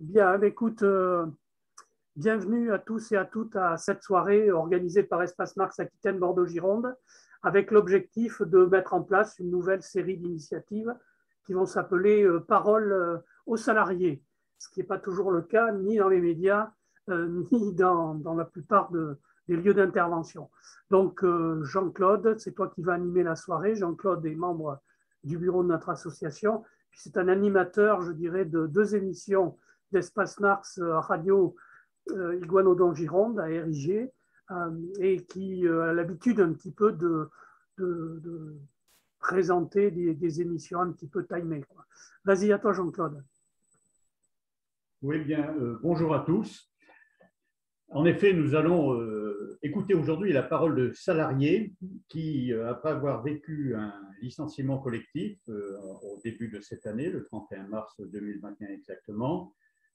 Bien, écoute, bienvenue à tous et à toutes à cette soirée organisée par Espace Marx Aquitaine Bordeaux-Gironde avec l'objectif de mettre en place une nouvelle série d'initiatives qui vont s'appeler Parole aux salariés, ce qui n'est pas toujours le cas ni dans les médias ni dans la plupart des lieux d'intervention. Donc Jean-Claude, c'est toi qui vas animer la soirée. Jean-Claude est membre du bureau de notre association. C'est un animateur, je dirais, de deux émissions d'Espace Marx Radio Iguanodon Gironde à RIG et qui a l'habitude un petit peu de présenter des émissions un petit peu timées. Vas-y, à toi Jean-Claude. Oui, bien, bonjour à tous. En effet, nous allons écouter aujourd'hui la parole de salariés qui, après avoir vécu un licenciement collectif au début de cette année, le 31 mars 2021 exactement,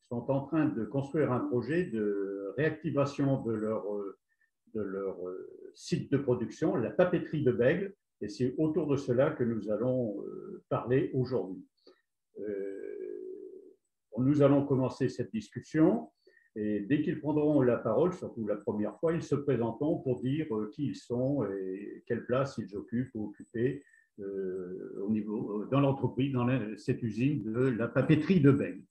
sont en train de construire un projet de réactivation de leur site de production, la papeterie de Bègles, et c'est autour de cela que nous allons parler aujourd'hui. Nous allons commencer cette discussion et dès qu'ils prendront la parole, surtout la première fois, ils se présenteront pour dire qui ils sont et quelle place ils occupent ou occuper dans l'entreprise, dans cette usine de la papeterie de Bègles.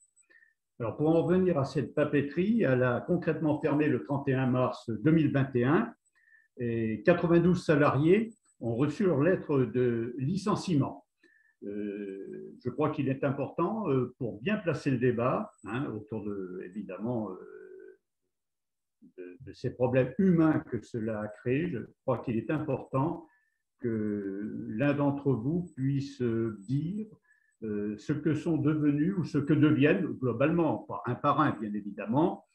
Alors, pour en revenir à cette papeterie, elle a concrètement fermé le 31 mars 2021 et 92 salariés ont reçu leur lettre de licenciement. Je crois qu'il est important, pour bien placer le débat, autour évidemment de ces problèmes humains que cela a créé, je crois qu'il est important que l'un d'entre vous puisse dire ce que sont devenus ou ce que deviennent globalement, pas un par un bien évidemment,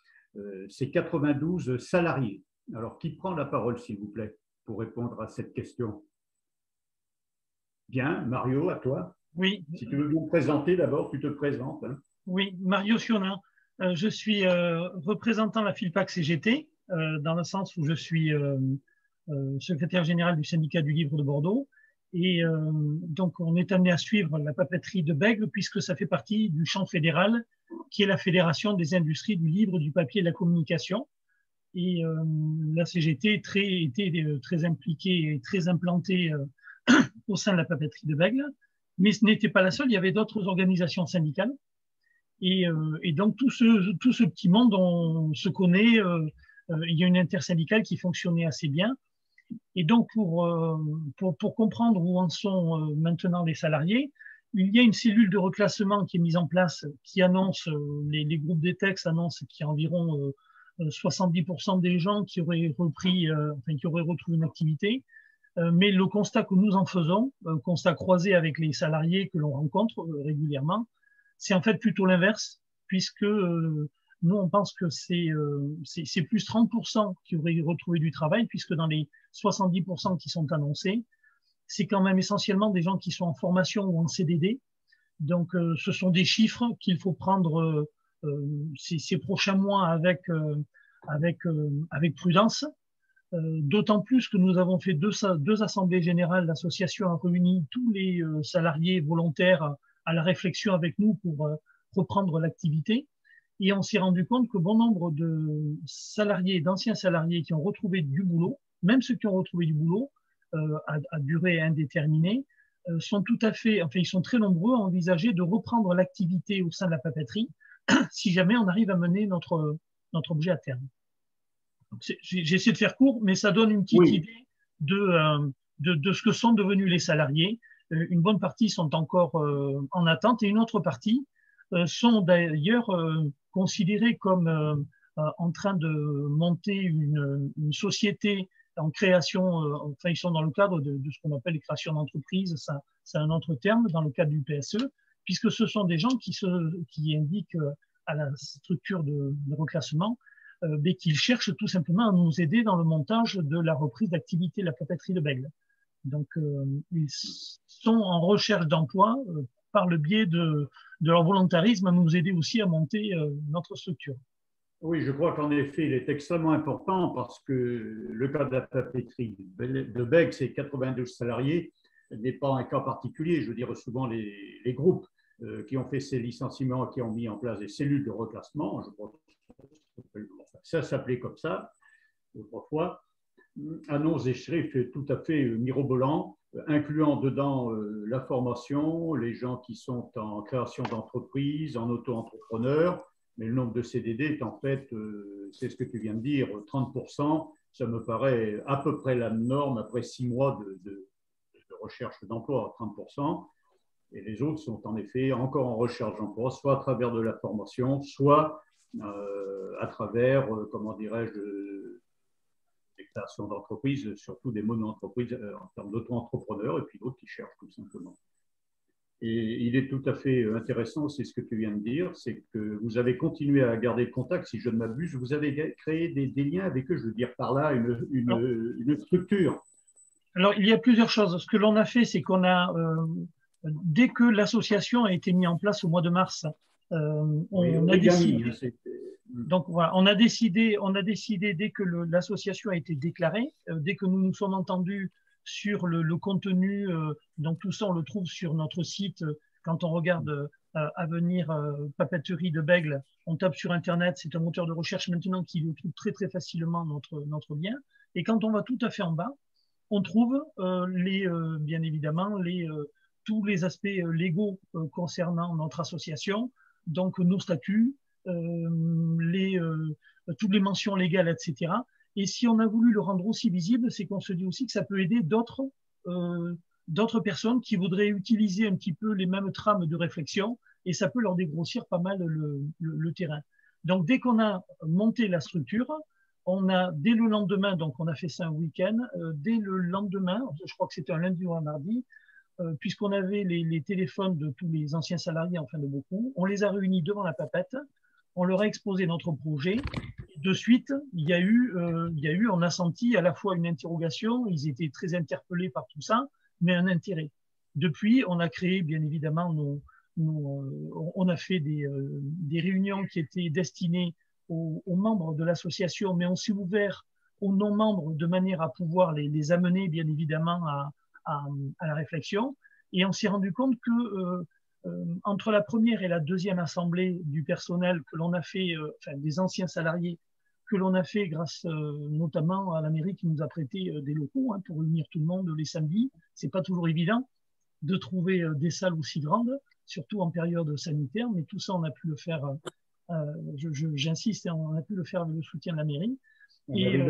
ces 92 salariés. Alors, qui prend la parole, s'il vous plaît, pour répondre à cette question? Bien, Mario, à toi. Oui. Si tu veux nous présenter d'abord, tu te présentes. Oui, Mario Sionin. Je suis représentant la FILPAC CGT, dans le sens où je suis secrétaire général du syndicat du livre de Bordeaux. Et donc, on est amené à suivre la papeterie de Bègles, puisque ça fait partie du champ fédéral, qui est la Fédération des industries du livre, du papier et de la communication. Et la CGT était très impliquée et très implantée au sein de la papeterie de Bègles. Mais ce n'était pas la seule, il y avait d'autres organisations syndicales. Et donc, tout ce petit monde, on se connaît. Il y a une intersyndicale qui fonctionnait assez bien. Et donc, pour comprendre où en sont maintenant les salariés, il y a une cellule de reclassement qui est mise en place, qui annonce, les groupes des textes annoncent qu'il y a environ 70% des gens qui auraient qui auraient retrouvé une activité. Mais le constat que nous en faisons, constat croisé avec les salariés que l'on rencontre régulièrement, c'est en fait plutôt l'inverse, puisque nous, on pense que c'est plus 30% qui auraient retrouvé du travail, puisque dans les 70% qui sont annoncés, c'est quand même essentiellement des gens qui sont en formation ou en CDD. Donc, ce sont des chiffres qu'il faut prendre ces prochains mois avec prudence. D'autant plus que nous avons fait deux assemblées générales. L'association a réuni tous les salariés volontaires à la réflexion avec nous pour reprendre l'activité. Et on s'est rendu compte que bon nombre de salariés, d'anciens salariés qui ont retrouvé du boulot, même ceux qui ont retrouvé du boulot à durée indéterminée, sont tout à fait, enfin, ils sont très nombreux à envisager de reprendre l'activité au sein de la papeterie si jamais on arrive à mener notre objet à terme. J'ai essayé de faire court, mais ça donne une petite idée de ce que sont devenus les salariés. Une bonne partie sont encore en attente et une autre partie sont d'ailleurs considérés comme en train de monter une société en création, enfin ils sont dans le cadre de ce qu'on appelle les créations d'entreprises, ça c'est un autre terme dans le cadre du PSE, puisque ce sont des gens qui indiquent à la structure de reclassement mais qu'ils cherchent tout simplement à nous aider dans le montage de la reprise d'activité de la papeterie de Bègles. Donc, ils sont en recherche d'emploi par le biais de leur volontarisme à nous aider aussi à monter notre structure. Oui, je crois qu'en effet, il est extrêmement important parce que le cas de la papeterie de Bègles, c'est 92 salariés, n'est pas un cas particulier. Je veux dire, souvent les groupes qui ont fait ces licenciements, qui ont mis en place des cellules de reclassement. Je crois que ça s'appelait comme ça autrefois. Annonce des chiffres tout à fait mirobolants, incluant dedans la formation, les gens qui sont en création d'entreprise, en auto-entrepreneur, mais le nombre de CDD est en fait, c'est ce que tu viens de dire, 30%, ça me paraît à peu près la norme après 6 mois de recherche d'emploi, 30%, et les autres sont en effet encore en recherche d'emploi, soit à travers de la formation, soit à travers, comment dirais-je, des créations d'entreprises, surtout des mono-entreprises en termes d'auto-entrepreneurs, et puis d'autres qui cherchent tout simplement. Et il est tout à fait intéressant, c'est ce que tu viens de dire, c'est que vous avez continué à garder le contact, si je ne m'abuse, vous avez créé des liens avec eux, je veux dire par là, une structure. Alors, il y a plusieurs choses. Ce que l'on a fait, c'est qu'on a, dès que l'association a été mise en place au mois de mars, on a décidé… Donc voilà, on a décidé dès que l'association a été déclarée, dès que nous nous sommes entendus sur le contenu, donc tout ça on le trouve sur notre site. Quand on regarde Avenir papeterie de Bègle, on tape sur internet, c'est un moteur de recherche maintenant qui le trouve très très facilement notre bien. Et quand on va tout à fait en bas, on trouve bien évidemment tous les aspects légaux concernant notre association, donc nos statuts, toutes les mentions légales, etc. Et si on a voulu le rendre aussi visible, c'est qu'on se dit aussi que ça peut aider d'autres personnes qui voudraient utiliser un petit peu les mêmes trames de réflexion, et ça peut leur dégrossir pas mal le terrain. Donc dès qu'on a monté la structure, on a dès le lendemain, donc on a fait ça un week-end, dès le lendemain, je crois que c'était un lundi ou un mardi, puisqu'on avait les téléphones de tous les anciens salariés, enfin de beaucoup, on les a réunis devant la papette, on leur a exposé notre projet. De suite, on a senti à la fois une interrogation, ils étaient très interpellés par tout ça, mais un intérêt. Depuis, on a créé bien évidemment, on a fait des réunions qui étaient destinées aux membres de l'association, mais on s'est ouvert aux non-membres de manière à pouvoir les amener bien évidemment à la réflexion. Et on s'est rendu compte que entre la première et la deuxième assemblée du personnel que l'on a fait, enfin des anciens salariés, que l'on a fait grâce notamment à la mairie qui nous a prêté des locaux pour réunir tout le monde les samedis. C'est pas toujours évident de trouver des salles aussi grandes, surtout en période sanitaire, mais tout ça on a pu le faire, j'insiste, on a pu le faire avec le soutien de la mairie. Et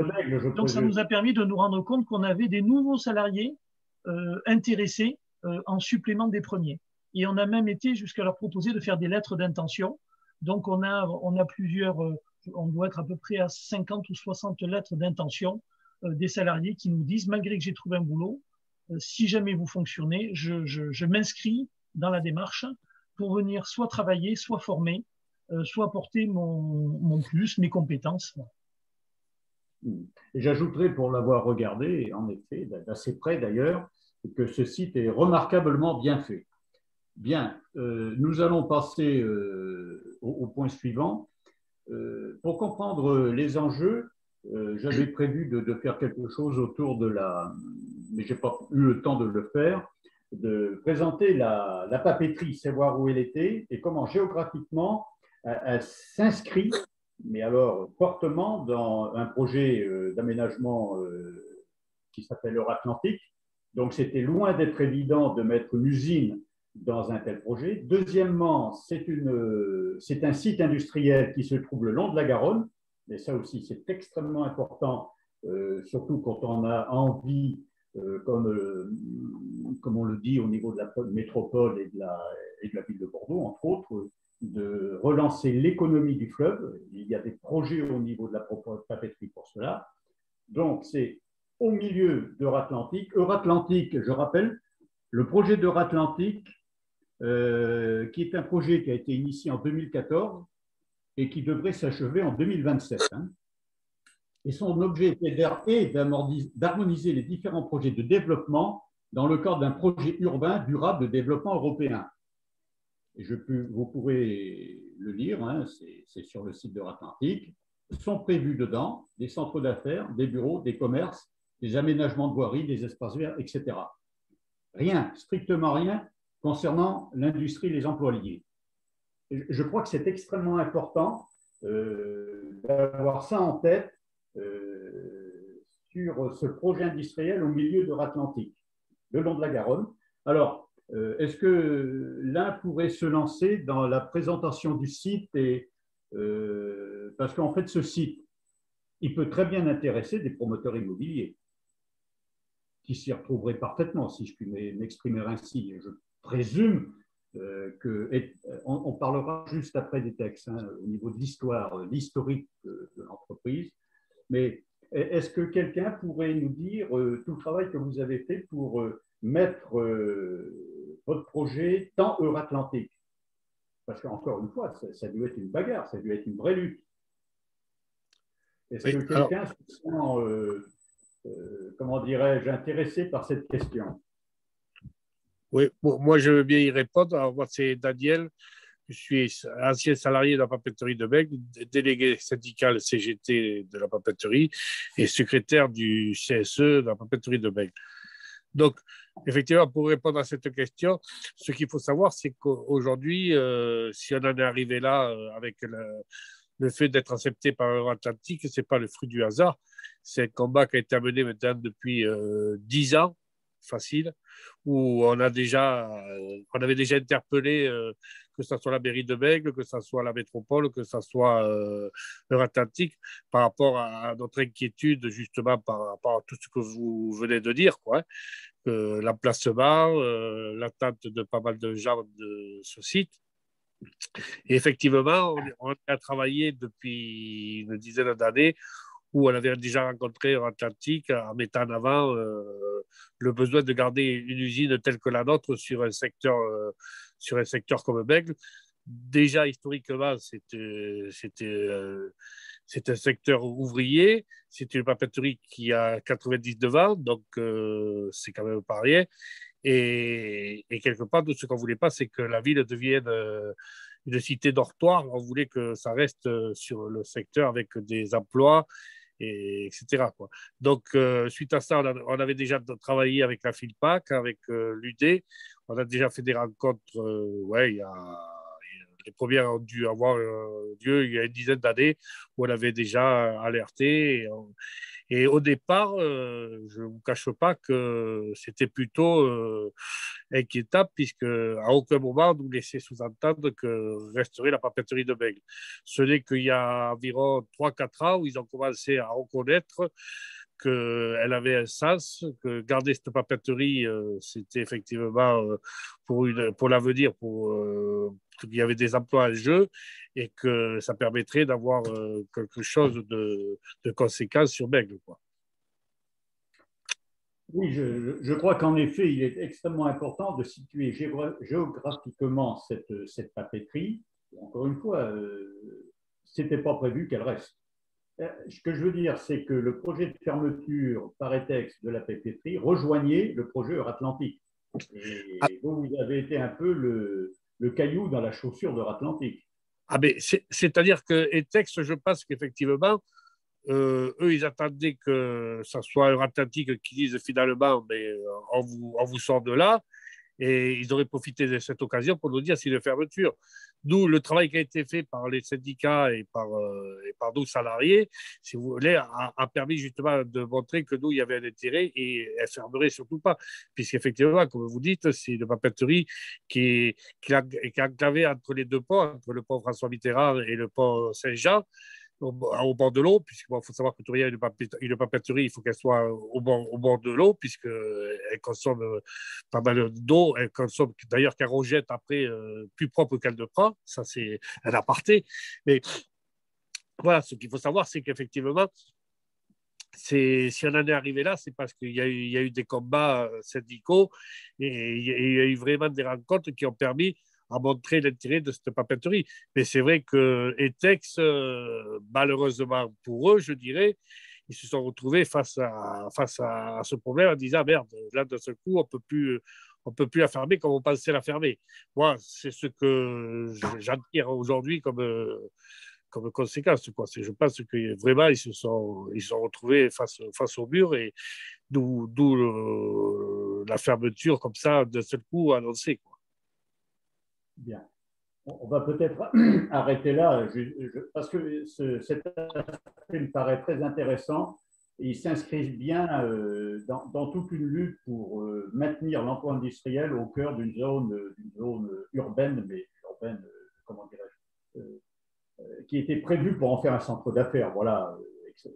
donc ça nous a permis de nous rendre compte qu'on avait des nouveaux salariés intéressés en supplément des premiers. Et on a même été jusqu'à leur proposer de faire des lettres d'intention. Donc on a plusieurs, on doit être à peu près à 50 ou 60 lettres d'intention des salariés qui nous disent, malgré que j'ai trouvé un boulot, si jamais vous fonctionnez, je m'inscris dans la démarche pour venir soit travailler, soit former, soit apporter mon plus, mes compétences. Et j'ajouterais, pour l'avoir regardé, en effet, d'assez près d'ailleurs, que ce site est remarquablement bien fait. Bien, nous allons passer au point suivant. Pour comprendre les enjeux, j'avais prévu de faire quelque chose autour de mais je n'ai pas eu le temps de le faire, de présenter la papeterie, savoir où elle était et comment géographiquement elle s'inscrit, mais alors fortement, dans un projet d'aménagement qui s'appelle Euratlantique. Donc c'était loin d'être évident de mettre une usine dans un tel projet. Deuxièmement, c'est un site industriel qui se trouve le long de la Garonne, mais ça aussi c'est extrêmement important, surtout quand on a envie, comme on le dit au niveau de la métropole et de la ville de Bordeaux, entre autres, de relancer l'économie du fleuve. Il y a des projets au niveau de la papeterie pour cela. Donc c'est au milieu d'Euratlantique. Euratlantique, je rappelle, le projet d'Euratlantique, qui est un projet qui a été initié en 2014 et qui devrait s'achever en 2027. Et son objet est d'harmoniser les différents projets de développement dans le cadre d'un projet urbain durable de développement européen. Et vous pourrez le lire, c'est sur le site d'Euratlantique. Sont prévus dedans des centres d'affaires, des bureaux, des commerces, des aménagements de voirie, des espaces verts, etc. Rien, strictement rien, concernant l'industrie et les employés. Je crois que c'est extrêmement important d'avoir ça en tête sur ce projet industriel au milieu de l'Atlantique, le long de la Garonne. Alors, est-ce que l'un pourrait se lancer dans la présentation du site parce qu'en fait, ce site, il peut très bien intéresser des promoteurs immobiliers qui s'y retrouveraient parfaitement, si je puis m'exprimer ainsi. Je présume on parlera juste après des textes, hein, au niveau de l'histoire, l'historique de l'entreprise, mais est-ce que quelqu'un pourrait nous dire tout le travail que vous avez fait pour mettre votre projet tant Euratlantique? Parce qu'encore une fois, ça a dû être une bagarre, ça a dû être une vraie lutte. Est-ce que quelqu'un se sent, comment dirais-je, intéressé par cette question? Oui, bon, moi je veux bien y répondre. Alors, moi, c'est Daniel. Je suis ancien salarié de la papeterie de Bègle, délégué syndical CGT de la papeterie et secrétaire du CSE de la papeterie de Bègle. Donc, effectivement, pour répondre à cette question, ce qu'il faut savoir, c'est qu'aujourd'hui, si on en est arrivé là avec le fait d'être accepté par Euratlantique, ce n'est pas le fruit du hasard. C'est un combat qui a été mené maintenant depuis 10 ans, facile, où on avait déjà interpellé que ce soit la mairie de Bègle, que ce soit la métropole, que ce soit Euratlantique, par rapport à notre inquiétude, justement, par rapport à tout ce que vous venez de dire, quoi, hein, l'emplacement, l'attente de pas mal de gens de ce site. Et effectivement, on a travaillé depuis une dizaine d'années où on avait déjà rencontré Euratlantique en mettant en avant le besoin de garder une usine telle que la nôtre sur un secteur comme Bègle. Déjà, historiquement, c'est un secteur ouvrier, c'est une papeterie qui a 99 ans, donc c'est quand même pas rien. Et quelque part, tout ce qu'on ne voulait pas, c'est que la ville devienne une cité dortoir. On voulait que ça reste sur le secteur avec des emplois, etc., quoi. Donc, suite à ça, on avait déjà travaillé avec la FILPAC, avec l'UD. On a déjà fait des rencontres, les premières ont dû avoir lieu il y a une dizaine d'années, où on avait déjà alerté. Et au départ, je ne vous cache pas que c'était plutôt inquiétable, puisque à aucun moment on nous laissait sous-entendre que resterait la papeterie de Bègle. Ce n'est qu'il y a environ 3-4 ans où ils ont commencé à reconnaître qu'elle avait un sens, que garder cette papeterie, c'était effectivement pour l'avenir, qu'il y avait des emplois en jeu et que ça permettrait d'avoir quelque chose de conséquent sur Bègle, quoi. Oui, je crois qu'en effet, il est extrêmement important de situer géographiquement cette papeterie. Encore une fois, ce n'était pas prévu qu'elle reste. Ce que je veux dire, c'est que le projet de fermeture par ETEX de la papeterie rejoignait le projet Euratlantique. Et vous avez été un peu le caillou dans la chaussure d'Euratlantique. Ah, mais c'est-à-dire que ETEX, je pense qu'effectivement, eux, ils attendaient que ça soit Euratlantique qui dise finalement, mais on vous sort de là. Et ils auraient profité de cette occasion pour nous dire c'est une fermeture. Nous, le travail qui a été fait par les syndicats et par nous salariés, si vous voulez, a permis justement de montrer que nous, il y avait un intérêt et elle ne fermerait surtout pas. Puisqu'effectivement, comme vous dites, c'est une papeterie qui est enclavée entre les deux ponts, entre le pont François Mitterrand et le pont Saint-Jean, au bord de l'eau, puisqu'il faut savoir que pour une papeterie, il faut qu'elle soit au bord de l'eau, puisqu'elle consomme pas mal d'eau. Elle consomme d'ailleurs qu'elle rejette après plus propre qu'elle ne prend. Ça, c'est un aparté. Mais voilà, ce qu'il faut savoir, c'est qu'effectivement, si on en est arrivé là, c'est parce qu'il y a eu des combats syndicaux et il y a eu vraiment des rencontres qui ont permis à montrer l'intérêt de cette papeterie. Mais c'est vrai que ETEX, malheureusement pour eux, je dirais, ils se sont retrouvés face à ce problème en disant, merde, là, d'un seul coup, on peut plus la fermer comme on pensait la fermer. Moi, c'est ce que j'en tire aujourd'hui comme conséquence, quoi. Je pense que vraiment, ils se sont retrouvés face au mur et d'où la fermeture comme ça, d'un seul coup, annoncée, quoi. Bien. On va peut-être arrêter là, parce que cet aspect me paraît très intéressant. Et il s'inscrit bien dans toute une lutte pour maintenir l'emploi industriel au cœur d'une zone urbaine, mais urbaine, comment dirais-je, qui était prévue pour en faire un centre d'affaires, voilà,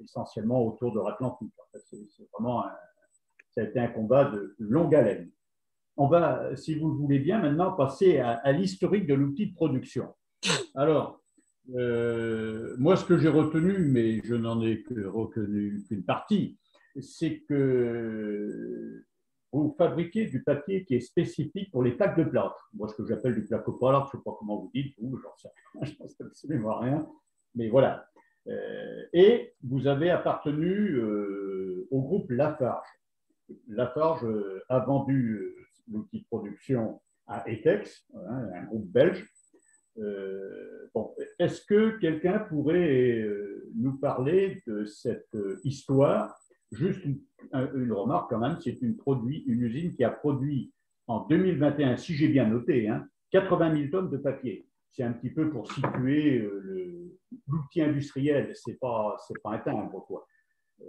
essentiellement autour de l'Atlantique. C'est vraiment ça a été un combat de longue haleine. On va, si vous le voulez bien, maintenant passer à l'historique de l'outil de production. Alors, moi, ce que j'ai retenu, mais je n'en ai retenu qu'une partie, c'est que vous fabriquez du papier qui est spécifique pour les plaques de plâtre. Moi, ce que j'appelle du placoplâtre, je ne sais pas comment vous dites, vous, j'en sais rien, je pense absolument rien, mais voilà. Et vous avez appartenu au groupe Lafarge. Lafarge a vendu l'outil de production à Etex, un groupe belge. Bon, est-ce que quelqu'un pourrait nous parler de cette histoire? Juste une remarque quand même, c'est une usine qui a produit en 2021, si j'ai bien noté, 80 000 tonnes de papier. C'est un petit peu pour situer l'outil industriel, c'est pas un timbre, quoi.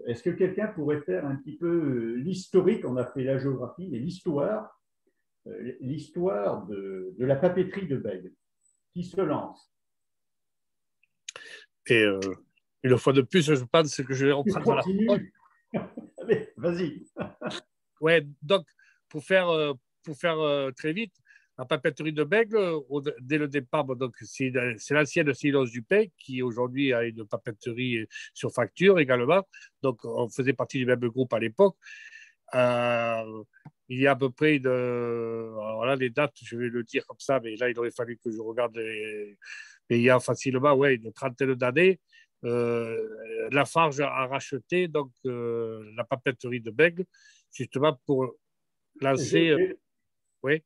Est-ce que quelqu'un pourrait faire un petit peu l'historique? On a fait la géographie, mais l'histoire de la papeterie de Bègue qui se lance. Et une fois de plus, je pense que je vais reprendre la parole. Allez, vas-y. Ouais, donc, pour faire très vite, la papeterie de Bègle, dès le départ, donc, c'est l'ancienne Cellulose du Pay qui aujourd'hui a une papeterie sur facture également. Donc, on faisait partie du même groupe à l'époque. Il y a à peu près voilà les dates, je vais le dire comme ça, mais là, il aurait fallu que je regarde. Mais il y a facilement une trentaine d'années, Lafarge a racheté donc, la papeterie de Bègle, justement pour lancer. Oui.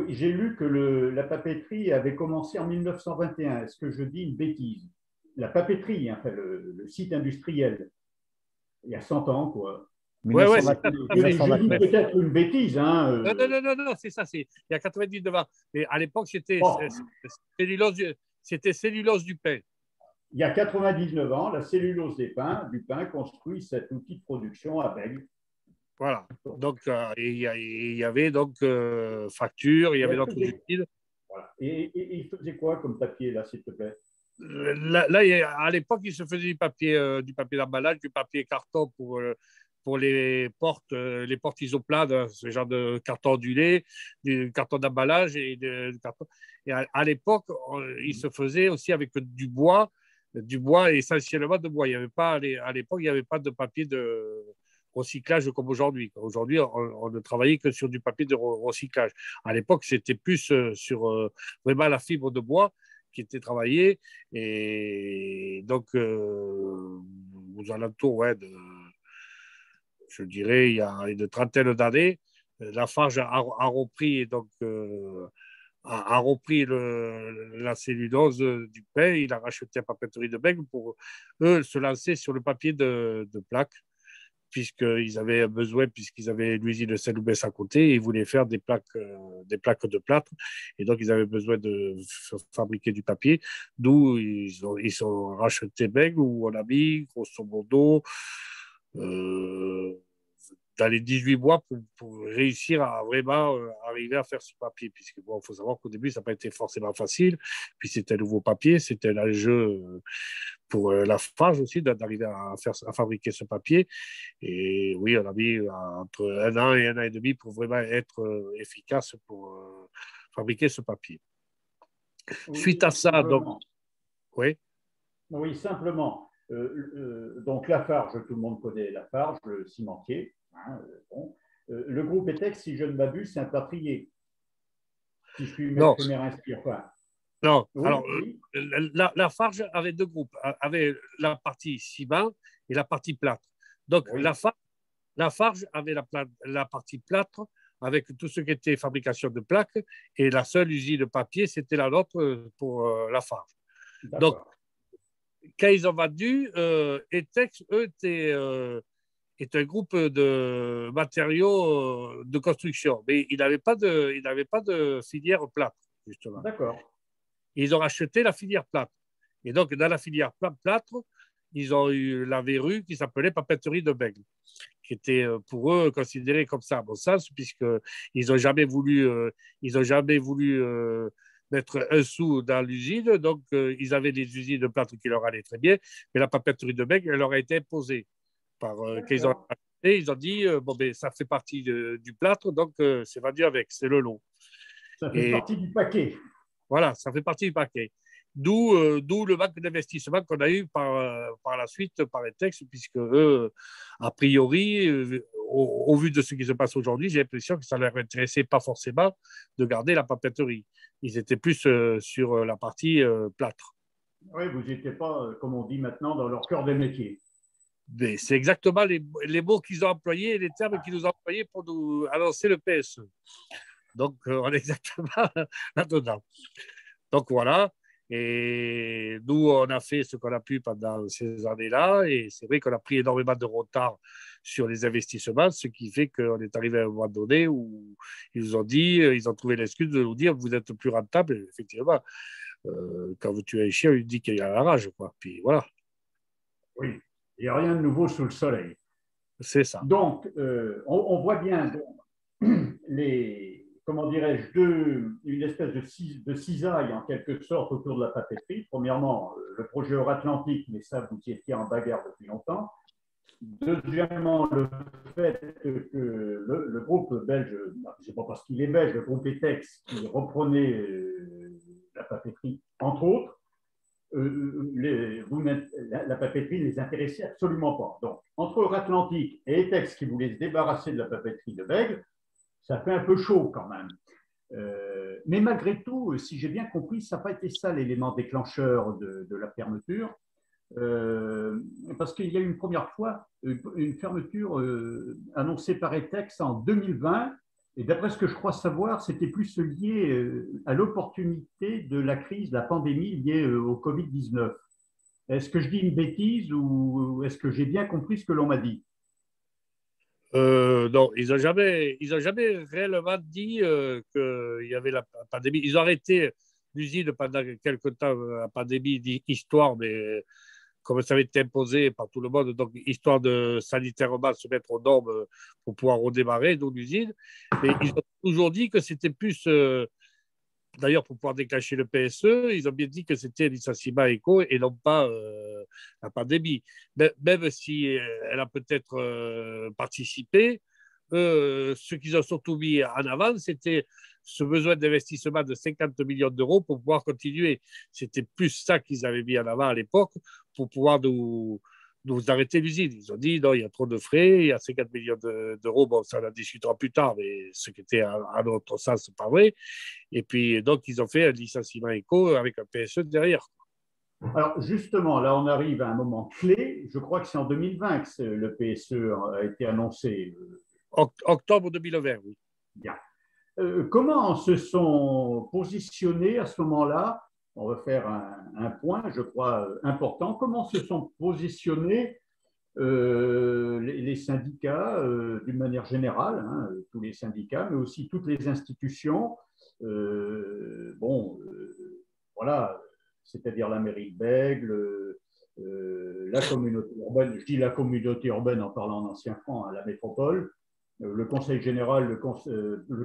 J'ai lu que la papeterie avait commencé en 1921. Est-ce que je dis une bêtise? La papeterie, enfin, le site industriel, il y a 100 ans, quoi. Oui, c'est ça. Je dis peut-être une bêtise. Non, c'est ça. Il y a 99 ans. Mais à l'époque, c'était cellulose du pain. Il y a 99 ans, la cellulose du pain construit cet outil de production à Bègle. Voilà. Donc, il y avait donc facture, il y avait d'autres utiles. Voilà. Et il faisait quoi comme papier, là, s'il te plaît? Là, à l'époque, il se faisait du papier d'emballage, du papier carton pour les portes isoplanes, ce genre de carton ondulé, du carton d'emballage et carton. Et à l'époque, il se faisait aussi avec du bois essentiellement de bois. Il y avait pas, à l'époque, il n'y avait pas de papier de recyclage comme aujourd'hui. Aujourd'hui, on ne travaillait que sur du papier de recyclage. À l'époque, c'était plus sur vraiment la fibre de bois qui était travaillée. Et donc, aux alentours, je dirais, il y a une trentaine d'années, Lafarge a repris donc a repris la cellulose du pain, il a racheté la papeterie de Bègle pour eux se lancer sur le papier de plaque, puisqu'ils avaient besoin, puisqu'ils avaient l'usine de Saint-Loubès à côté, et ils voulaient faire des plaques de plâtre, et donc ils avaient besoin de fabriquer du papier, d'où ils ont racheté Bègle, où on a mis, grosso modo, dans les 18 mois pour réussir à vraiment arriver à faire ce papier. Puisque bon, faut savoir qu'au début, ça n'a pas été forcément facile. Puis c'était un nouveau papier, c'était l'enjeu pour Lafarge aussi d'arriver à fabriquer ce papier. Et oui, on a mis entre 1 an et 1 an et demi pour vraiment être efficace pour fabriquer ce papier. Oui, suite à ça, donc. Oui. Oui, simplement. Donc Lafarge, tout le monde connaît Lafarge, le cimentier. Bon. Le groupe Etex, si je ne m'abuse, c'est un patrier. Si je puis m'exprimer ainsi. Enfin. Non, oui, alors oui. Lafarge avait deux groupes, avait la partie ciment et la partie plâtre. Donc oui. Lafarge avait la partie plâtre avec tout ce qui était fabrication de plaques, et la seule usine de papier, c'était la nôtre pour Lafarge. Donc, quand ils ont vendu, Etex, eux, est un groupe de matériaux de construction, mais il n'avait pas de filière plâtre. justement. D'accord. Ils ont racheté la filière plâtre. Et donc, dans la filière plâtre, ils ont eu la verrue qui s'appelait papeterie de Bègle, qui était pour eux considérée comme ça, à bon sens, puisqu'ils n'ont jamais voulu, mettre un sou dans l'usine. Donc, ils avaient des usines de plâtre qui leur allaient très bien, mais la papeterie de Bègle, elle leur a été imposée. Qu'ils ont acheté, ils ont dit, bon, ben, ça fait partie du plâtre, donc c'est vendu avec, c'est le lot. Ça fait partie du paquet. Voilà, ça fait partie du paquet. D'où le manque d'investissement qu'on a eu par la suite par les textes, puisque eux, a priori, au vu de ce qui se passe aujourd'hui, j'ai l'impression que ça ne leur intéressait pas forcément de garder la papeterie. Ils étaient plus sur la partie plâtre. Oui, vous n'étiez pas, comme on dit maintenant, dans leur cœur de métier. Mais c'est exactement les mots qu'ils ont employés et les termes qu'ils nous ont employés pour nous annoncer le PSE. Donc, on est exactement là-dedans. Donc, voilà. Et nous, on a fait ce qu'on a pu pendant ces années-là. Et c'est vrai qu'on a pris énormément de retard sur les investissements, ce qui fait qu'on est arrivé à un moment donné où ils nous ont dit, ils ont trouvé l'excuse de nous dire vous êtes plus rentable. Et effectivement, quand vous tuez un chien, il dit qu'il y a la rage, quoi. Puis voilà. Oui, il n'y a rien de nouveau sous le soleil. C'est ça. Donc, on voit bien comment dirais-je, une espèce de cisaille en quelque sorte autour de la papeterie. Premièrement, le projet Euratlantique, mais ça, vous y étiez en bagarre depuis longtemps. Deuxièmement, le fait que le groupe belge, je ne sais pas parce qu'il est belge, le groupe ETEX, qui reprenait la papeterie, entre autres, la papeterie ne les intéressait absolument pas. Donc, entre Euratlantique et ETEX qui voulaient se débarrasser de la papeterie de Bègle, ça fait un peu chaud quand même. Mais malgré tout, si j'ai bien compris, ça n'a pas été ça l'élément déclencheur de la fermeture. Parce qu'il y a eu une première fois une fermeture annoncée par ETEX en 2020. Et d'après ce que je crois savoir, c'était plus lié à l'opportunité de la crise, de la pandémie liée au Covid-19. Est-ce que je dis une bêtise ou est-ce que j'ai bien compris ce que l'on m'a dit? Non, ils n'ont jamais réellement dit qu'il y avait la pandémie. Ils ont arrêté l'usine pendant quelques temps, la pandémie d'histoire, mais comme ça avait été imposé par tout le monde, donc histoire de sanitairement se mettre aux normes pour pouvoir redémarrer l'usine. Mais ils ont toujours dit que c'était plus, d'ailleurs pour pouvoir déclencher le PSE, ils ont bien dit que c'était un licenciement éco et non pas la pandémie. Même si elle a peut-être participé, ce qu'ils ont surtout mis en avant, c'était ce besoin d'investissement de 50 millions d'euros pour pouvoir continuer. C'était plus ça qu'ils avaient mis en avant à l'époque pour pouvoir nous arrêter l'usine. Ils ont dit non, il y a trop de frais, il y a 50 millions d'euros. Bon, ça on en discutera plus tard, mais ce qui était à notre sens, c'est pas vrai. Et puis, donc, ils ont fait un licenciement éco avec un PSE derrière. Alors, justement, là, on arrive à un moment clé. Je crois que c'est en 2020 que le PSE a été annoncé. Octobre 2020, oui. Bien. Comment se sont positionnés à ce moment-là? On va faire un point, je crois, important. Comment se sont positionnés les syndicats d'une manière générale, hein, tous les syndicats, mais aussi toutes les institutions? Voilà, c'est-à-dire la mairie de Bègle, la communauté urbaine, je dis la communauté urbaine en parlant en ancien franc, hein, la métropole, le conseil général, le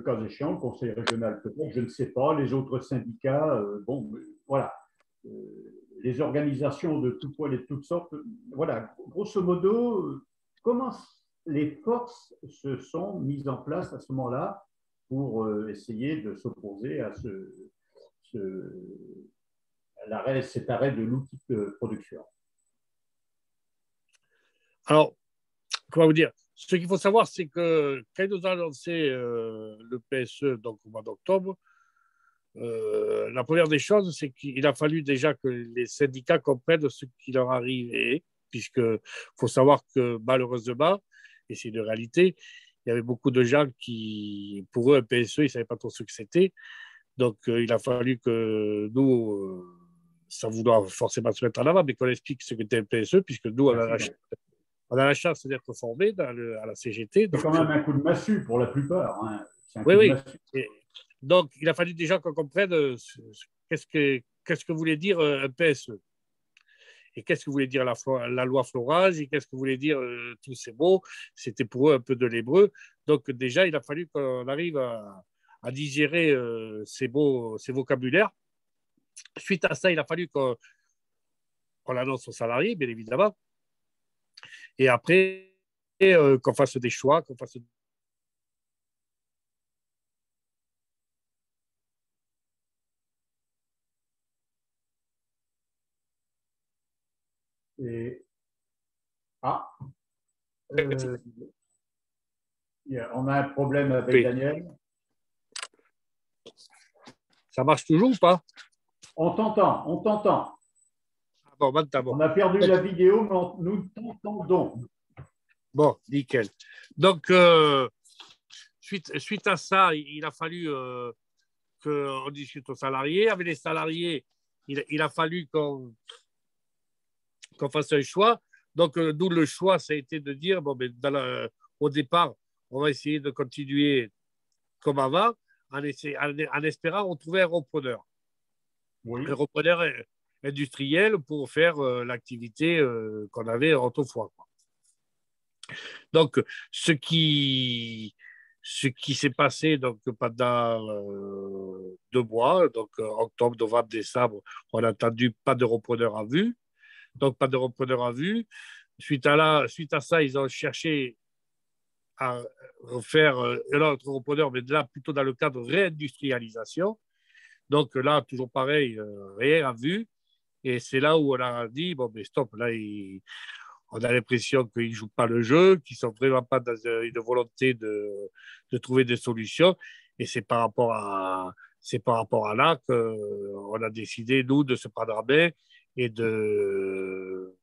cas échéant, le conseil régional peut-être, je ne sais pas, les autres syndicats, voilà, les organisations de tout poil et de toutes sortes, voilà, grosso modo, comment les forces se sont mises en place à ce moment-là pour essayer de s'opposer à cet arrêt de l'outil de production? Alors, comment vous dire? Ce qu'il faut savoir, c'est que quand ils nous ont annoncé le PSE, donc au mois d'octobre, la première des choses, c'est qu'il a fallu déjà que les syndicats comprennent ce qui leur arrivait, puisqu'il faut savoir que malheureusement, et c'est une réalité, il y avait beaucoup de gens qui, pour eux, un PSE, ils ne savaient pas trop ce que c'était. Donc, il a fallu que nous, ça vouloir forcément se mettre en avant, mais qu'on explique ce qu'était un PSE, puisque nous, on a la chance d'être formés à la CGT. C'est quand même un coup de massue pour la plupart. Hein. Oui, oui. Donc, il a fallu déjà qu'on comprenne qu'est-ce que voulait dire un PSE. Et qu'est-ce que voulait dire la loi Florange, et qu'est-ce que voulait dire tous ces mots. C'était pour eux un peu de l'hébreu. Donc, déjà, il a fallu qu'on arrive à digérer ces vocabulaires. Suite à ça, il a fallu qu'on l'annonce aux salariés, bien évidemment. Et après, qu'on fasse des choix, qu'on fasse. Et... Ah, on a un problème avec Oui. Daniel. Ça marche toujours ou pas? On t'entend, on t'entend. Bon, maintenant. On a perdu la vidéo, mais nous t'entendons. Bon, nickel. Donc, suite à ça, il a fallu qu'on discute aux salariés. Avec les salariés, il a fallu qu'on fasse un choix. Donc, d'où le choix, ça a été de dire, bon, mais au départ, on va essayer de continuer comme avant, en espérant retrouver un repreneur. Oui. Un repreneur industriel pour faire l'activité qu'on avait autrefois. Donc, ce qui s'est passé donc, pendant 2 mois, donc octobre, novembre, décembre, on n'a entendu pas de repreneur à vue. Donc, pas de repreneur à vue. Suite à ça, ils ont cherché à faire un autre repreneur, mais là, plutôt dans le cadre de réindustrialisation. Donc là, toujours pareil, rien à vue. Et c'est là où on a dit, bon, mais stop, là, on a l'impression qu'ils ne jouent pas le jeu, qu'ils ne sont vraiment pas dans une volonté de trouver des solutions. Et c'est par rapport à là qu'on a décidé, nous, de se prendre en main et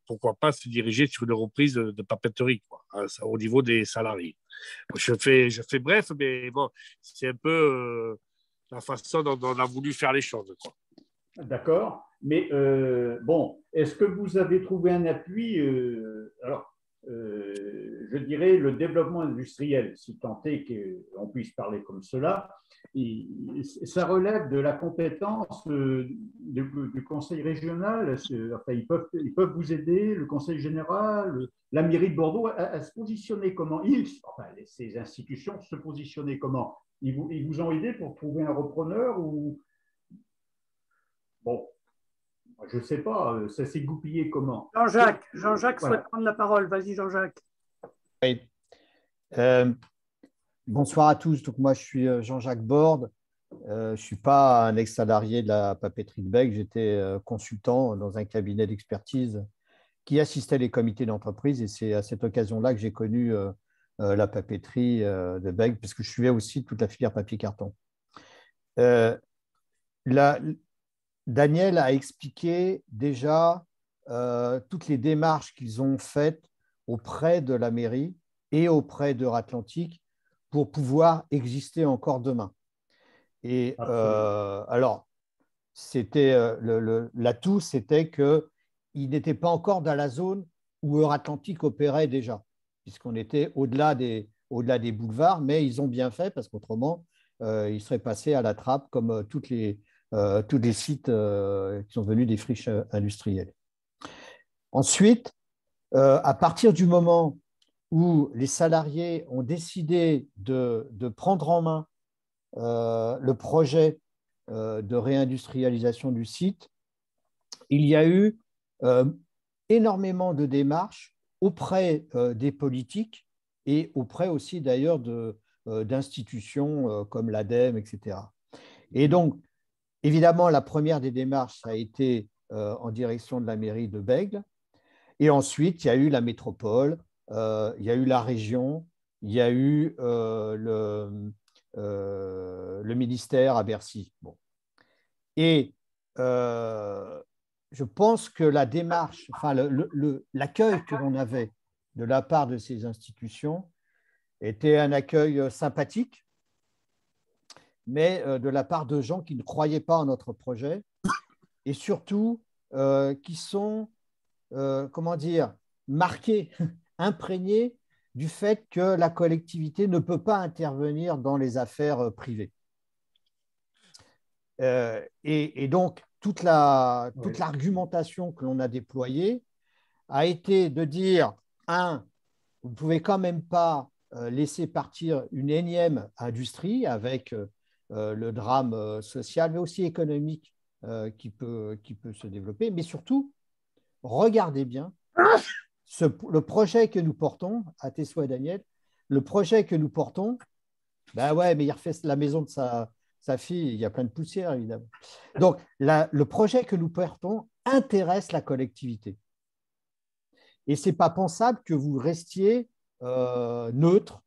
pourquoi pas, se diriger sur une reprise de papeterie, quoi, au niveau des salariés. Je fais bref, mais bon, c'est un peu la façon dont on a voulu faire les choses, quoi. D'accord. Mais bon, est-ce que vous avez trouvé un appui je dirais le développement industriel, si tant est qu'on puisse parler comme cela, ça relève de la compétence du conseil régional. Enfin, ils peuvent vous aider, le conseil général, la mairie de Bordeaux, à se positionner comment ces institutions se positionner comment ils vous ont aidé pour trouver un repreneur ou... Bon, je ne sais pas, ça s'est goupillé comment? Jean-Jacques souhaite prendre la parole. Vas-y, Jean-Jacques. Oui. Bonsoir à tous. Donc, moi, je suis Jean-Jacques Borde. Je ne suis pas un ex-salarié de la papeterie de Bègue. J'étais consultant dans un cabinet d'expertise qui assistait les comités d'entreprise. Et c'est à cette occasion-là que j'ai connu la papeterie de Bègue, parce que je suivais aussi toute la filière papier-carton. Daniel a expliqué déjà toutes les démarches qu'ils ont faites auprès de la mairie et auprès d'Euratlantique pour pouvoir exister encore demain. Et alors, l'atout, c'était qu'ils n'étaient pas encore dans la zone où Euratlantique opérait déjà, puisqu'on était au-delà des boulevards, mais ils ont bien fait, parce qu'autrement, ils seraient passés à la trappe comme tous les sites qui sont venus des friches industrielles. Ensuite, à partir du moment où les salariés ont décidé de prendre en main le projet de réindustrialisation du site, il y a eu énormément de démarches auprès des politiques et auprès aussi d'ailleurs d'institutions comme l'ADEME, etc. Et donc, évidemment, la première des démarches a été en direction de la mairie de Bègle. Et ensuite, il y a eu la métropole, il y a eu la région, il y a eu le ministère à Bercy. Bon. Et je pense que la démarche, enfin l'accueil que l'on avait de la part de ces institutions était un accueil sympathique, mais de la part de gens qui ne croyaient pas en notre projet et surtout qui sont, marqués, imprégnés du fait que la collectivité ne peut pas intervenir dans les affaires privées. Et donc, toute l'argumentation que l'on a déployée a été de dire, vous ne pouvez quand même pas laisser partir une énième industrie avec le drame social, mais aussi économique qui peut se développer. Mais surtout, regardez bien le projet que nous portons, à tes souhaits, Daniel, le projet que nous portons, ben ouais, mais il refait la maison de sa fille, il y a plein de poussière, évidemment. Donc, le projet que nous portons intéresse la collectivité. Et ce n'est pas pensable que vous restiez neutre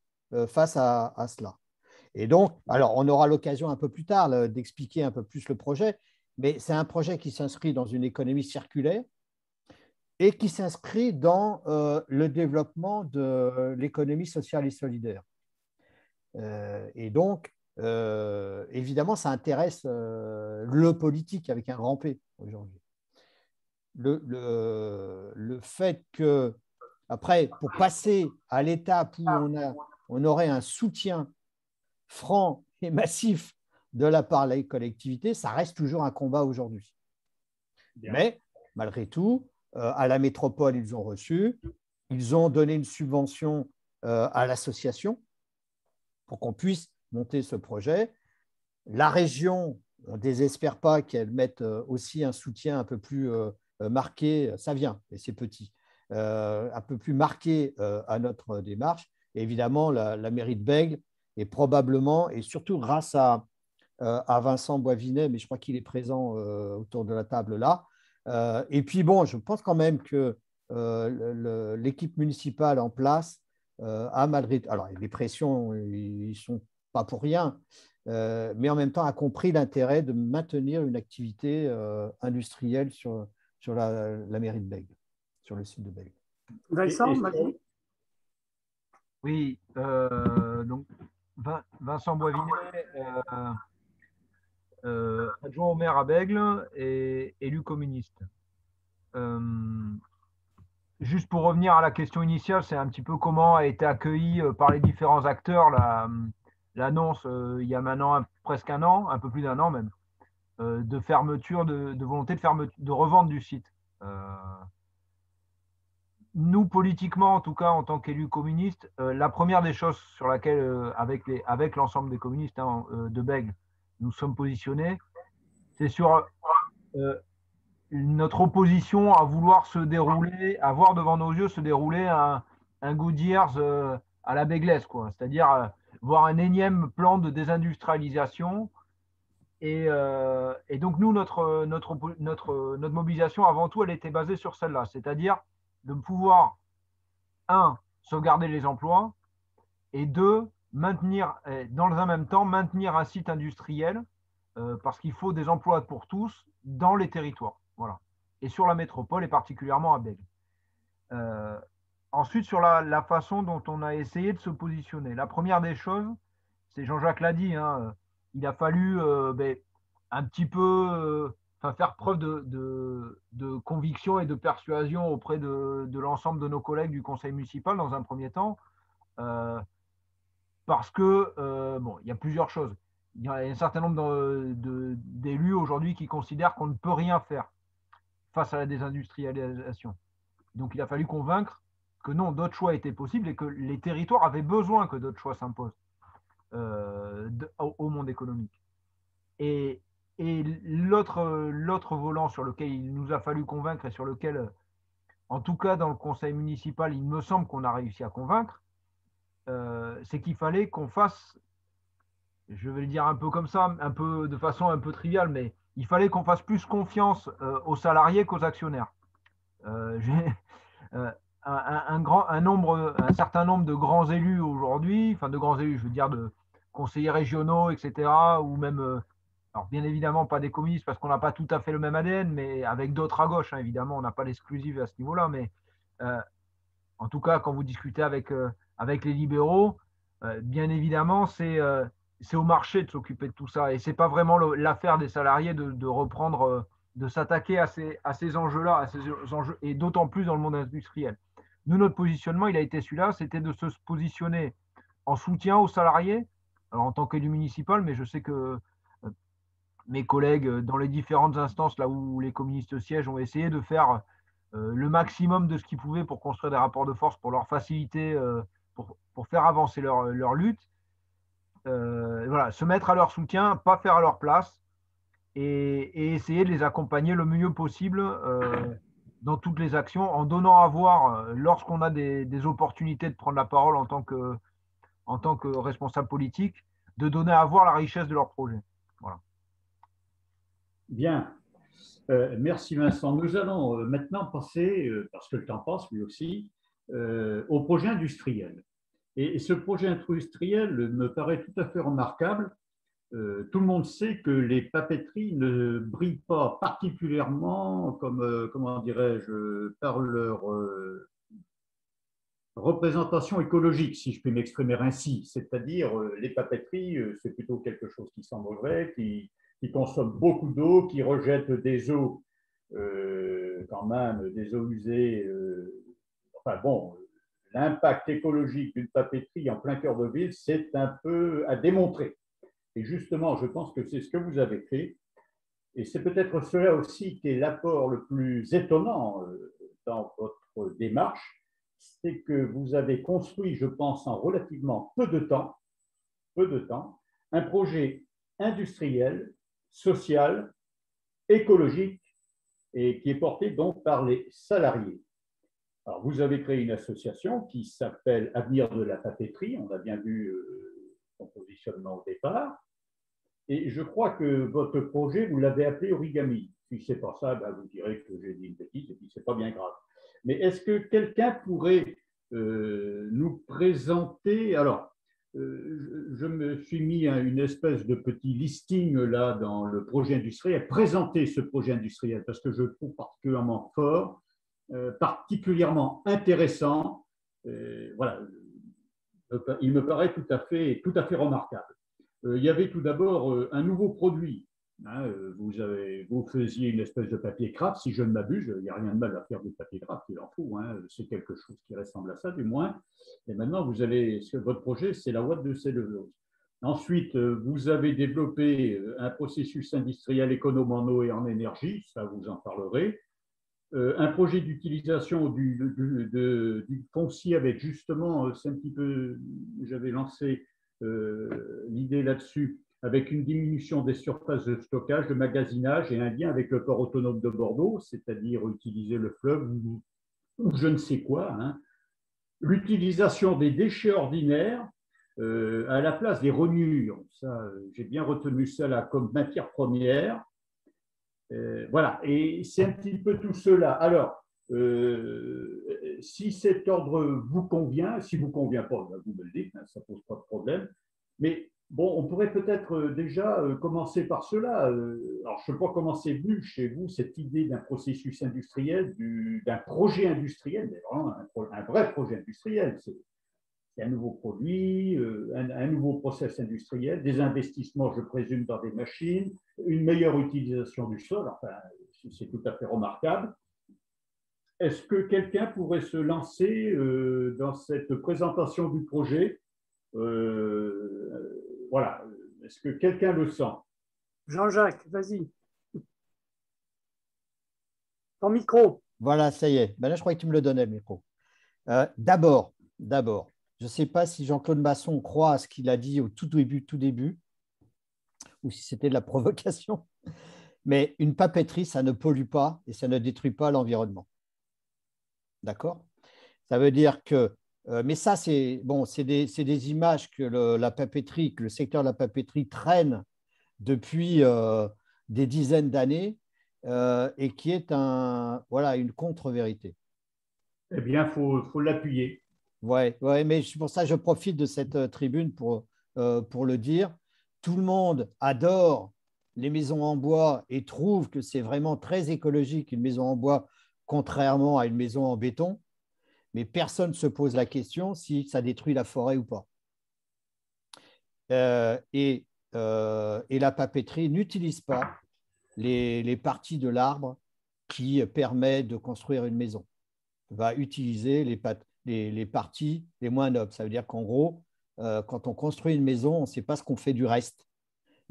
face à cela. Et donc, alors, on aura l'occasion un peu plus tard d'expliquer un peu plus le projet, mais c'est un projet qui s'inscrit dans une économie circulaire et qui s'inscrit dans le développement de l'économie sociale et solidaire. Et donc, évidemment, ça intéresse le politique avec un grand P aujourd'hui. Le fait que, après, pour passer à l'étape où on aurait un soutien franc et massif de la part de la collectivité, ça reste toujours un combat aujourd'hui. Mais, malgré tout, à la métropole, ils ont reçu, ils ont donné une subvention à l'association pour qu'on puisse monter ce projet. La région, on ne désespère pas qu'elle mette aussi un soutien un peu plus marqué, ça vient, et c'est petit, un peu plus marqué à notre démarche. Et évidemment, la mairie de Bègles est probablement, et surtout grâce à Vincent Boisvinet, mais je crois qu'il est présent autour de la table là. Et puis bon, je pense quand même que l'équipe municipale en place a malgré... Alors, les pressions, ils ne sont pas pour rien, mais en même temps a compris l'intérêt de maintenir une activité industrielle sur la mairie de Bègles, sur le site de Bègles. Vincent, vas-y. Oui, donc Vincent Boisvinet, adjoint au maire à Bègles et élu communiste. Juste pour revenir à la question initiale, c'est un petit peu comment a été accueillie par les différents acteurs l'annonce il y a maintenant presque un an, un peu plus d'un an même, de fermeture, de volonté de revente du site. Nous, politiquement, en tout cas, en tant qu'élus communistes, la première des choses sur laquelle, avec l'ensemble des communistes de Bègles, nous sommes positionnés, c'est sur notre opposition à vouloir à voir devant nos yeux se dérouler un Goodyears à la Bègles, quoi. C'est-à-dire voir un énième plan de désindustrialisation. Et donc, nous, notre mobilisation, avant tout, elle était basée sur celle-là, c'est-à-dire de pouvoir, sauvegarder les emplois, et deux, dans un même temps, maintenir un site industriel, parce qu'il faut des emplois pour tous dans les territoires. Voilà. Et sur la métropole, et particulièrement à Bègles. Ensuite, sur la façon dont on a essayé de se positionner. La première des choses, c'est Jean-Jacques l'a dit, il a fallu un petit peu faire preuve de conviction et de persuasion auprès de l'ensemble de nos collègues du conseil municipal dans un premier temps, parce que, il y a plusieurs choses. Il y a un certain nombre d'élus aujourd'hui qui considèrent qu'on ne peut rien faire face à la désindustrialisation. Donc, il a fallu convaincre que non, d'autres choix étaient possibles et que les territoires avaient besoin que d'autres choix s'imposent au monde économique. Et l'autre volant sur lequel il nous a fallu convaincre et sur lequel, en tout cas dans le conseil municipal, il me semble qu'on a réussi à convaincre, c'est qu'il fallait qu'on fasse, je vais le dire un peu comme ça, de façon un peu triviale, mais il fallait qu'on fasse plus confiance aux salariés qu'aux actionnaires. Un certain nombre de grands élus aujourd'hui, enfin de grands élus, je veux dire de conseillers régionaux, etc., ou même, alors bien évidemment pas des communistes parce qu'on n'a pas tout à fait le même ADN, mais avec d'autres à gauche, évidemment, on n'a pas l'exclusive à ce niveau-là, mais en tout cas, quand vous discutez avec les libéraux, bien évidemment, c'est au marché de s'occuper de tout ça, et c'est pas vraiment l'affaire des salariés de reprendre, de s'attaquer à ces enjeux-là, et d'autant plus dans le monde industriel. Nous, notre positionnement, il a été celui-là, c'était de se positionner en soutien aux salariés, alors en tant qu'élu municipal, mais je sais que mes collègues dans les différentes instances là où les communistes siègent ont essayé de faire le maximum de ce qu'ils pouvaient pour construire des rapports de force, pour leur faciliter, pour faire avancer leur lutte. Voilà, se mettre à leur soutien, pas faire à leur place et essayer de les accompagner le mieux possible dans toutes les actions en donnant à voir lorsqu'on a des opportunités de prendre la parole en tant que responsable politique, de donner à voir la richesse de leur projet. Voilà. Bien. Merci Vincent. Nous allons maintenant passer, parce que le temps passe lui aussi, au projet industriel. Et ce projet industriel me paraît tout à fait remarquable. Tout le monde sait que les papeteries ne brillent pas particulièrement, comme, comment dirais-je, par leur représentation écologique, si je puis m'exprimer ainsi. C'est-à-dire, les papeteries, c'est plutôt quelque chose qui semble vrai, qui consomme beaucoup d'eau, qui rejette des eaux, quand même, des eaux usées. Enfin bon, l'impact écologique d'une papeterie en plein cœur de ville, c'est un peu à démontrer. Et justement, je pense que c'est ce que vous avez fait. Et c'est peut-être cela aussi qui est l'apport le plus étonnant dans votre démarche, c'est que vous avez construit, je pense, en relativement peu de temps, un projet industriel, social, écologique, et qui est porté donc par les salariés. Alors, vous avez créé une association qui s'appelle Avenir de la papeterie. On a bien vu son positionnement au départ. Et je crois que votre projet, vous l'avez appelé Origami. Si ce n'est pas ça, ben vous direz que j'ai dit une bêtise et puis ce n'est pas bien grave. Mais est-ce que quelqu'un pourrait nous présenter… Alors, je me suis mis à une espèce de petit listing là dans le projet industriel, présenter ce projet industriel parce que je le trouve particulièrement fort, particulièrement intéressant. Voilà, il me paraît tout à fait remarquable. Il y avait tout d'abord un nouveau produit. Hein, vous faisiez une espèce de papier craft, si je ne m'abuse, il n'y a rien de mal à faire du papier craft, il en faut, hein, c'est quelque chose qui ressemble à ça du moins. Et maintenant, votre projet, c'est la ouate de cellulose. Ensuite, vous avez développé un processus industriel économe en eau et en énergie, ça vous en parlerez. Un projet d'utilisation du foncier avec justement, c'est un petit peu, j'avais lancé l'idée là-dessus, avec une diminution des surfaces de stockage, de magasinage et un lien avec le port autonome de Bordeaux, c'est-à-dire utiliser le fleuve ou je ne sais quoi. Hein. L'utilisation des déchets ordinaires à la place des rognures. Ça, j'ai bien retenu ça là comme matière première. Voilà, et c'est un petit peu tout cela. Alors, si cet ordre vous convient, si vous ne convient pas, vous me le dites, hein, ça ne pose pas de problème. Mais bon, on pourrait peut-être déjà commencer par cela. Alors, je ne sais pas comment c'est venu chez vous, cette idée d'un processus industriel, d'un projet industriel, mais vraiment un vrai projet industriel. C'est un nouveau produit, un nouveau process industriel, des investissements, je présume, dans des machines, une meilleure utilisation du sol, enfin, c'est tout à fait remarquable. Est-ce que quelqu'un pourrait se lancer dans cette présentation du projet voilà, est-ce que quelqu'un le sent? Jean-Jacques, vas-y. Ton micro. Voilà, ça y est. Ben là, je crois que tu me le donnais, le micro. D'abord, je ne sais pas si Jean-Claude Masson croit à ce qu'il a dit au tout début, ou si c'était de la provocation, mais une papeterie, ça ne pollue pas et ça ne détruit pas l'environnement. D'accord? Ça veut dire que, mais ça, c'est des images que la papeterie, que le secteur de la papeterie traîne depuis des dizaines d'années et qui est une contre-vérité. Eh bien, il faut l'appuyer. Ouais, mais pour ça, je profite de cette tribune pour le dire. Tout le monde adore les maisons en bois et trouve que c'est vraiment très écologique une maison en bois, contrairement à une maison en béton. Mais personne ne se pose la question si ça détruit la forêt ou pas. Et la papeterie n'utilise pas les parties de l'arbre qui permettent de construire une maison. Elle va utiliser les parties les moins nobles. Ça veut dire qu'en gros, quand on construit une maison, on ne sait pas ce qu'on fait du reste.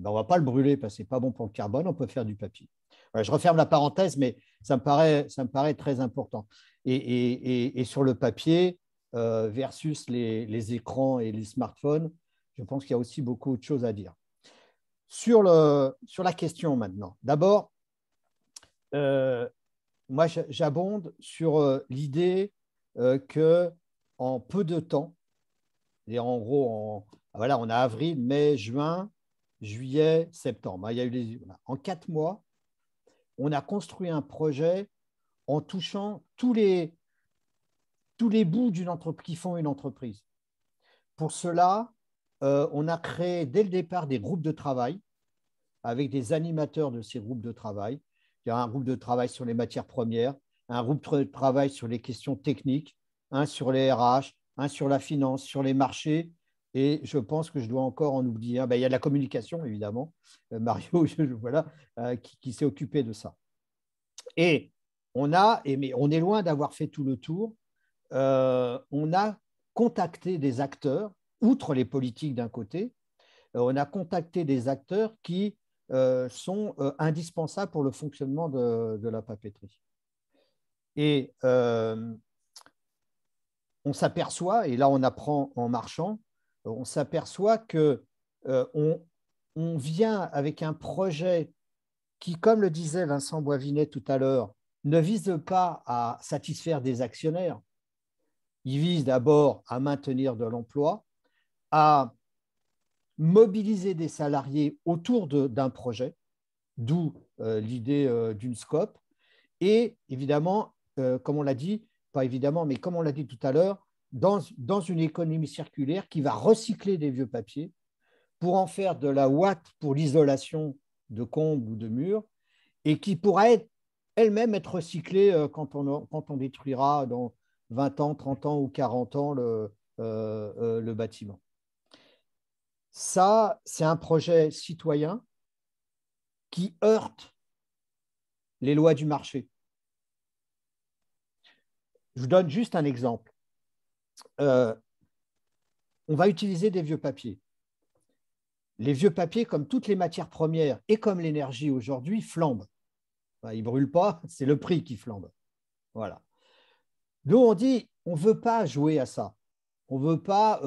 ben, on ne va pas le brûler parce que ce n'est pas bon pour le carbone, on peut faire du papier. Voilà, je referme la parenthèse, mais ça me paraît très important. Et sur le papier versus les écrans et les smartphones, je pense qu'il y a aussi beaucoup de choses à dire. Sur la question maintenant, d'abord, moi j'abonde sur l'idée qu'en peu de temps, et en gros, voilà, on a avril, mai, juin, juillet, septembre. Il y a eu en 4 mois, on a construit un projet en touchant tous les bouts d'une entreprise qui font une entreprise. Pour cela, on a créé dès le départ des groupes de travail avec des animateurs de ces groupes de travail. Il y a un groupe de travail sur les matières premières, un groupe de travail sur les questions techniques, un sur les RH, un sur la finance, sur les marchés. Et je pense que je dois encore en oublier un. Ben, il y a la communication, évidemment. Mario, voilà, qui s'est occupé de ça. Et mais on est loin d'avoir fait tout le tour. On a contacté des acteurs, outre les politiques d'un côté, on a contacté des acteurs qui sont indispensables pour le fonctionnement de la papeterie. Et on s'aperçoit, et là on apprend en marchant, on s'aperçoit qu'on vient avec un projet qui, comme le disait Vincent Boisvinet tout à l'heure, ne vise pas à satisfaire des actionnaires. Il vise d'abord à maintenir de l'emploi, à mobiliser des salariés autour d'un projet, d'où l'idée d'une scope. Et évidemment, comme on l'a dit, pas évidemment, mais comme on l'a dit tout à l'heure, dans une économie circulaire qui va recycler des vieux papiers pour en faire de la ouate pour l'isolation de combles ou de murs et qui pourra elle-même être recyclée quand on détruira dans 20 ans, 30 ans ou 40 ans le bâtiment. Ça, c'est un projet citoyen qui heurte les lois du marché. Je vous donne juste un exemple. On va utiliser des vieux papiers. Les vieux papiers, comme toutes les matières premières et comme l'énergie aujourd'hui, flambent. Enfin, ils ne brûlent pas, c'est le prix qui flambe. Voilà. Nous, on dit, on ne veut pas jouer à ça. On ne veut pas,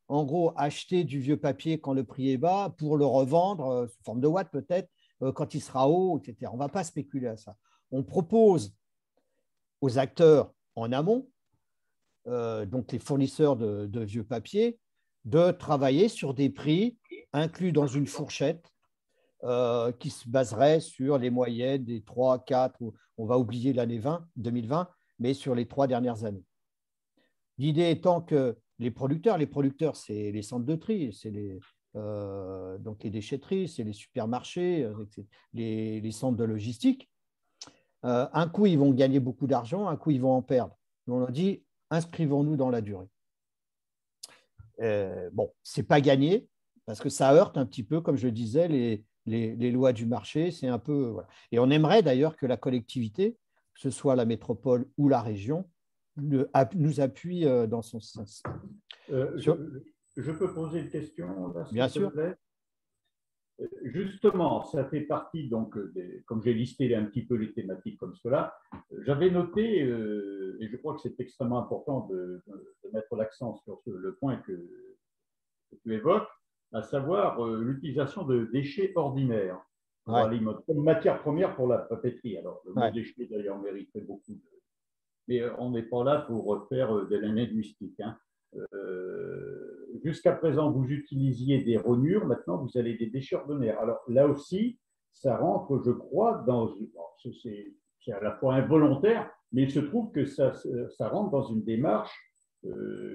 en gros, acheter du vieux papier quand le prix est bas pour le revendre, sous forme de watts peut-être, quand il sera haut, etc. On ne va pas spéculer à ça. On propose aux acteurs en amont, donc les fournisseurs de vieux papier, de travailler sur des prix inclus dans une fourchette qui se baserait sur les moyennes des 3, 4, on va oublier l'année 2020, mais sur les 3 dernières années. L'idée étant que les producteurs, c'est les centres de tri, c'est donc les déchetteries, c'est les supermarchés, les centres de logistique. Un coup, ils vont gagner beaucoup d'argent, un coup, ils vont en perdre. On a dit, inscrivons-nous dans la durée. Bon, ce n'est pas gagné, parce que ça heurte un petit peu, comme je le disais, les lois du marché. C'est un peu, voilà. Et on aimerait d'ailleurs que la collectivité, que ce soit la métropole ou la région, nous appuie dans son sens. Je peux poser une question là, bien sûr. plaît. Justement, ça fait partie, donc, comme j'ai listé un petit peu les thématiques comme cela, j'avais noté, et je crois que c'est extrêmement important de mettre l'accent sur le point que tu évoques, à savoir l'utilisation de déchets ordinaires comme matière première pour la papeterie. Alors, le mot déchet, d'ailleurs, mériterait beaucoup de... Mais on n'est pas là pour faire de la linguistique. Hein. Jusqu'à présent, vous utilisiez des rognures, maintenant vous avez des déchets ordinaires. Alors là aussi, ça rentre, je crois, c'est à la fois involontaire, mais il se trouve que ça rentre dans une démarche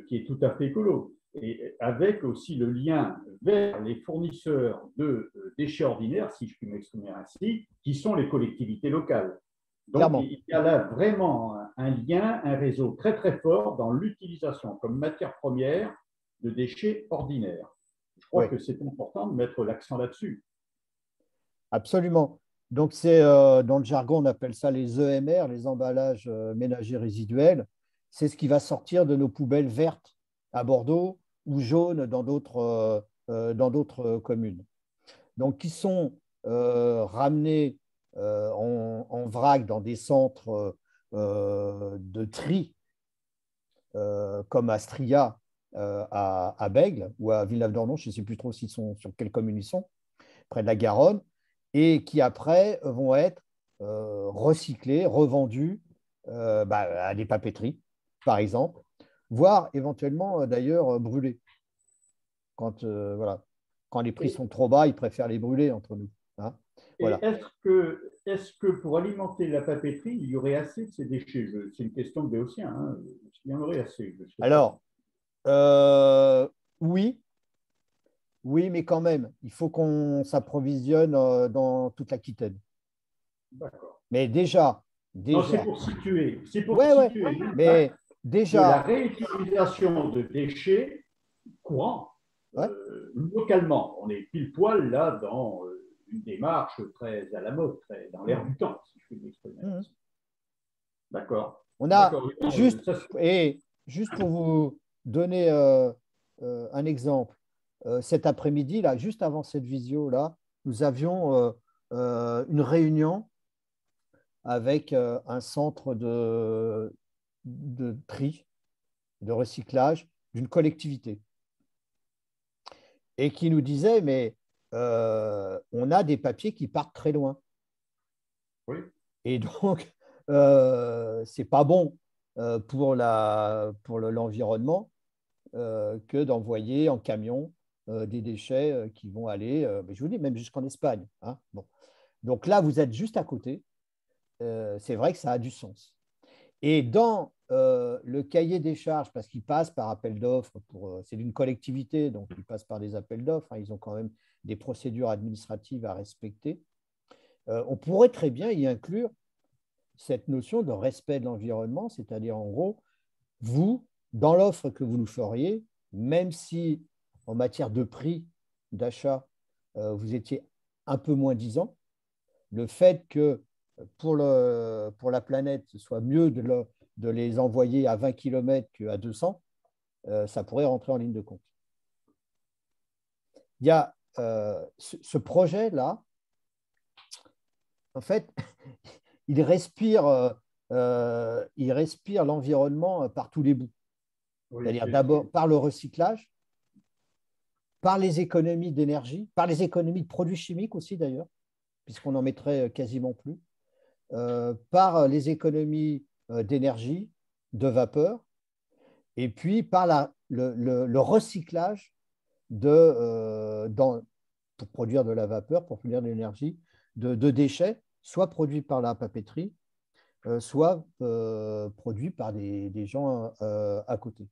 qui est tout à fait écolo. Et avec aussi le lien vers les fournisseurs de déchets ordinaires, si je puis m'exprimer ainsi, qui sont les collectivités locales. Donc, clairement, il y a là vraiment un lien, un réseau très très fort dans l'utilisation comme matière première de déchets ordinaires. Je crois que c'est important de mettre l'accent là-dessus. Absolument. Donc, dans le jargon, on appelle ça les EMR, les emballages ménagers résiduels. C'est ce qui va sortir de nos poubelles vertes à Bordeaux ou jaunes dans d'autres communes. donc qui sont ramenés en vrac dans des centres de tri, comme à Stria, à Bègles ou à Villeneuve-d'Ornon, je ne sais plus trop sur quelle commune ils sont, près de la Garonne, et qui après vont être recyclés, revendus à des papeteries, par exemple, voire éventuellement d'ailleurs brûlés. Quand les prix sont trop bas, ils préfèrent les brûler entre nous. Hein. Voilà. Est-ce que pour alimenter la papeterie, il y aurait assez de ces déchets? C'est une question de Béotien. Hein. Est-ce qu'il y en aurait assez? Alors, oui, mais quand même, il faut qu'on s'approvisionne dans toute l'Aquitaine. D'accord. Mais déjà. Non, c'est pour situer. C'est pour situer. Mais déjà. De la réutilisation de déchets courants localement. On est pile poil là dans une démarche très à la mode, très dans l'air du temps, si je puis m'exprimer. D'accord. On a juste pour vous donner un exemple, cet après-midi, là, juste avant cette visio-là, nous avions une réunion avec un centre de tri, de recyclage d'une collectivité. Et qui nous disait, mais on a des papiers qui partent très loin. Oui. Et donc, ce n'est pas bon pour l'environnement que d'envoyer en camion des déchets qui vont aller, je vous dis, même jusqu'en Espagne. Hein. Bon. Donc là, vous êtes juste à côté. C'est vrai que ça a du sens. Et dans le cahier des charges, parce qu'il passe par appel d'offres, c'est d'une collectivité, donc il passe par des appels d'offres, hein, ils ont quand même des procédures administratives à respecter, on pourrait très bien y inclure cette notion de respect de l'environnement, c'est-à-dire en gros, vous, dans l'offre que vous nous feriez, même si en matière de prix d'achat, vous étiez un peu moins disant, le fait que pour la planète, ce soit mieux de les envoyer à 20 km qu'à 200, ça pourrait rentrer en ligne de compte. Il y a ce projet-là, en fait, il respire l'environnement par tous les bouts. Oui, c'est-à-dire d'abord par le recyclage, par les économies d'énergie, par les économies de produits chimiques aussi d'ailleurs, puisqu'on n'en mettrait quasiment plus, par les économies d'énergie, de vapeur, et puis par le recyclage pour produire de la vapeur, pour produire de l'énergie, de déchets, soit produits par la papeterie, soit produits par des gens à côté.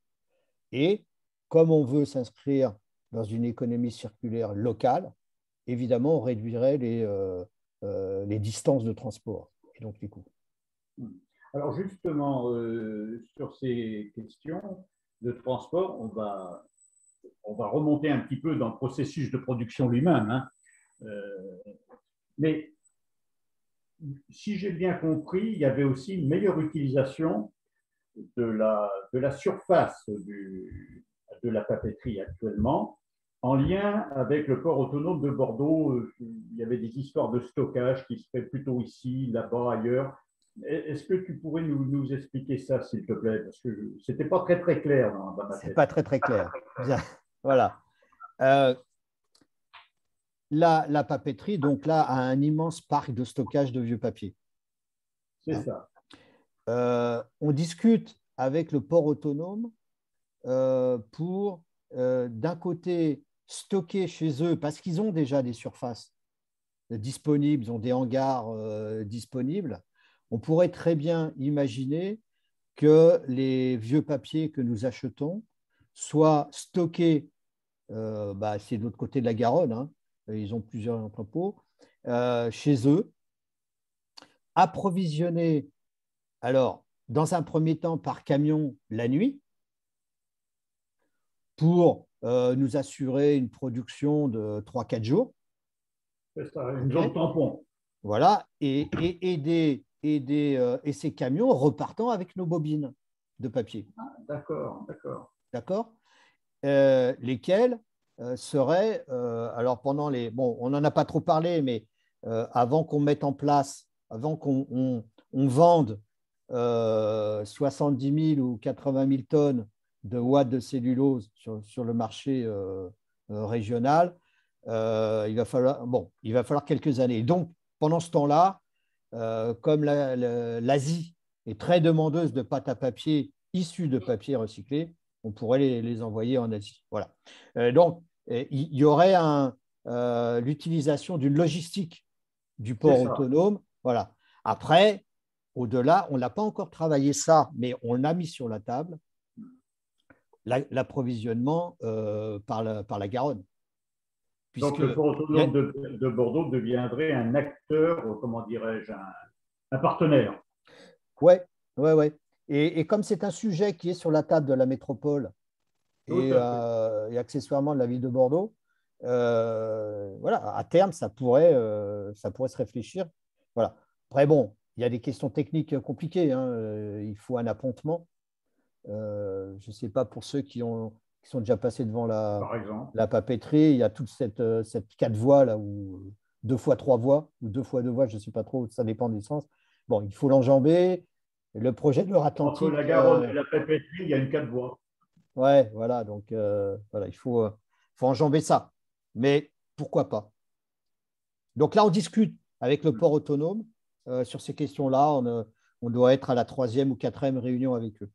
Et comme on veut s'inscrire dans une économie circulaire locale, évidemment, on réduirait les distances de transport et donc les coûts. Alors justement, sur ces questions de transport, on va remonter un petit peu dans le processus de production lui-même. Hein. Mais si j'ai bien compris, il y avait aussi une meilleure utilisation de la surface de la papeterie actuellement, en lien avec le port autonome de Bordeaux. Il y avait des histoires de stockage qui se fait plutôt ici, là-bas, ailleurs. Est-ce que tu pourrais nous expliquer ça, s'il te plaît? Parce que ce n'était pas très, très clair dans ma tête. Ce n'est pas très, très clair. Bien. Voilà. La papeterie, donc là, a un immense parc de stockage de vieux papiers. C'est ça. On discute avec le port autonome pour, d'un côté, stocker chez eux, parce qu'ils ont déjà des surfaces disponibles, ils ont des hangars disponibles. On pourrait très bien imaginer que les vieux papiers que nous achetons soient stockés, c'est de l'autre côté de la Garonne, hein, ils ont plusieurs entrepôts, chez eux, approvisionnés, alors, dans un premier temps, par camion la nuit, pour nous assurer une production de 3-4 jours. C'est ça, une zone tampon. Voilà, et ces camions repartant avec nos bobines de papier. Ah, d'accord. D'accord. Lesquels serait, alors pendant les… Bon, on n'en a pas trop parlé, mais avant qu'on mette en place, avant qu'on vende 70 000 ou 80 000 tonnes de watts de cellulose sur le marché régional, il va falloir quelques années. Donc, pendant ce temps-là, comme l'Asie est très demandeuse de pâte à papier issues de papier recyclé, on pourrait les envoyer en Asie. Voilà. Donc, il y aurait l'utilisation d'une logistique du port autonome. Voilà. Après, au-delà, on n'a pas encore travaillé ça, mais on l'a mis sur la table, l'approvisionnement par la Garonne. Donc, le port autonome de Bordeaux deviendrait un acteur, comment dirais-je, un partenaire. Oui, ouais, ouais. Et comme c'est un sujet qui est sur la table de la métropole et accessoirement de la ville de Bordeaux, voilà, à terme, ça pourrait se réfléchir. Voilà. Après, bon, il y a des questions techniques compliquées. Hein. Il faut un appontement. Je ne sais pas pour ceux qui sont déjà passés devant la papeterie, il y a toute cette 4 voies là, ou 2 fois 3 voies, ou 2 fois 2 voies, je ne sais pas trop, ça dépend des sens. Bon, il faut l'enjamber. Le projet de l'Euratlantique… Entre la Garonne et la papeterie, il y a une 4 voies. Ouais, voilà, donc voilà, il faut enjamber ça. Mais pourquoi pas? Donc là, on discute avec le port autonome sur ces questions-là. On doit être à la 3e ou 4e réunion avec eux.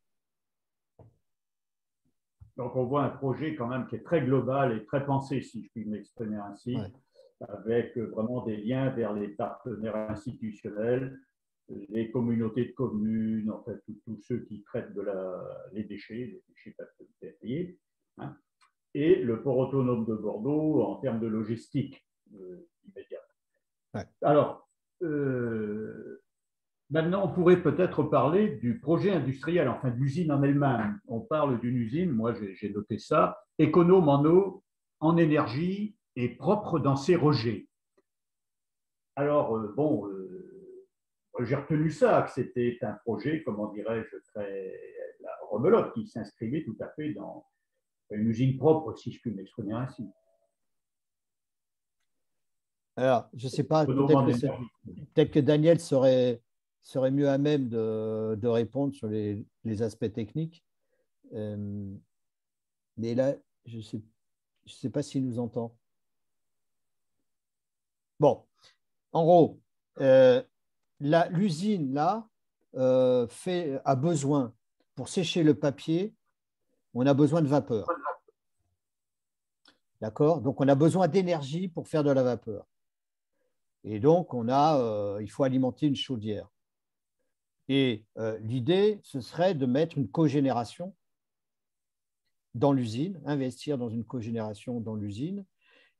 Donc, on voit un projet quand même qui est très global et très pensé, si je puis m'exprimer ainsi, avec vraiment des liens vers les partenaires institutionnels, les communautés de communes, en fait, tous ceux qui traitent les déchets papier, hein, et le port autonome de Bordeaux en termes de logistique immédiate. Ouais. Alors, maintenant, on pourrait peut-être parler du projet industriel, enfin de l'usine en elle-même. On parle d'une usine, moi j'ai noté ça, économe en eau, en énergie et propre dans ses rejets. Alors, j'ai retenu ça, que c'était un projet, comment dirais-je, très rebelote, qui s'inscrivait tout à fait dans une usine propre, si je puis m'exprimer ainsi. Alors, je ne sais pas, peut-être que Daniel serait mieux à même de répondre sur les aspects techniques. Mais là, je ne sais pas s'il nous entend. Bon, en gros, l'usine, là, a besoin, pour sécher le papier, on a besoin de vapeur. D'accord? Donc, on a besoin d'énergie pour faire de la vapeur. Et donc, il faut alimenter une chaudière. Et l'idée, ce serait de mettre une cogénération dans l'usine, investir dans une cogénération dans l'usine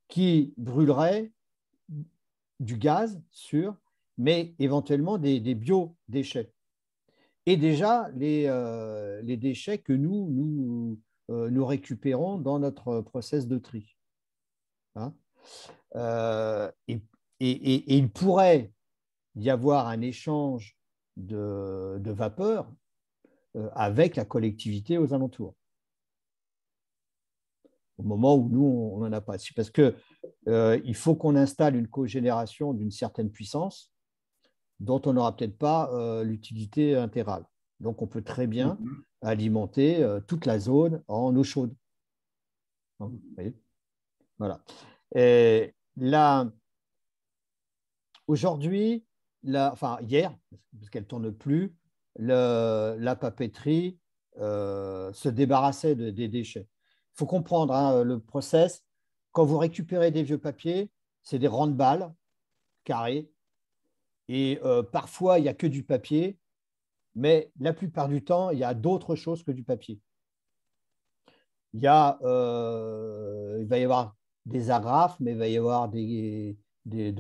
qui brûlerait du gaz sûr, mais éventuellement des biodéchets. Et déjà, les déchets que nous récupérons dans notre process de tri. Hein? Et il pourrait y avoir un échange de vapeur avec la collectivité aux alentours. Au moment où nous, on n'en a pas. Parce qu'il faut qu'on installe une cogénération d'une certaine puissance dont on n'aura peut-être pas l'utilité intégrale. Donc, on peut très bien alimenter toute la zone en eau chaude. Vous voyez ? Voilà. Et là, aujourd'hui, hier, parce qu'elle ne tourne plus, la papeterie se débarrassait des déchets. Il faut comprendre hein, le process. Quand vous récupérez des vieux papiers, c'est des rangs de balles carrés. Et parfois, il n'y a que du papier, mais la plupart du temps, il y a d'autres choses que du papier. Il va y avoir des agrafes, mais il va y avoir de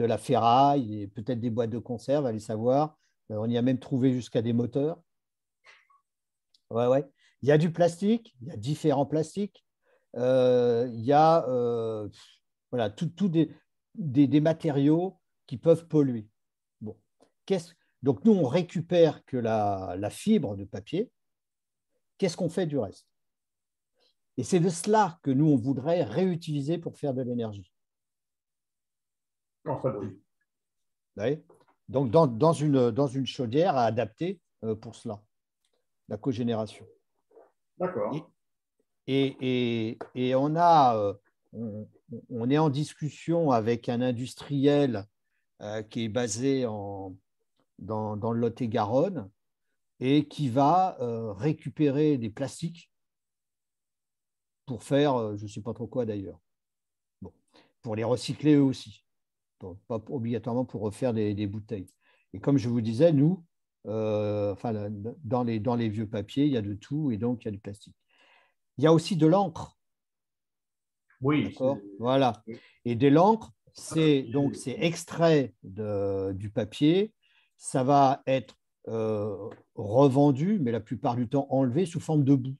la ferraille, peut-être des boîtes de conserve, allez savoir. On y a même trouvé jusqu'à des moteurs. Ouais, ouais. Il y a du plastique, il y a différents plastiques. Il y a voilà, tout des matériaux qui peuvent polluer. Bon. Donc, nous, on récupère que la fibre de papier. Qu'est-ce qu'on fait du reste? Et c'est de cela que nous, on voudrait réutiliser pour faire de l'énergie. Enfin, oui. Oui. Donc, dans une chaudière à adapter pour cela, la cogénération. D'accord. Et on est en discussion avec un industriel qui est basé dans le Lot-et-Garonne et qui va récupérer des plastiques pour faire, je ne sais pas trop quoi d'ailleurs, bon, pour les recycler eux aussi, pas obligatoirement pour refaire des bouteilles. Et comme je vous disais, nous, dans les vieux papiers, il y a de tout et donc il y a du plastique. Il y a aussi de l'encre. Oui. D'accord. Voilà. Et de l'encre, c'est extrait du papier, ça va être revendu, mais la plupart du temps enlevé sous forme de boue.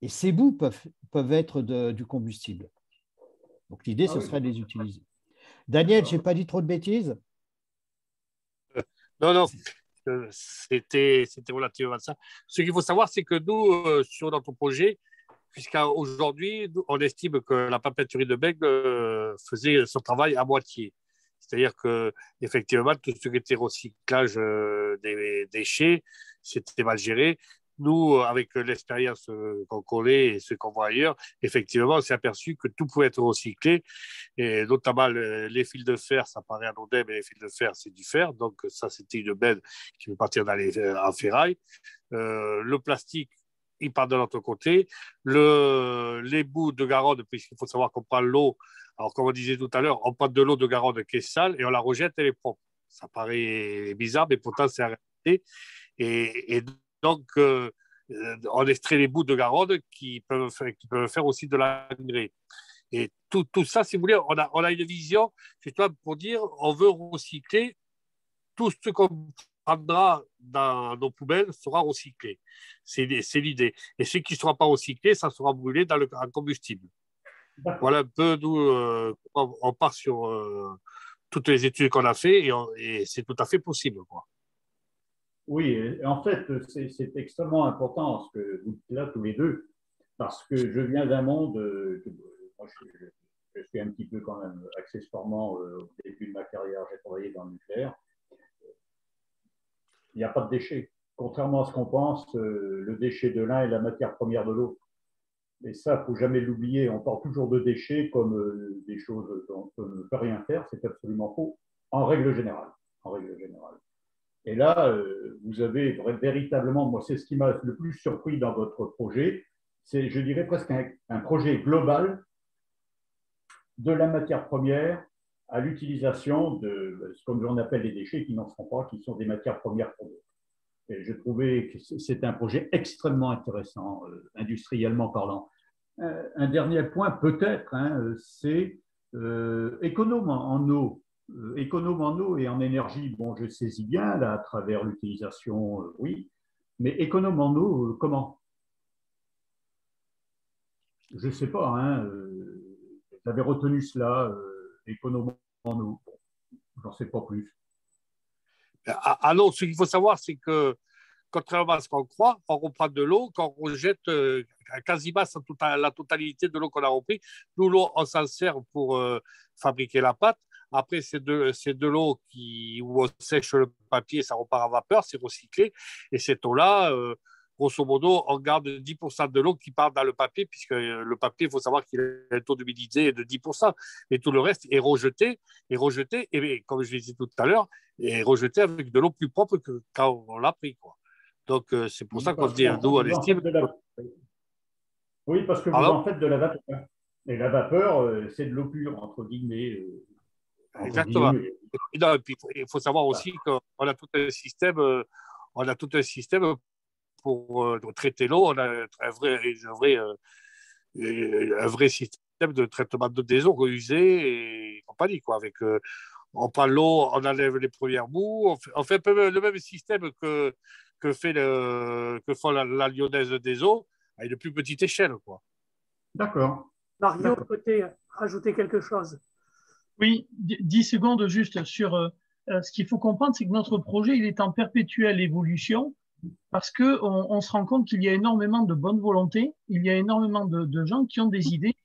Et ces boues peuvent être du combustible. Donc l'idée, ce serait de les utiliser. Daniel, je n'ai pas dit trop de bêtises? Non, c'était relativement ça. Ce qu'il faut savoir, c'est que nous, sur notre projet, puisqu'à aujourd'hui, on estime que la papeterie de Bègles faisait son travail à moitié. C'est-à-dire que effectivement, tout ce qui était recyclage des déchets, c'était mal géré. Nous, avec l'expérience qu'on connaît et ce qu'on voit ailleurs, effectivement, on s'est aperçu que tout pouvait être recyclé, et notamment les fils de fer, ça paraît anodin, mais les fils de fer, c'est du fer. Donc ça, c'était une benne qui peut partir en ferraille. Le plastique, il part de l'autre côté. Les bouts de Garonne, puisqu'il faut savoir qu'on prend l'eau, alors comme on disait tout à l'heure, on prend de l'eau de Garonne qui est sale et on la rejette, elle est propre. Ça paraît bizarre, mais pourtant c'est la réalité. Et donc, on extrait les bouts de Garonne qui peuvent faire aussi de l'engrais. Et tout ça, si vous voulez, on a une vision, c'est pour dire on veut recycler tout ce qu'on prendra dans nos poubelles sera recyclé. C'est l'idée. Et ce qui ne sera pas recyclé, ça sera brûlé en combustible. Voilà un peu d'où on part sur toutes les études qu'on a fait et c'est tout à fait possible, quoi. Oui, en fait, c'est extrêmement important ce que vous dites là tous les deux, parce que je viens d'un monde, moi je suis un petit peu quand même accessoirement au début de ma carrière, j'ai travaillé dans le nucléaire. Il n'y a pas de déchets. Contrairement à ce qu'on pense, le déchet de l'un est la matière première de l'autre. Et ça, il ne faut jamais l'oublier. On parle toujours de déchets comme des choses dont on ne peut rien faire. C'est absolument faux, en règle générale. En règle générale. Et là, vous avez véritablement, moi, c'est ce qui m'a le plus surpris dans votre projet, c'est, je dirais, presque un projet global de la matière première à l'utilisation de ce qu'on appelle les déchets qui n'en sont pas, qui sont des matières premières pour d'autres. Et je trouvais que c'est un projet extrêmement intéressant, industriellement parlant. Un dernier point, peut-être, hein, c'est économe en eau. Économe en eau et en énergie, bon, je saisis bien, là, à travers l'utilisation, oui, mais économe en eau, comment? Je ne sais pas, hein, j'avais retenu cela, économe en eau. Bon, j'en sais pas plus. Alors, ce qu'il faut savoir, c'est que contrairement à ce qu'on croit, on reprend de l'eau, qu'on rejette quasiment la totalité de l'eau qu'on a repris. Nous, l'eau, on s'en sert pour fabriquer la pâte. Après, c'est de l'eau où on sèche le papier, ça repart à vapeur, c'est recyclé. Et cette eau-là, grosso modo, on garde 10% de l'eau qui part dans le papier, puisque le papier, il faut savoir qu'il a un taux d'humidité de 10%. Et tout le reste est rejeté, et comme je l'ai dit tout à l'heure, est rejeté avec de l'eau plus propre que quand on l'a pris, quoi. Donc, c'est pour ça qu'on se dit, nous, on estime. Oui, parce que vous en faites de la vapeur. Et la vapeur, c'est de l'eau pure, entre guillemets. Exactement. Et puis, il faut savoir aussi qu'on a tout un système, pour traiter l'eau. On a un vrai système de traitement des eaux usées et compagnie, quoi. On prend l'eau, on enlève les premières boues, on fait un peu le même système que font la lyonnaise des eaux, à une plus petite échelle, quoi. D'accord. Mario, peut-être rajouter quelque chose? Oui, 10 secondes juste sur ce qu'il faut comprendre, c'est que notre projet, il est en perpétuelle évolution. parce qu'on se rend compte qu'il y a énormément de bonne volonté, il y a énormément de gens qui ont des idées,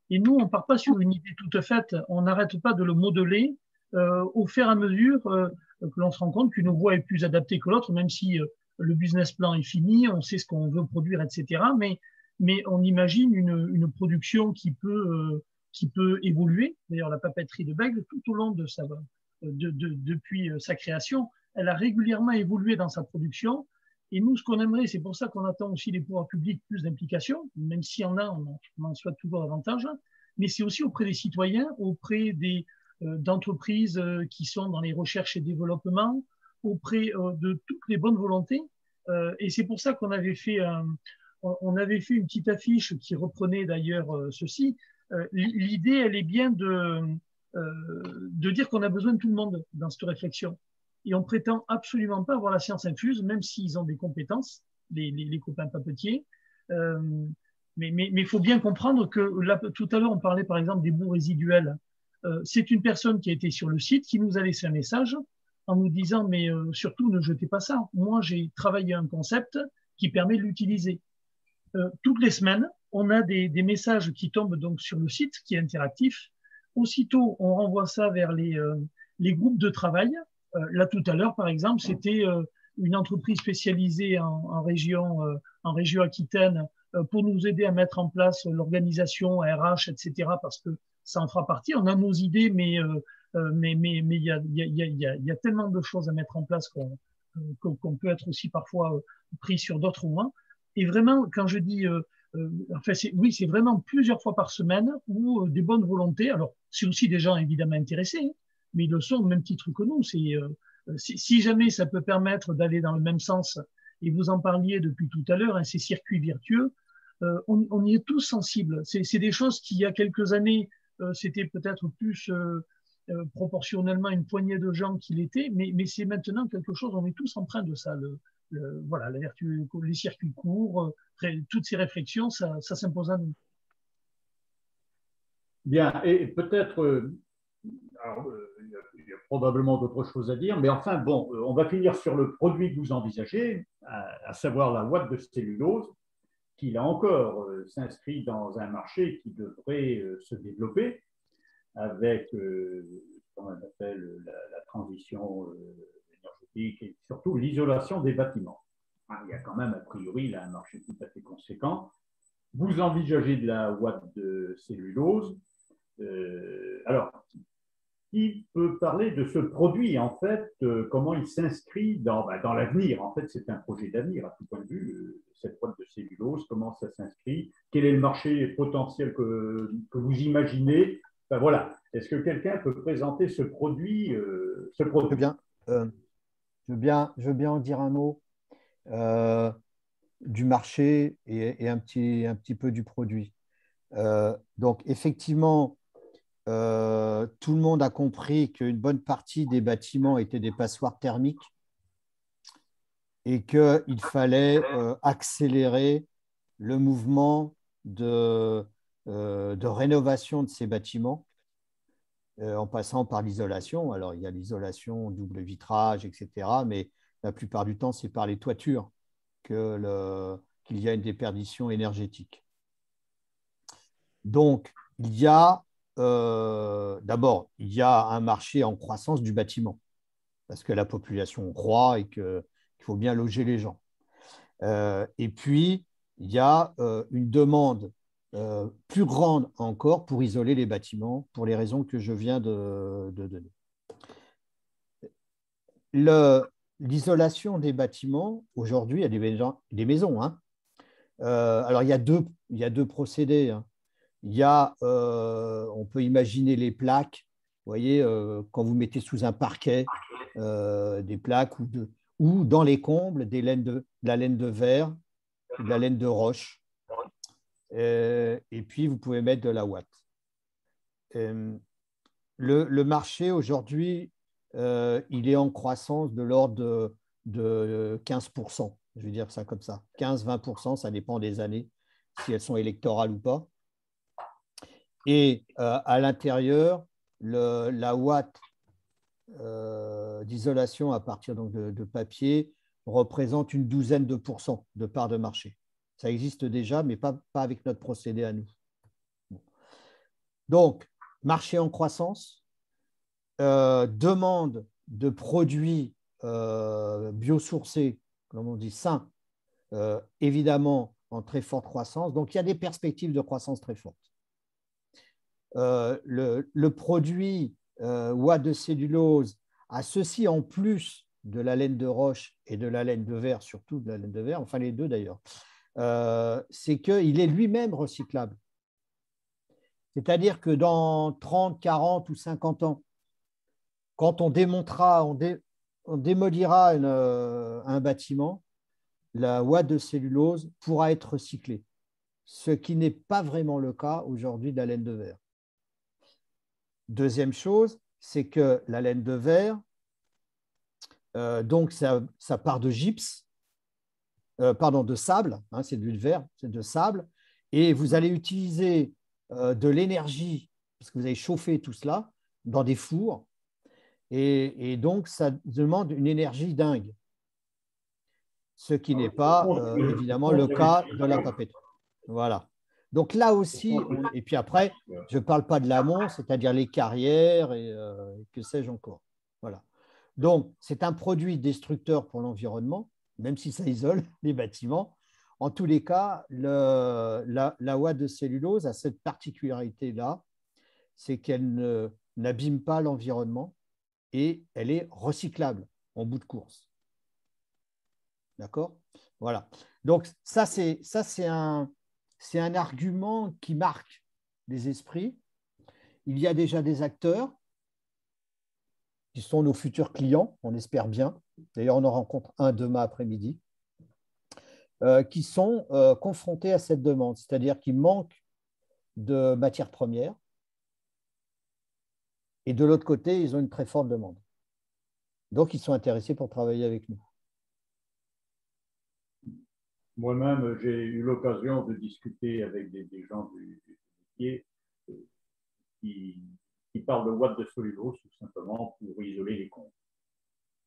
et nous, on part pas sur une idée toute faite, on n'arrête pas de le modeler au fur et à mesure que l'on se rend compte qu'une voie est plus adaptée que l'autre, même si le business plan est fini, on sait ce qu'on veut produire, etc. Mais on imagine une production qui peut évoluer. D'ailleurs, la papeterie de Bègle, tout au long de depuis sa création, elle a régulièrement évolué dans sa production. Et nous, ce qu'on aimerait, c'est pour ça qu'on attend aussi les pouvoirs publics plus d'implication, même s'il y en a, on en souhaite toujours davantage, mais c'est aussi auprès des citoyens, auprès d'entreprises qui sont dans les recherches et développements, auprès de toutes les bonnes volontés. Et c'est pour ça qu'on avait fait une petite affiche qui reprenait d'ailleurs ceci. L'idée, elle est bien de dire qu'on a besoin de tout le monde dans cette réflexion. Et on prétend absolument pas avoir la science infuse, même s'ils ont des compétences, les copains papetiers. Mais il faut bien comprendre que là, tout à l'heure, on parlait par exemple des boues résiduelles. C'est une personne qui a été sur le site qui nous a laissé un message en nous disant mais surtout ne jetez pas ça. Moi, j'ai travaillé un concept qui permet de l'utiliser. Toutes les semaines, on a des messages qui tombent donc sur le site qui est interactif. Aussitôt, on renvoie ça vers les groupes de travail. Là, tout à l'heure, par exemple, c'était une entreprise spécialisée en région Aquitaine pour nous aider à mettre en place l'organisation RH, etc. Parce que ça en fera partie. On a nos idées, mais il y a tellement de choses à mettre en place qu'on peut être aussi parfois pris sur d'autres moins. Et vraiment, quand je dis, enfin, c'est vraiment plusieurs fois par semaine où des bonnes volontés. Alors, c'est aussi des gens évidemment intéressés, hein, mais ils le sont au même titre que nous. Si jamais ça peut permettre d'aller dans le même sens, et vous en parliez depuis tout à l'heure, hein, ces circuits virtueux, on y est tous sensibles. C'est des choses qui, il y a quelques années, c'était peut-être plus proportionnellement une poignée de gens qui l'étaient, mais c'est maintenant quelque chose, on est tous empreints de ça. Voilà, la vertu, les circuits courts, toutes ces réflexions, ça s'impose à nous. Bien, et peut-être, il y a probablement d'autres choses à dire, mais enfin, bon, on va finir sur le produit que vous envisagez, à savoir la ouate de cellulose, qui, là encore, s'inscrit dans un marché qui devrait se développer avec, comment on appelle, la transition énergétique et surtout l'isolation des bâtiments. Il y a quand même, a priori, là, un marché tout à fait conséquent. Vous envisagez de la ouate de cellulose. Alors, qui peut parler de ce produit, en fait, comment il s'inscrit dans l'avenir? En fait, c'est un projet d'avenir, à tout point de vue, cette ouate de cellulose, comment ça s'inscrit? Quel est le marché potentiel que vous imaginez? Enfin, voilà. Est-ce que quelqu'un peut présenter ce produit, Je veux bien en dire un mot du marché et un petit peu du produit. Donc, effectivement, tout le monde a compris qu'une bonne partie des bâtiments étaient des passoires thermiques et qu'il fallait accélérer le mouvement de rénovation de ces bâtiments en passant par l'isolation. Alors, il y a l'isolation, double vitrage, etc. Mais la plupart du temps, c'est par les toitures qu'il y a une déperdition énergétique. Donc, il y a d'abord, il y a un marché en croissance du bâtiment parce que la population croît et qu'il faut bien loger les gens. Et puis, il y a une demande plus grande encore pour isoler les bâtiments pour les raisons que je viens de donner. L'isolation des bâtiments, aujourd'hui, il y a des maisons. Hein. Alors, il y a deux procédés. Hein. Il y a, on peut imaginer les plaques, vous voyez, quand vous mettez sous un parquet des plaques ou dans les combles de la laine de verre, de la laine de roche. Et puis, vous pouvez mettre de la ouate. Le marché aujourd'hui, il est en croissance de l'ordre de 15%. Je vais dire ça comme ça. 15-20%, ça dépend des années, si elles sont électorales ou pas. Et à l'intérieur, la ouate d'isolation à partir donc, de papier représente une douzaine de pourcents de parts de marché. Ça existe déjà, mais pas avec notre procédé à nous. Donc, marché en croissance, demande de produits biosourcés, comme on dit, sains, évidemment en très forte croissance. Donc, il y a des perspectives de croissance très fortes. Le produit ouate de cellulose a ceci en plus de la laine de roche et de la laine de verre, surtout de la laine de verre, enfin les deux d'ailleurs, c'est qu'il est lui-même recyclable. C'est-à-dire que dans 30, 40 ou 50 ans, quand on démolira un bâtiment, la ouate de cellulose pourra être recyclée, ce qui n'est pas vraiment le cas aujourd'hui de la laine de verre. Deuxième chose, c'est que la laine de verre, donc ça part de gypse, de sable, hein, c'est du verre, c'est de sable, et vous allez utiliser de l'énergie, parce que vous allez chauffer tout cela dans des fours, et donc ça demande une énergie dingue, ce qui n'est pas évidemment le cas de la papeterie. Voilà. Donc là aussi, et puis après, je ne parle pas de l'amont, c'est-à-dire les carrières et que sais-je encore. Voilà. Donc, c'est un produit destructeur pour l'environnement, même si ça isole les bâtiments. En tous les cas, la ouate de cellulose a cette particularité-là, c'est qu'elle n'abîme pas l'environnement et elle est recyclable en bout de course. D'accord ? Voilà. Donc, ça, c'est un argument qui marque les esprits. Il y a déjà des acteurs qui sont nos futurs clients, on espère bien. D'ailleurs, on en rencontre un demain après-midi, qui sont confrontés à cette demande, c'est-à-dire qu'ils manquent de matières premières et de l'autre côté, ils ont une très forte demande. Donc, ils sont intéressés pour travailler avec nous. Moi-même, j'ai eu l'occasion de discuter avec des gens du métier qui parlent de ouate de cellulose tout simplement pour isoler les comptes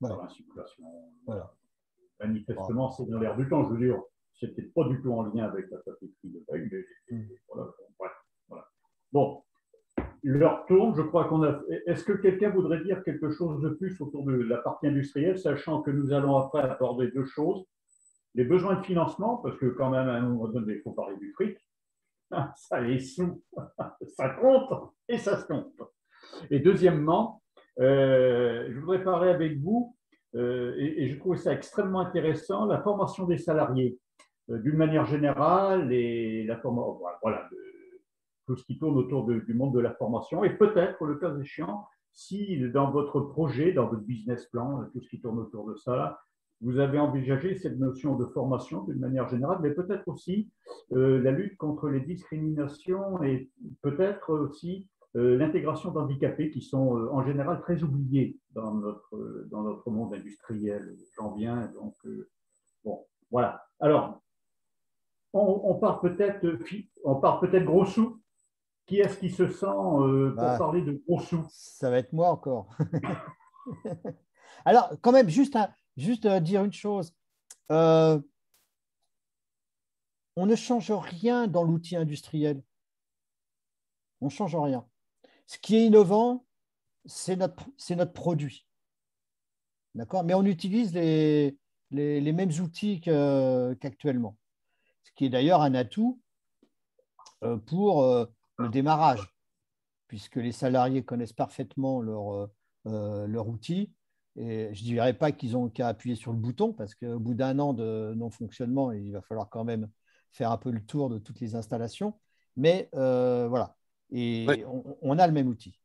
par l'insufflation. Voilà. Manifestement, c'est dans l'air du temps. Je veux dire, c'était pas du tout en lien avec la papeterie de feuilles, mais voilà. Bon, l'heure tourne. Je crois qu'on a. Est-ce que quelqu'un voudrait dire quelque chose de plus autour de la partie industrielle, sachant que nous allons après aborder deux choses. Les besoins de financement, parce que quand même, à un moment donné, il faut parler du fric. Ça, les sous, ça compte et ça se compte. Et deuxièmement, je voudrais parler avec vous, et je trouve ça extrêmement intéressant, la formation des salariés, d'une manière générale, et la formation, voilà, tout ce qui tourne autour du monde de la formation, et peut-être, le cas échéant, si dans votre projet, dans votre business plan, tout ce qui tourne autour de ça, vous avez envisagé cette notion de formation d'une manière générale, mais peut-être aussi la lutte contre les discriminations et peut-être aussi l'intégration d'handicapés qui sont en général très oubliés dans notre monde industriel. J'en viens, donc bon, voilà. Alors, on part peut-être gros sous. Qui est-ce qui se sent pour parler de gros sous? Ça va être moi encore. Alors, quand même, juste dire une chose. On ne change rien dans l'outil industriel. On ne change rien. Ce qui est innovant, c'est notre produit. D'accord ? Mais on utilise les mêmes outils qu'actuellement. Ce qui est d'ailleurs un atout pour le démarrage, puisque les salariés connaissent parfaitement leur outil. Et je ne dirais pas qu'ils ont qu'à appuyer sur le bouton, parce qu'au bout d'un an de non-fonctionnement, il va falloir quand même faire un peu le tour de toutes les installations. Mais voilà, et oui. On a le même outil.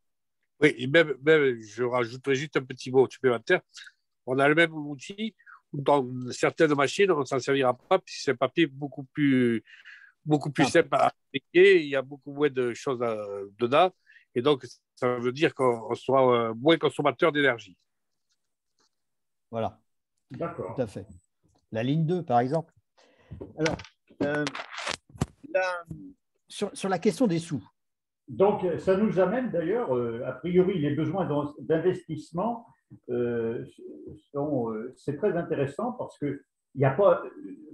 Oui, et même je rajouterai juste un petit mot supplémentaire. On a le même outil, dans certaines machines, on ne s'en servira pas, puisque c'est un papier beaucoup plus simple à appliquer, il y a beaucoup moins de choses dedans, et donc ça veut dire qu'on soit moins consommateur d'énergie. Voilà. D'accord. Tout à fait. La ligne 2, par exemple. Alors, sur la question des sous. Donc, ça nous amène d'ailleurs, a priori, les besoins d'investissement c'est très intéressant parce que il n'y a pas,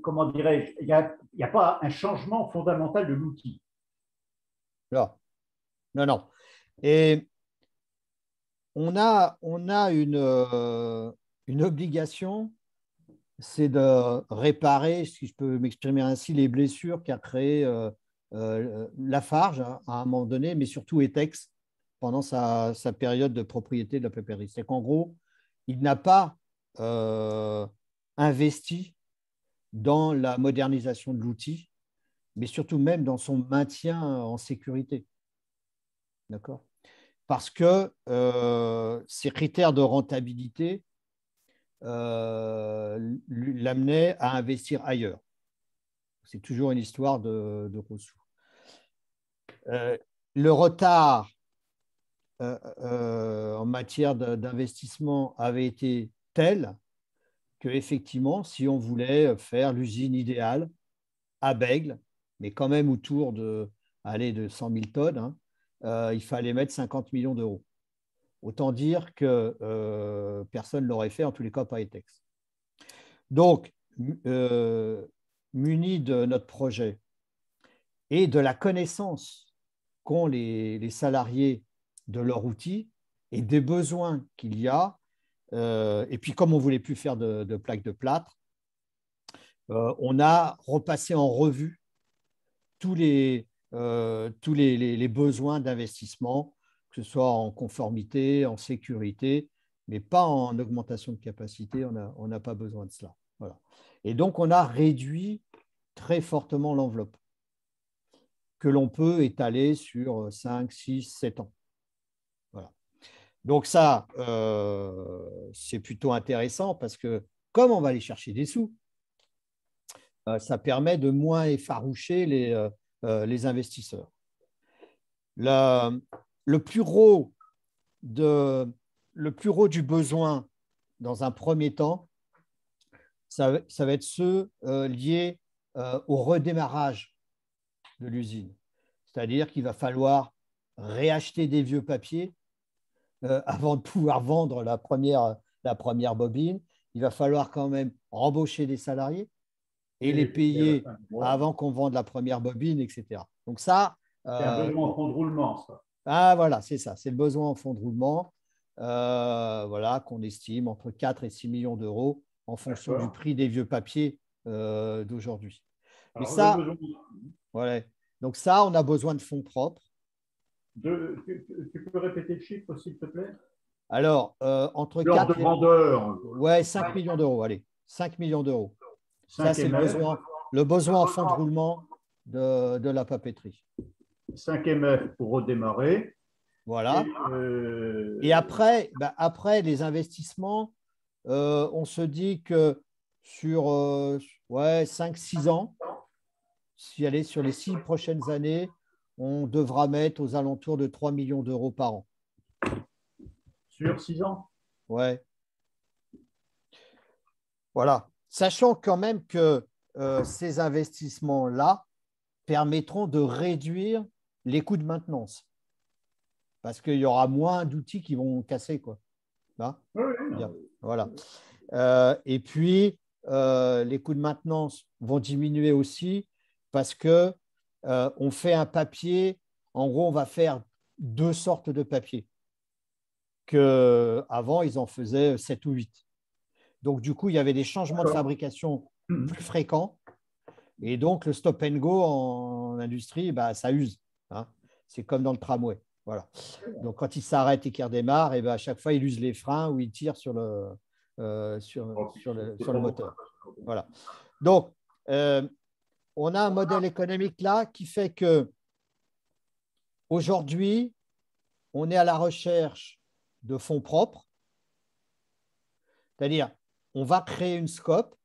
comment dirais-je, il y a pas un changement fondamental de l'outil. Non, non, non. Et on a une obligation, c'est de réparer, si je peux m'exprimer ainsi, les blessures qu'a créé Lafarge à un moment donné, mais surtout Etex pendant sa période de propriété de la papeterie. C'est qu'en gros, il n'a pas investi dans la modernisation de l'outil, mais surtout même dans son maintien en sécurité. D'accord ? Parce que ces critères de rentabilité l'amenaient à investir ailleurs. C'est toujours une histoire de ressources. Le retard en matière d'investissement avait été tel qu'effectivement, si on voulait faire l'usine idéale à Bègle, mais quand même autour de 100 000 tonnes, hein, il fallait mettre 50 millions d'euros. Autant dire que personne ne l'aurait fait, en tous les cas pas Etex. Donc, muni de notre projet et de la connaissance qu'ont les salariés de leur outil et des besoins qu'il y a, et puis comme on ne voulait plus faire de plaques de plâtre, on a repassé en revue tous les besoins d'investissement, que ce soit en conformité, en sécurité, mais pas en augmentation de capacité. On n'a pas besoin de cela. Voilà. Et donc, on a réduit très fortement l'enveloppe que l'on peut étaler sur 5, 6, 7 ans. Voilà. Donc ça, c'est plutôt intéressant parce que comme on va aller chercher des sous, ça permet de moins effaroucher les investisseurs. Le plus gros du besoin dans un premier temps, ça va être ceux liés au redémarrage de l'usine. C'est-à-dire qu'il va falloir réacheter des vieux papiers avant de pouvoir vendre la première bobine. Il va falloir quand même embaucher des salariés et les payer avant qu'on vende la première bobine, etc. Donc ça… c'est un besoin en fonds de roulement, ça. Ah voilà, c'est ça, c'est le besoin en fonds de roulement voilà, qu'on estime entre 4 et 6 millions d'euros en fonction du prix des vieux papiers d'aujourd'hui. Mais ça, voilà. Donc ça, on a besoin de fonds propres. Tu peux répéter le chiffre, s'il te plaît? Alors, entre 4 de grandeur. Ouais, 5 millions d'euros, allez, 5 millions d'euros. Ça, c'est le besoin en fonds de roulement de la papeterie. 5 MF pour redémarrer. Voilà. Et après, les investissements, on se dit que sur 5-6 ans, si elle est sur les 6 prochaines années, on devra mettre aux alentours de 3 millions d'euros par an. Sur 6 ans? Ouais. Voilà. Sachant quand même que ces investissements-là permettront de réduire les coûts de maintenance. Parce qu'il y aura moins d'outils qui vont casser, quoi. Là, voilà. Et puis, les coûts de maintenance vont diminuer aussi parce que on fait un papier. En gros, on va faire 2 sortes de papier. Qu'avant, ils en faisaient 7 ou 8. Donc, du coup, il y avait des changements de fabrication plus fréquents. Et donc, le stop and go en industrie, ça use. Hein. C'est comme dans le tramway. Voilà. Donc, quand il s'arrête et qu'il redémarre, à chaque fois, il use les freins ou il tire sur le moteur. Voilà. Donc, on a un modèle économique là qui fait que aujourd'hui, on est à la recherche de fonds propres. C'est-à-dire, on va créer une scope.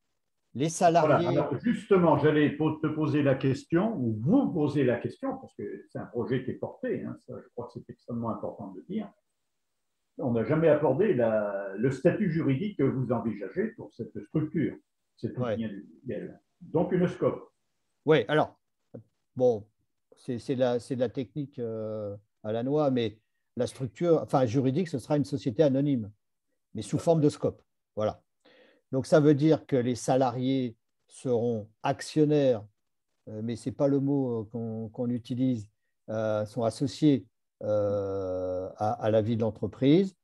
Les salariés… Voilà. Alors justement, j'allais te poser la question, ou vous poser la question, parce que c'est un projet qui est porté, hein, ça, je crois que c'est extrêmement important de le dire. On n'a jamais abordé le statut juridique que vous envisagez pour cette structure, cette outil individuel. Donc une scope. Oui, alors, bon, c'est de la technique à la noix, mais la structure juridique, ce sera une société anonyme. mais sous forme de SCOP. Voilà. Donc, ça veut dire que les salariés seront actionnaires, mais ce n'est pas le mot qu'on utilise, sont associés à la vie de l'entreprise.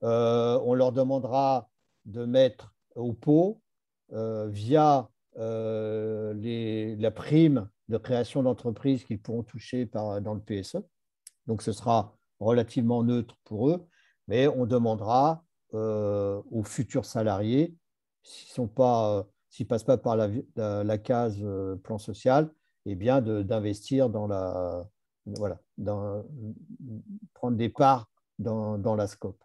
On leur demandera de mettre au pot via la prime de création d'entreprise qu'ils pourront toucher dans le PSE. Donc, ce sera relativement neutre pour eux, mais on demandera aux futurs salariés, s'ils ne passent pas par la case plan social, eh bien d'investir prendre des parts dans la SCOP.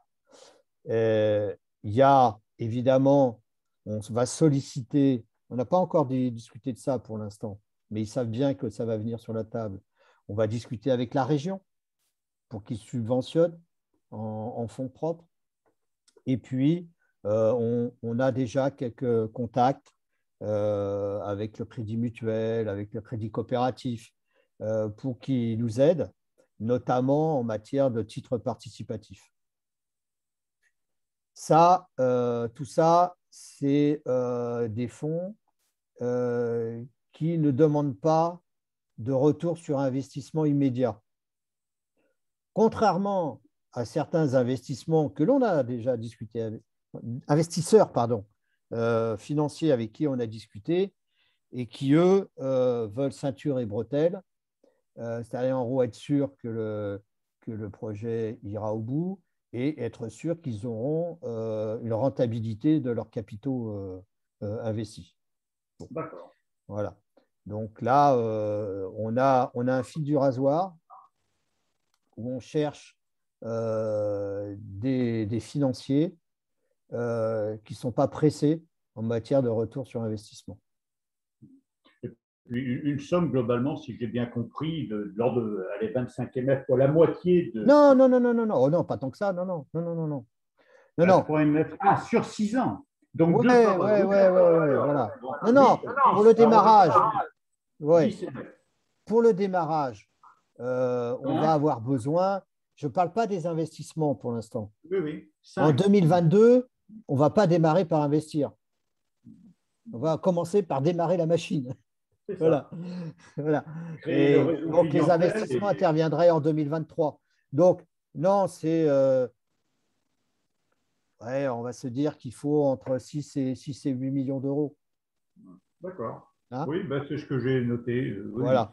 Il y a évidemment, on va solliciter, on n'a pas encore discuté de ça pour l'instant, mais ils savent bien que ça va venir sur la table. On va discuter avec la région pour qu'ils subventionnent en fonds propres. Et puis, on a déjà quelques contacts avec le Crédit Mutuel, avec le Crédit Coopératif, pour qu'ils nous aident, notamment en matière de titres participatifs. Tout ça, c'est des fonds qui ne demandent pas de retour sur investissement immédiat. Contrairement à certains investissements que l'on a déjà discuté avec, investisseurs financiers avec qui on a discuté et qui, eux, veulent ceinture et bretelles, c'est-à-dire en gros être sûr que le projet ira au bout et être sûr qu'ils auront une rentabilité de leurs capitaux investis. Bon. D'accord. Voilà. Donc là, on a un fil du rasoir où on cherche des financiers qui ne sont pas pressés en matière de retour sur investissement. Une somme globalement, si j'ai bien compris, lors de 25 MF, pour la moitié de… Non, oh, non, pas tant que ça, non. 3 MF, sur 6 ans. Donc voilà. Non, pour le démarrage. Ouais. Pour le démarrage, on va avoir besoin, je ne parle pas des investissements pour l'instant. Oui. En 2022, on ne va pas démarrer par investir. On va commencer par démarrer la machine. Voilà. Et donc, les investissements interviendraient en 2023. Donc, non, c'est… on va se dire qu'il faut entre 6 et 8 millions d'euros. D'accord. Hein? Oui, c'est ce que j'ai noté. Voilà.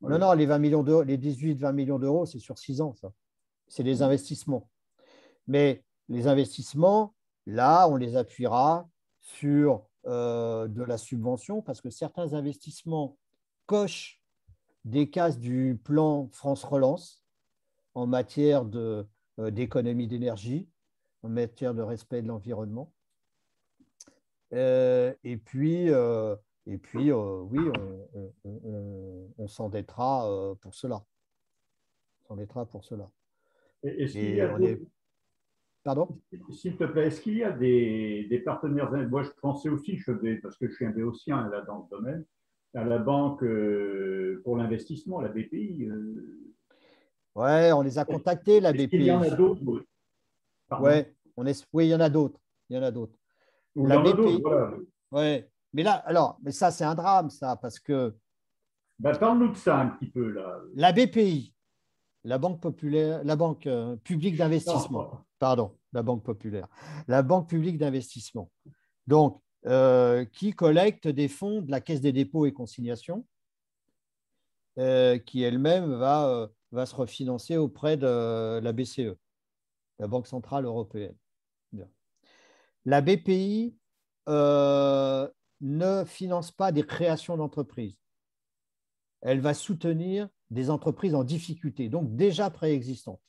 Non, les 20 millions d'euros, les 18-20 millions d'euros, c'est sur 6 ans, ça. C'est des investissements. Mais les investissements, là, on les appuiera sur de la subvention parce que certains investissements cochent des cases du plan France Relance en matière d'économie d'énergie, en matière de respect de l'environnement. Et puis, oui, on s'endettera pour cela. Pardon ? S'il te plaît, est-ce qu'il y a des partenaires? Moi, je pensais aussi, parce que je suis un béotien là, dans le domaine, à la banque pour l'investissement, la BPI. Ouais, on les a contactés, la BPI. Il y en a d'autres? Oui, il y en a d'autres. La BPI, voilà. Ouais. Mais là, mais ça, c'est un drame, ça, parce que… parle-nous de ça un petit peu, là. La BPI, la Banque populaire, la Banque publique d'investissement, la Banque populaire, la Banque publique d'investissement, donc, qui collecte des fonds de la Caisse des dépôts et consignations, qui elle-même va se refinancer auprès de la BCE, la Banque centrale européenne. Bien. La BPI ne finance pas des créations d'entreprises. Elle va soutenir des entreprises en difficulté, donc déjà préexistantes.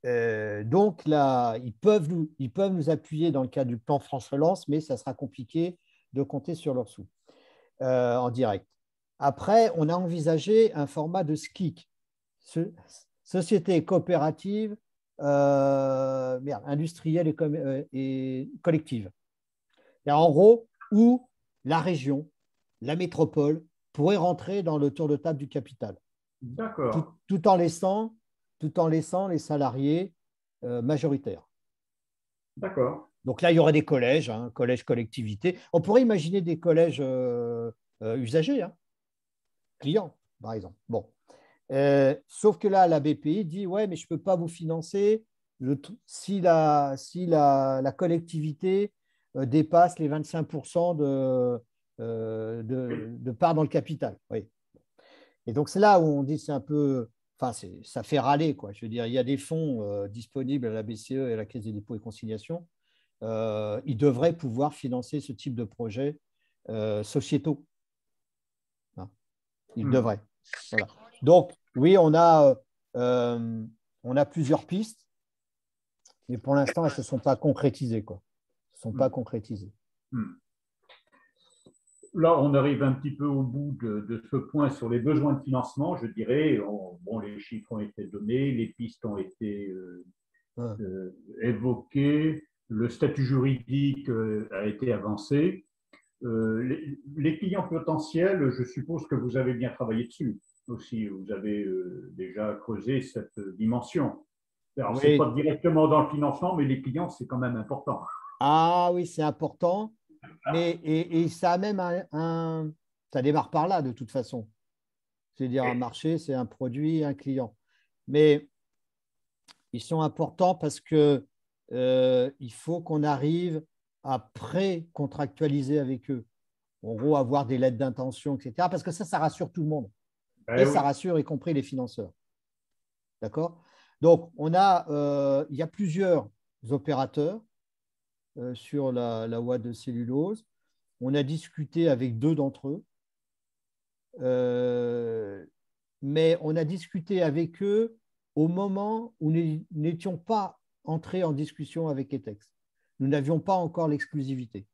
Donc là, ils peuvent nous appuyer dans le cadre du plan France Relance, mais ça sera compliqué de compter sur leurs sous en direct. Après, on a envisagé un format de SCIC, Société coopérative industrielle et collective. Et en gros, où la région, la métropole pourrait rentrer dans le tour de table du capital. D'accord. Tout en laissant les salariés majoritaires. D'accord. Donc là, il y aurait des collèges, hein, collèges collectivités. On pourrait imaginer des collèges usagers, hein, clients, par exemple. Bon. Sauf que là, la BPI dit, ouais, mais je ne peux pas vous financer si la collectivité dépasse les 25% de part dans le capital. Oui. Et donc, c'est là où on dit c'est un peu, enfin, ça fait râler, quoi. Je veux dire, il y a des fonds disponibles à la BCE et à la Caisse des dépôts et consignations. Ils devraient pouvoir financer ce type de projets sociétaux. Hein. Ils devraient. Voilà. Donc, oui, on a plusieurs pistes, mais pour l'instant, elles ne se sont pas concrétisées, quoi. Elles ne sont pas concrétisées. Là, on arrive un petit peu au bout de ce point sur les besoins de financement, je dirais. Bon, les chiffres ont été donnés, les pistes ont été évoquées, le statut juridique a été avancé. Les clients potentiels, je suppose que vous avez bien travaillé dessus aussi. Vous avez déjà creusé cette dimension. Alors, Oui. ce n'est pas directement dans le financement, mais les clients, c'est quand même important. Ah oui, c'est important. Mais, et ça a même ça démarre par là, de toute façon. C'est-à-dire, un marché, c'est un produit, un client. Mais ils sont importants parce que il faut qu'on arrive à pré-contractualiser avec eux. En gros, avoir des lettres d'intention, etc. Parce que ça rassure tout le monde. Et ça rassure y compris les financeurs. D'accord? Donc, il y a plusieurs opérateurs sur la ouate de cellulose. On a discuté avec 2 d'entre eux, mais on a discuté avec eux au moment où nous n'étions pas entrés en discussion avec Etex. Nous n'avions pas encore l'exclusivité.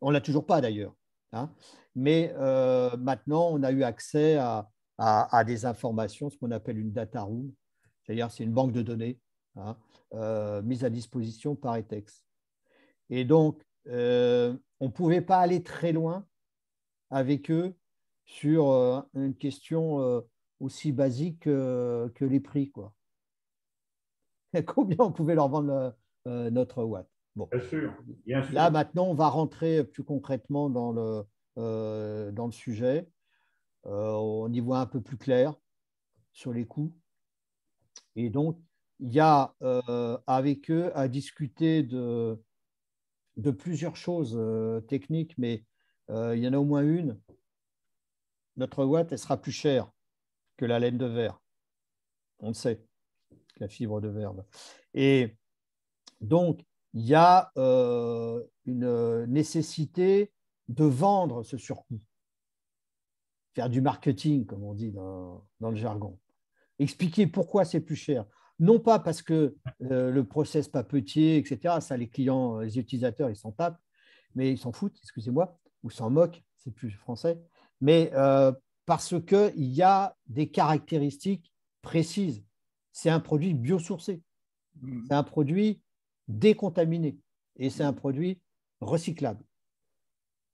On ne l'a toujours pas d'ailleurs. Hein, mais maintenant, on a eu accès à des informations, ce qu'on appelle une data room, c'est-à-dire c'est une banque de données hein, mise à disposition par Etex. Et donc, on ne pouvait pas aller très loin avec eux sur une question aussi basique que les prix, quoi. Combien on pouvait leur vendre notre watt. Bon. Bien sûr, bien sûr. Là, maintenant, on va rentrer plus concrètement dans le sujet. On y voit un peu plus clair sur les coûts. Et donc, il y a avec eux à discuter de plusieurs choses techniques, mais il y en a au moins une. Notre watt, elle sera plus chère que la laine de verre. On le sait, la fibre de verre. Et donc, il y a une nécessité de vendre ce surcoût. Faire du marketing, comme on dit dans le jargon. Expliquer pourquoi c'est plus cher. Non pas parce que le process papetier, etc., ça, les clients, les utilisateurs, ils s'en tapent, mais ils s'en foutent, excusez-moi, ou s'en moquent, c'est plus français, mais parce qu'il y a des caractéristiques précises. C'est un produit biosourcé. C'est un produit décontaminé et c'est un produit recyclable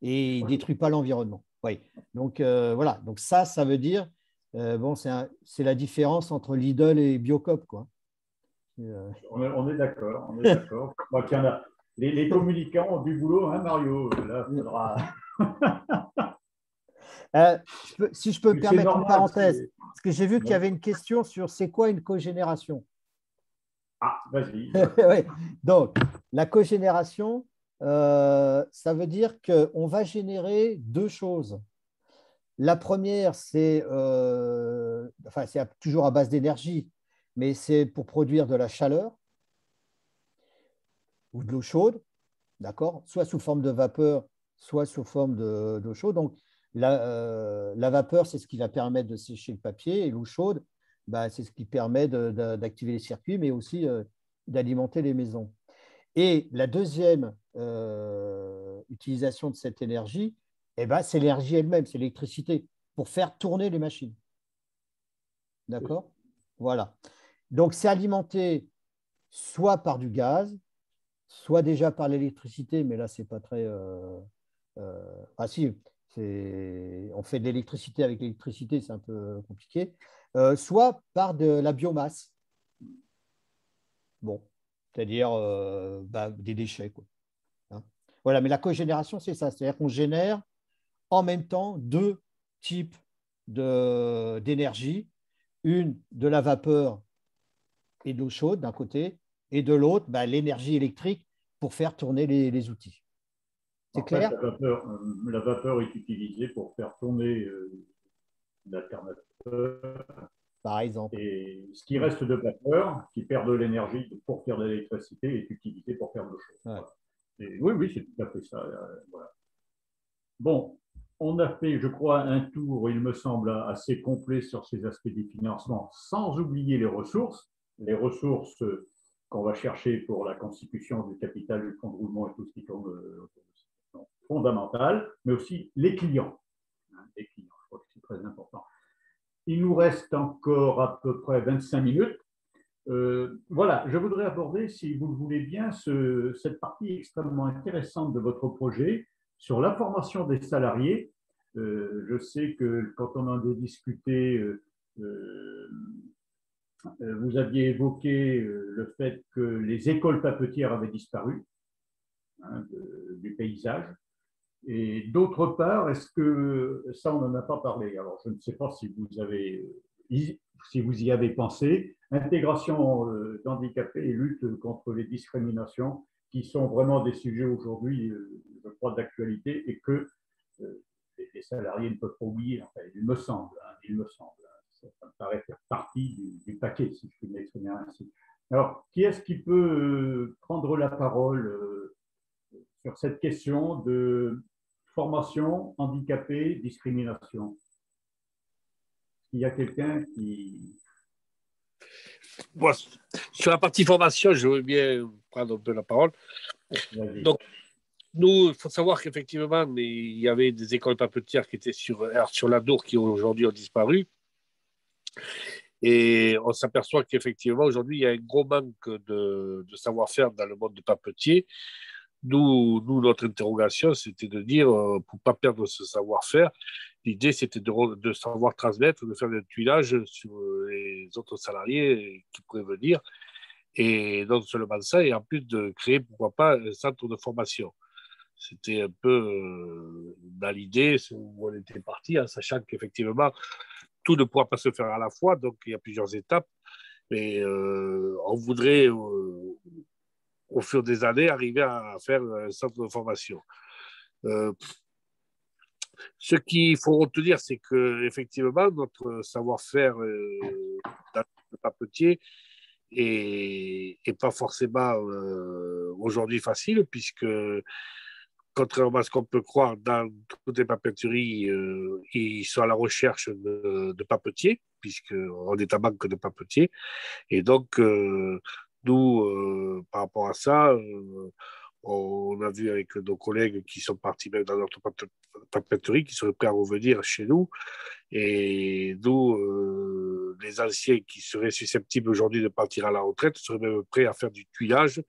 et il ne détruit pas l'environnement. Oui. Donc, voilà. Donc, ça veut dire, bon, c'est la différence entre Lidl et Biocop, quoi. On est d'accord, on est d'accord. Qu'il y en a. Les communicants ont du boulot, hein, Mario. Là, il faudra. Si je peux me permettre normal, une parenthèse, parce que j'ai vu qu'il y avait une question sur c'est quoi une cogénération. Ah, vas-y. Ouais. Donc, la cogénération, ça veut dire qu'on va générer 2 choses. La première, c'est toujours à base d'énergie, mais c'est pour produire de la chaleur ou de l'eau chaude, d'accord, soit sous forme de vapeur, soit sous forme d'eau chaude. Donc, la vapeur, c'est ce qui va permettre de sécher le papier, et l'eau chaude, bah, c'est ce qui permet d'activer les circuits, mais aussi d'alimenter les maisons. Et la deuxième utilisation de cette énergie, eh ben, c'est l'énergie elle-même, c'est l'électricité, pour faire tourner les machines. D'accord? Voilà. Donc, c'est alimenté soit par du gaz, soit déjà par l'électricité, mais là, c'est pas très… ah si, on fait de l'électricité avec l'électricité, c'est un peu compliqué, soit par de la biomasse. Bon. c'est-à-dire des déchets, quoi. Hein. Voilà, mais la cogénération, c'est ça, c'est-à-dire qu'on génère en même temps deux types d'énergie, une de la vapeur et de l'eau chaude d'un côté, et de l'autre, l'énergie électrique pour faire tourner les outils. C'est clair? La vapeur est utilisée pour faire tourner l'alternateur. Par exemple. Et ce qui reste de vapeur, qui perd de l'énergie pour faire de l'électricité, est utilisé pour faire de l'eau chaude. Ouais. Voilà. Oui, c'est tout à fait ça. Voilà. Bon, on a fait, je crois, un tour, il me semble, assez complet sur ces aspects des financements, sans oublier les ressources qu'on va chercher pour la constitution du capital, du fonds de roulement et tout ce qui tourne fondamental, mais aussi les clients. Les clients, je crois que c'est très important. Il nous reste encore à peu près 25 minutes. Voilà, je voudrais aborder, si vous le voulez bien, cette partie extrêmement intéressante de votre projet sur la formation des salariés. Je sais que quand on en a discuté, vous aviez évoqué le fait que les écoles papetières avaient disparu du paysage. Et d'autre part, est-ce que, ça on n'en a pas parlé, alors je ne sais pas si vous y avez pensé, intégration d'handicapés et lutte contre les discriminations, qui sont vraiment des sujets aujourd'hui, je crois, d'actualité, et que les salariés ne peuvent pas oublier, enfin, il me semble, ça me paraît faire partie du paquet, si je puis m'exprimer ainsi. Alors, qui est-ce qui peut prendre la parole sur cette question de formation, handicapé, discrimination? Il y a quelqu'un qui... Bon, sur la partie formation, je veux bien prendre un peu la parole. Donc, nous, il faut savoir qu'effectivement, il y avait des écoles papetières qui étaient sur l'Adour qui aujourd'hui ont disparu. Et on s'aperçoit qu'effectivement, aujourd'hui, il y a un gros manque de savoir-faire dans le monde du papetier. Nous, notre interrogation, c'était de dire, pour ne pas perdre ce savoir-faire, l'idée, c'était de savoir transmettre, de faire des tuilages sur les autres salariés qui pourraient venir. Et non seulement ça, et en plus de créer, pourquoi pas, un centre de formation. C'était un peu dans l'idée où on était parti, en sachant qu'effectivement, tout ne pourra pas se faire à la fois, donc il y a plusieurs étapes. Mais on voudrait, au fur des années, arriver à faire un centre de formation. Ce qu'il faut retenir, c'est qu'effectivement, notre savoir-faire dans le papetier est pas forcément aujourd'hui facile, puisque contrairement à ce qu'on peut croire, dans toutes les papeteries, ils sont à la recherche de papetiers, puisqu'on est en manque de papetiers. Et donc, nous, par rapport à ça, on a vu avec nos collègues qui sont partis même dans notre papeterie, qui seraient prêts à revenir chez nous. Et nous, les anciens qui seraient susceptibles aujourd'hui de partir à la retraite seraient même prêts à faire du tuilage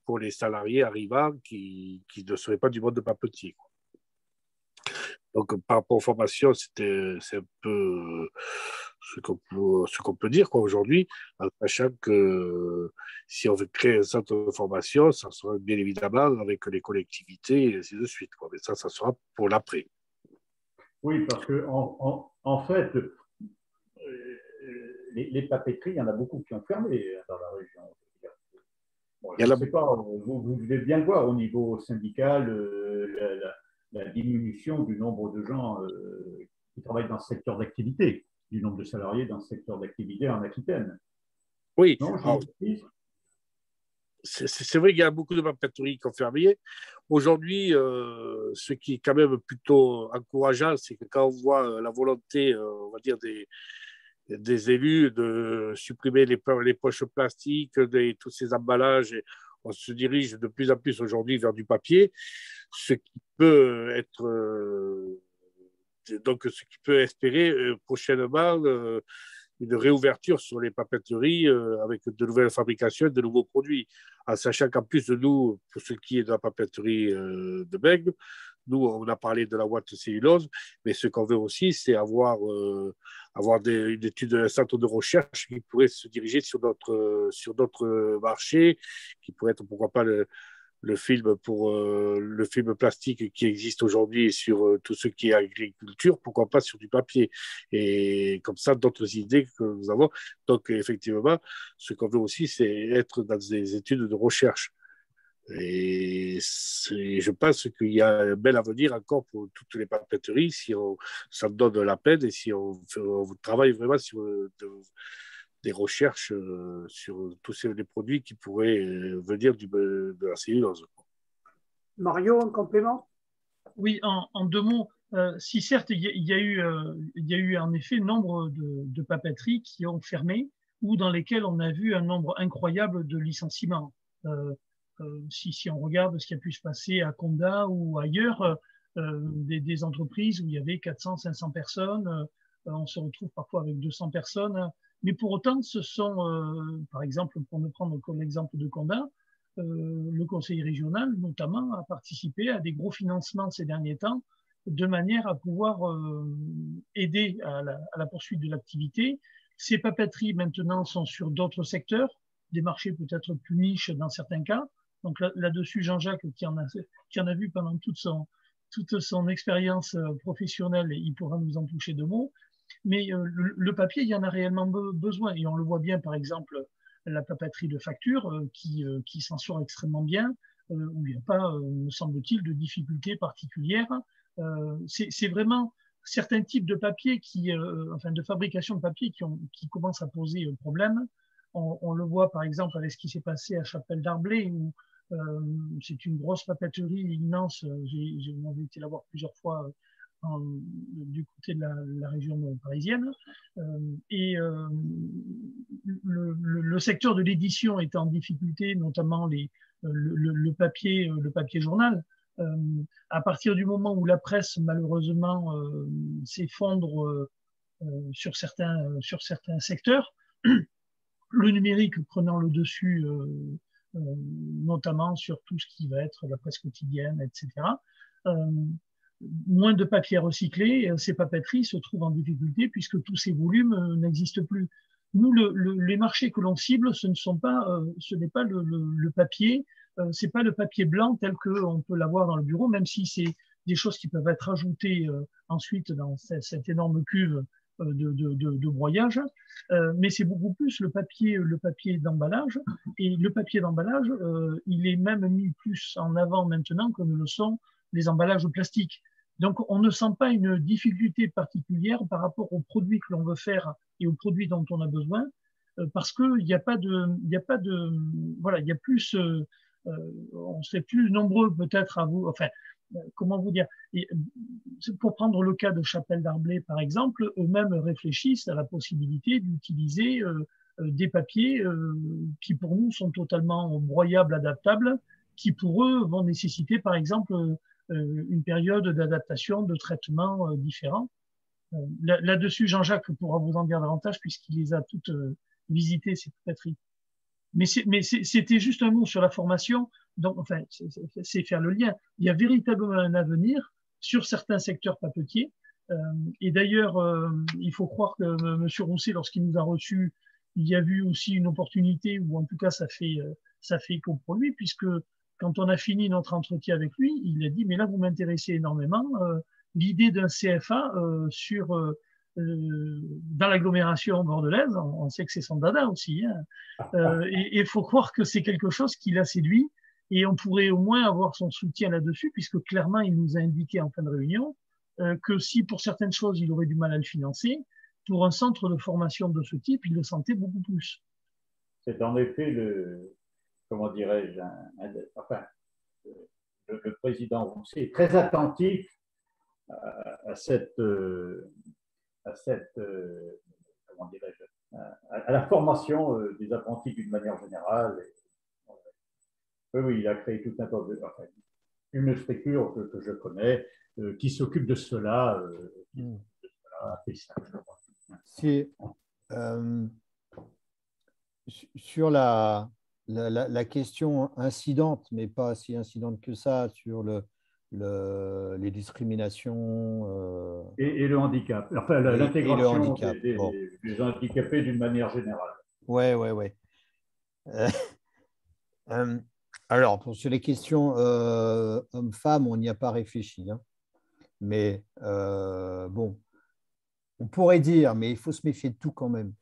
pour les salariés arrivants qui ne seraient pas du monde de papetier. Donc, par rapport aux formations, c'est un peu ce qu'on peut dire aujourd'hui, en sachant que si on veut créer un centre de formation, ça sera bien évidemment avec les collectivités et ainsi de suite. Mais ça sera pour l'après. Oui, parce que en fait, les papeteries, il y en a beaucoup qui ont fermé dans la région. Bon, je ne sais pas, vous devez bien le voir au niveau syndical, la diminution du nombre de gens qui travaillent dans ce secteur d'activité, du nombre de salariés dans ce secteur d'activité en Aquitaine. Oui, non, c'est vrai qu'il y a beaucoup de papeteries qui ont fermé. Aujourd'hui, ce qui est quand même plutôt encourageant, c'est que quand on voit la volonté, on va dire, des élus de supprimer les poches plastiques, tous ces emballages, et on se dirige de plus en plus aujourd'hui vers du papier, ce qui peut être donc ce qui peut espérer prochainement une réouverture sur les papeteries avec de nouvelles fabrications, de nouveaux produits, en sachant qu'en plus de nous, pour ce qui est de la papeterie de Bègles, Nous, on a parlé de la boîte de cellulose, mais ce qu'on veut aussi, c'est avoir une étude, un centre de recherche qui pourrait se diriger sur d'autres marchés, qui pourrait être, pourquoi pas, le film plastique qui existe aujourd'hui sur tout ce qui est agriculture, pourquoi pas sur du papier. Et comme ça, d'autres idées que nous avons. Donc, effectivement, ce qu'on veut aussi, c'est être dans des études de recherche. Et je pense qu'il y a un bel avenir encore pour toutes les papeteries si ça donne la peine et si on travaille vraiment sur des recherches sur tous les produits qui pourraient venir de la cellulose. Mario, en complément? Oui, en deux mots, si certes il y a eu en effet nombre de papeteries qui ont fermé ou dans lesquelles on a vu un nombre incroyable de licenciements. Si on regarde ce qui a pu se passer à Condat ou ailleurs, des entreprises où il y avait 400, 500 personnes, on se retrouve parfois avec 200 personnes. Mais pour autant, ce sont, par exemple, pour ne prendre comme l'exemple de Condat, le conseil régional, notamment, a participé à des gros financements ces derniers temps, de manière à pouvoir aider à la poursuite de l'activité. Ces papeteries, maintenant, sont sur d'autres secteurs, des marchés peut-être plus niches dans certains cas. Donc là-dessus, Jean-Jacques, qui en a vu pendant toute son expérience professionnelle, il pourra nous en toucher deux mots. Mais le papier, il y en a réellement besoin. Et on le voit bien, par exemple, la papeterie de facture qui s'en sort extrêmement bien, où il n'y a pas, me semble-t-il, de difficultés particulières. C'est vraiment certains types de papier de fabrication de papier qui commencent à poser problème. On le voit par exemple avec ce qui s'est passé à Chapelle Darblay, où c'est une grosse papeterie immense. J'ai été la voir plusieurs fois du côté de la région parisienne. Le secteur de l'édition est en difficulté, notamment le papier journal. À partir du moment où la presse, malheureusement, s'effondre sur certains secteurs, le numérique prenant le dessus, notamment sur tout ce qui va être la presse quotidienne, etc. Moins de papier recyclé, ces papeteries se trouvent en difficulté puisque tous ces volumes n'existent plus. Nous, les marchés que l'on cible, ce n'est pas le papier, c'est pas le papier blanc tel qu'on peut l'avoir dans le bureau, même si c'est des choses qui peuvent être ajoutées ensuite dans cette énorme cuve de broyage, mais c'est beaucoup plus le papier d'emballage. Et le papier d'emballage, il est même mis plus en avant maintenant que ne le sont les emballages plastiques. Donc, on ne sent pas une difficulté particulière par rapport aux produits que l'on veut faire et aux produits dont on a besoin, parce qu'il n'y a pas de, voilà, il y a plus, on serait plus nombreux peut-être à vous, enfin, comment vous dire, pour prendre le cas de Chapelle Darblay par exemple, eux-mêmes réfléchissent à la possibilité d'utiliser des papiers qui pour nous sont totalement broyables, adaptables, qui pour eux vont nécessiter par exemple une période d'adaptation, de traitement différents. Là-dessus, Jean-Jacques pourra vous en dire davantage puisqu'il les a toutes visitées, ces papeteries. Mais c'était juste un mot sur la formation. Donc, enfin, c'est faire le lien. Il y a véritablement un avenir sur certains secteurs papetiers. Et d'ailleurs, il faut croire que M. Rousset, lorsqu'il nous a reçus, il y a vu aussi une opportunité, ou en tout cas, ça fait écho pour lui, puisque quand on a fini notre entretien avec lui, il a dit, mais là, vous m'intéressez énormément. L'idée d'un CFA dans l'agglomération bordelaise, on sait que c'est son dada aussi, hein. Et il faut croire que c'est quelque chose qui l'a séduit et on pourrait au moins avoir son soutien là-dessus puisque clairement il nous a indiqué en fin de réunion que si pour certaines choses il aurait du mal à le financer, pour un centre de formation de ce type, il le sentait beaucoup plus. C'est en effet comment dirais-je, le président Rousset est très attentif à cette comment dirais-je, à la formation des apprentis d'une manière générale. Oui, il a créé tout un tas une structure que je connais qui s'occupe de cela. Sur la question incidente, mais pas si incidente que ça, sur les discriminations. Et le handicap, enfin l'intégration des handicapés d'une manière générale. Ouais. Alors, sur les questions hommes-femmes, on n'y a pas réfléchi. Hein. Mais bon, on pourrait dire, mais il faut se méfier de tout quand même.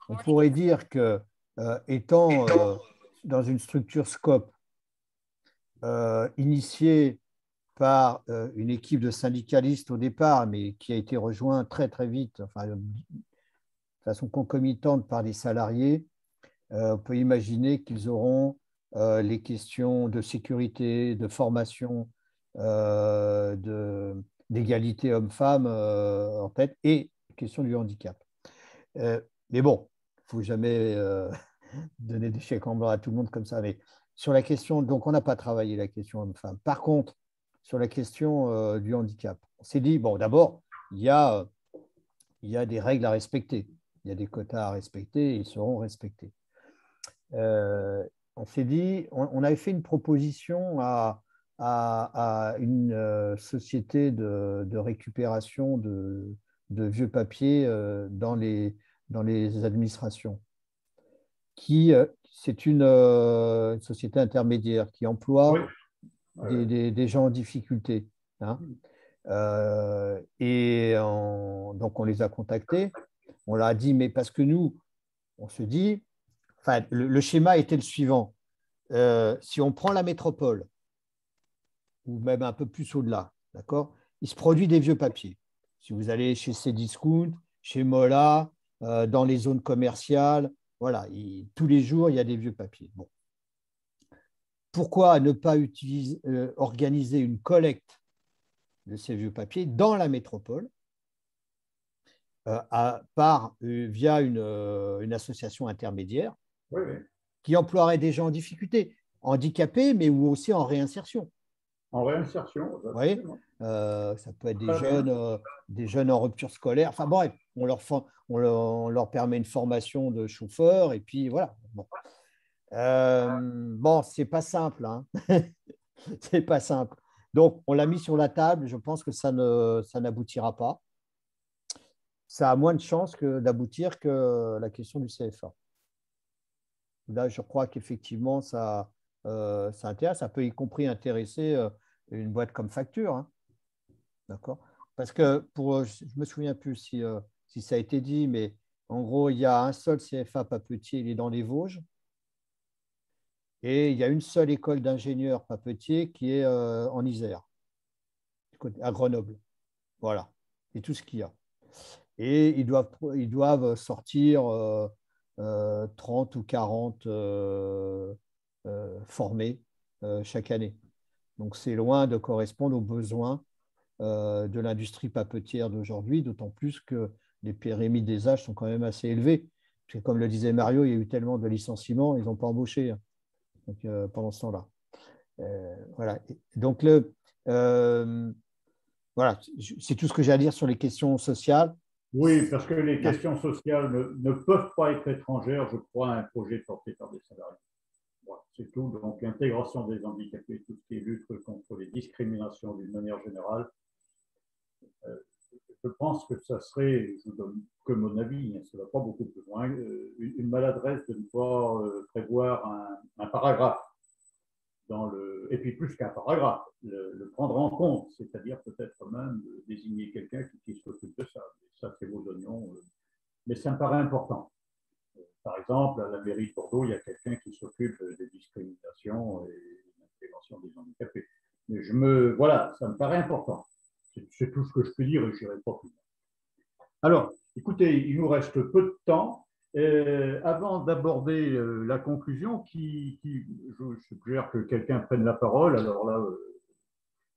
On pourrait dire que, étant dans une structure SCOP, initiée par une équipe de syndicalistes au départ, mais qui a été rejointe très très vite, enfin, de façon concomitante par des salariés, on peut imaginer qu'ils auront les questions de sécurité, de formation, d'égalité homme-femme en tête et la question du handicap. Mais bon, il ne faut jamais donner des chèques en blanc à tout le monde comme ça. Mais sur la question, donc on n'a pas travaillé la question homme-femme. Par contre, sur la question du handicap, on s'est dit, bon, d'abord, il y a des règles à respecter, il y a des quotas à respecter et ils seront respectés. On s'est dit, on avait fait une proposition à une société de récupération de vieux papiers dans les administrations, c'est une société intermédiaire qui emploie des gens en difficulté. Hein. Donc, on les a contactés. On leur a dit, mais parce que nous, on se dit, enfin, le schéma était le suivant. Si on prend la métropole, ou même un peu plus au-delà, d'accord, il se produit des vieux papiers. Si vous allez chez Cdiscount, chez Mola, dans les zones commerciales, voilà, tous les jours, il y a des vieux papiers. Bon. Pourquoi ne pas organiser une collecte de ces vieux papiers dans la métropole via une association intermédiaire qui emploierait des gens en difficulté, handicapés, mais ou aussi en réinsertion. En réinsertion, oui. Ça peut être des jeunes en rupture scolaire. Enfin bref, on leur permet une formation de chauffeur et puis voilà. Bon, c'est pas simple. Hein. C'est pas simple. Donc, on l'a mis sur la table. Je pense que ça n'aboutira pas. Ça a moins de chances d'aboutir que la question du CFA. Là, je crois qu'effectivement, ça intéresse. Ça peut y compris intéresser une boîte comme Facture. Hein. D'accord ? Parce que, je ne me souviens plus si ça a été dit, mais en gros, il y a un seul CFA papetier, il est dans les Vosges. Et il y a une seule école d'ingénieurs papetiers qui est en Isère, à Grenoble. Voilà, c'est tout ce qu'il y a. Et ils doivent sortir 30 ou 40 formés chaque année. Donc, c'est loin de correspondre aux besoins de l'industrie papetière d'aujourd'hui, d'autant plus que les périmètres des âges sont quand même assez élevés. Parce que, comme le disait Mario, il y a eu tellement de licenciements, ils n'ont pas embauché. Donc, pendant ce temps-là. Voilà. Donc, voilà, c'est tout ce que j'ai à dire sur les questions sociales. Oui, parce que les questions sociales ne peuvent pas être étrangères, je crois, à un projet porté par des salariés. Voilà, c'est tout. Donc, l'intégration des handicapés, tout ce qui est lutte contre les discriminations d'une manière générale, je pense que ça serait, je ne donne que mon avis, ça ne va pas beaucoup plus loin, une maladresse de ne pas prévoir un paragraphe et puis plus qu'un paragraphe, le prendre en compte, c'est-à-dire peut-être même désigner quelqu'un qui s'occupe de ça. Ça, c'est vos oignons, mais ça me paraît important. Par exemple, à la mairie de Bordeaux, il y a quelqu'un qui s'occupe des discriminations et de l'intégration des handicapés. Mais voilà, ça me paraît important. C'est tout ce que je peux dire et je n'irai pas plus loin. Alors, écoutez, il nous reste peu de temps. Avant d'aborder la conclusion, je suggère que quelqu'un prenne la parole. Alors là,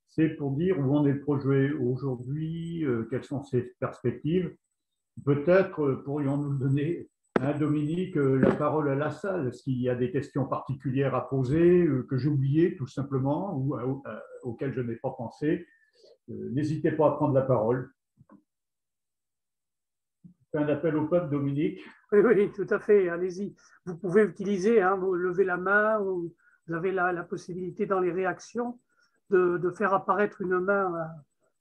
c'est pour dire où en est le projet aujourd'hui, quelles sont ses perspectives. Peut-être pourrions-nous donner à Dominique la parole à la salle, s'il y a des questions particulières à poser, que j'ai oubliées tout simplement, ou auxquelles je n'ai pas pensé. N'hésitez pas à prendre la parole. Fais un appel au peuple, Dominique. Oui, tout à fait, allez-y. Vous pouvez utiliser, vous levez la main, ou vous avez la possibilité dans les réactions de faire apparaître une main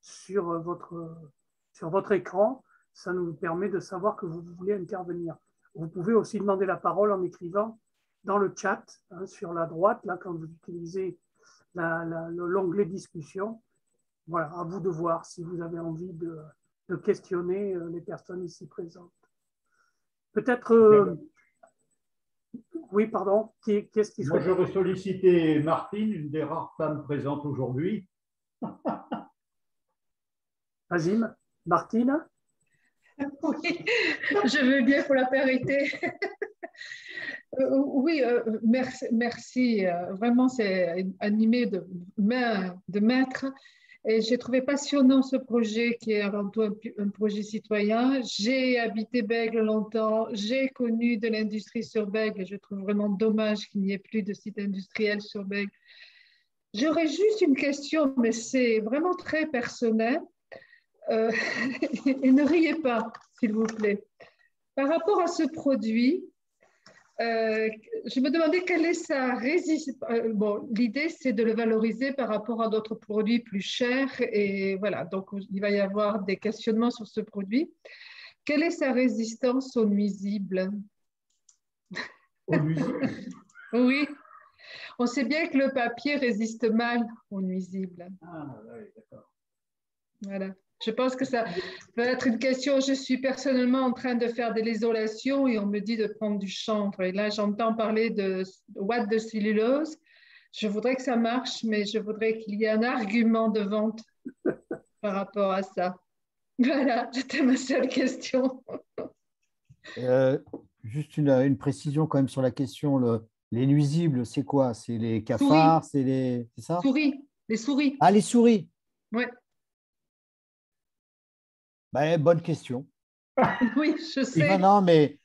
sur votre écran, ça nous permet de savoir que vous voulez intervenir. Vous pouvez aussi demander la parole en écrivant dans le chat, sur la droite, là, quand vous utilisez l'onglet discussion. Voilà, à vous de voir si vous avez envie de questionner les personnes ici présentes. Peut-être... oui, pardon. Qu'est-ce qui Moi, j'aurais sollicité Martine, une des rares femmes présentes aujourd'hui. Vas-y, Martine. Oui, je veux bien pour la parité. Oui, merci. Vraiment, c'est animé de maître. Et j'ai trouvé passionnant ce projet qui est avant tout un projet citoyen. J'ai habité Bègles longtemps, j'ai connu de l'industrie sur Bègles et je trouve vraiment dommage qu'il n'y ait plus de site industriel sur Bègles. J'aurais juste une question, mais c'est vraiment très personnel. Et ne riez pas, s'il vous plaît. Par rapport à ce produit, je me demandais quelle est sa résistance. Bon, l'idée, c'est de le valoriser par rapport à d'autres produits plus chers. Et voilà, donc il va y avoir des questionnements sur ce produit. Quelle est sa résistance aux nuisibles? Aux nuisibles? Oui, on sait bien que le papier résiste mal aux nuisibles. Ah, oui, d'accord. Voilà. Je pense que ça peut être une question. Je suis personnellement en train de faire de l'isolation et on me dit de prendre du chanvre. Et là, j'entends parler de watts de cellulose. Je voudrais que ça marche, mais je voudrais qu'il y ait un argument de vente par rapport à ça. Voilà, c'était ma seule question. Juste une précision quand même sur la question. Les nuisibles, c'est quoi? C'est les cafards? C'est ça? Souris. Les souris. Ah, les souris. Oui. Ben, bonne question. Oui, je sais. Non, mais,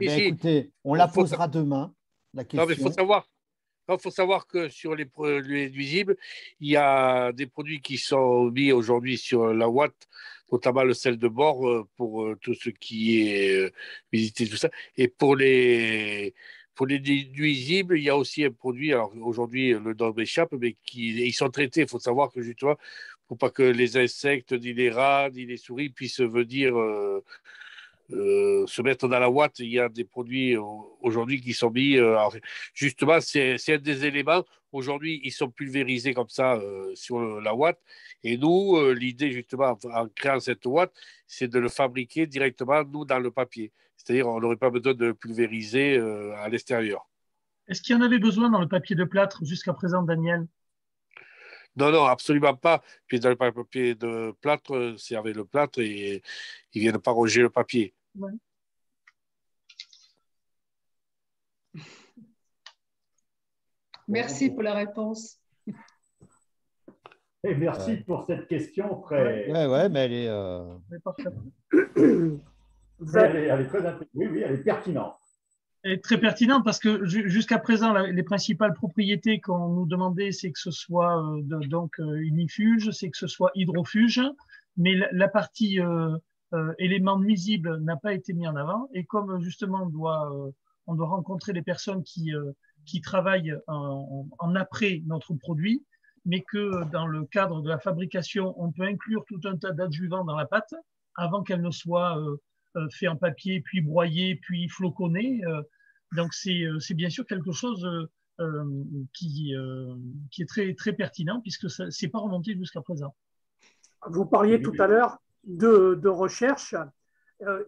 écoutez, on la posera demain, la question. Non, mais il faut savoir que sur les nuisibles, il y a des produits qui sont mis aujourd'hui sur la Watt, notamment le sel de bord pour tout ce qui est visité, tout ça. Et pour les nuisibles, il y a aussi un produit, alors aujourd'hui le nom m'échappe, mais ils sont traités. Il faut savoir que justement, pour pas que les insectes, ni les rats, ni les souris puissent venir se mettre dans la Watt. Il y a des produits aujourd'hui qui sont mis. Alors, justement, c'est un des éléments. Aujourd'hui, ils sont pulvérisés comme ça sur la Watt. Et nous, l'idée, justement, en créant cette Watt, c'est de le fabriquer directement, nous, dans le papier. C'est-à-dire, on n'aurait pas besoin de le pulvériser à l'extérieur. Est-ce qu'il y en avait besoin dans le papier de plâtre jusqu'à présent, Daniel? Non, non, absolument pas. Puis dans le papier de plâtre, c'est avec le plâtre et ils viennent pas ronger le papier. Ouais. Merci pour la réponse. Et merci pour cette question très. Ouais, mais elle est. Elle est très intéressante. Oui, elle est pertinente. Elle est très pertinente parce que jusqu'à présent, les principales propriétés qu'on nous demandait, c'est que ce soit donc unifuge, c'est que ce soit hydrofuge, mais la partie élément nuisible n'a pas été mis en avant. Et comme justement on doit rencontrer les personnes qui travaillent en après notre produit, mais que dans le cadre de la fabrication, on peut inclure tout un tas d'adjuvants dans la pâte avant qu'elle ne soit fait en papier, puis broyé, puis floconné. Donc c'est bien sûr quelque chose qui est très, très pertinent puisque ça n'est pas remonté jusqu'à présent. Vous parliez tout à l'heure de recherche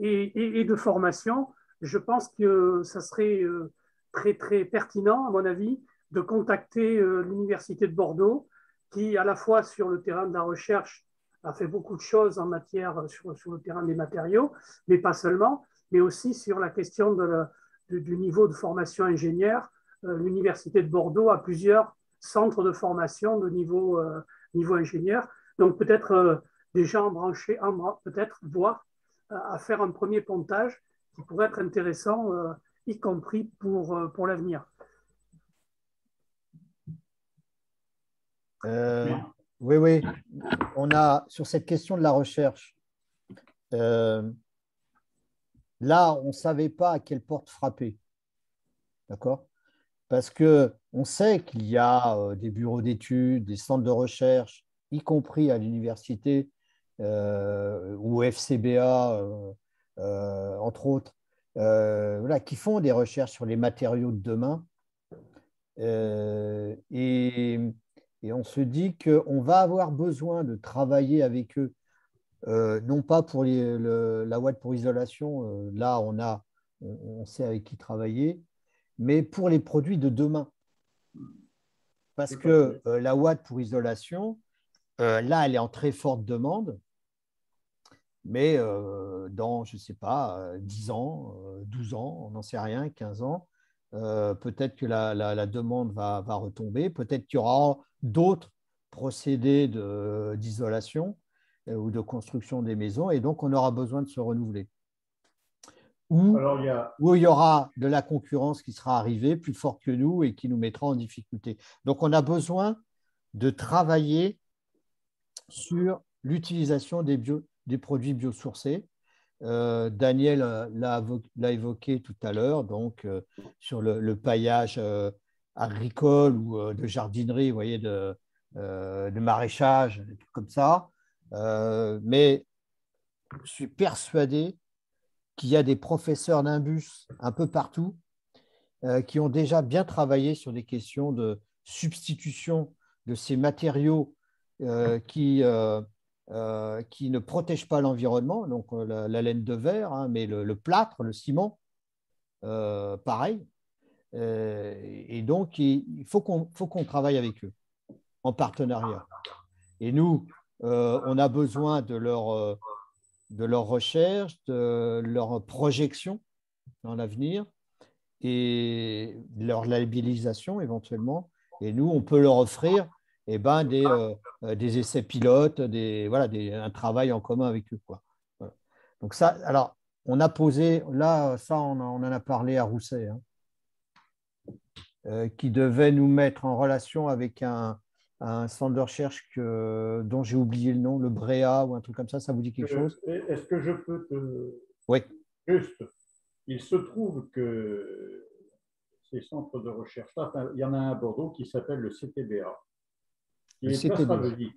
et de formation. Je pense que ça serait très, très pertinent, à mon avis, de contacter l'Université de Bordeaux, qui, à la fois sur le terrain de la recherche, a fait beaucoup de choses en matière sur le terrain des matériaux, mais pas seulement, mais aussi sur la question du niveau de formation ingénieur. L'Université de Bordeaux a plusieurs centres de formation de niveau ingénieur. Donc peut-être déjà embrancher, peut-être voir à faire un premier pontage qui pourrait être intéressant, y compris pour l'avenir. Oui. On a sur cette question de la recherche. Là, on ne savait pas à quelle porte frapper. D'accord? parce qu'on sait qu'il y a des bureaux d'études, des centres de recherche, y compris à l'université ou au FCBA, entre autres, voilà, qui font des recherches sur les matériaux de demain. Et on se dit qu'on va avoir besoin de travailler avec eux, non pas pour la ouate pour isolation, là on sait avec qui travailler, mais pour les produits de demain. Parce que la ouate pour isolation, là, elle est en très forte demande, mais dans, je ne sais pas, 10 ans, 12 ans, on n'en sait rien, 15 ans, peut-être que la demande va retomber, peut-être qu'il y aura d'autres procédés d'isolation ou de construction des maisons, et donc on aura besoin de se renouveler. Ou il y aura de la concurrence qui sera arrivée plus forte que nous et qui nous mettra en difficulté. Donc on a besoin de travailler sur l'utilisation des produits biosourcés. Daniel l'a évoqué tout à l'heure, donc sur le paillage agricole ou de jardinerie, vous voyez, de maraîchage, des trucs comme ça. Mais je suis persuadé qu'il y a des professeurs Nimbus un peu partout qui ont déjà bien travaillé sur des questions de substitution de ces matériaux qui ne protègent pas l'environnement, donc la laine de verre, hein, mais le plâtre, le ciment, pareil. Et donc, il faut qu'on travaille avec eux en partenariat. Et nous, on a besoin de leur recherche, de leur projection dans l'avenir et leur labellisation éventuellement. Et nous, on peut leur offrir des essais pilotes, un travail en commun avec eux, quoi. Voilà. Donc ça, alors, on a posé, là, ça, on en a parlé à Rousset, hein, qui devait nous mettre en relation avec un centre de recherche dont j'ai oublié le nom, le Bréa ou un truc comme ça vous dit quelque chose? Est-ce que je peux te… Oui. Juste, il se trouve que ces centres de recherche, il y en a un à Bordeaux qui s'appelle le CTBA, qui est place Ravesi.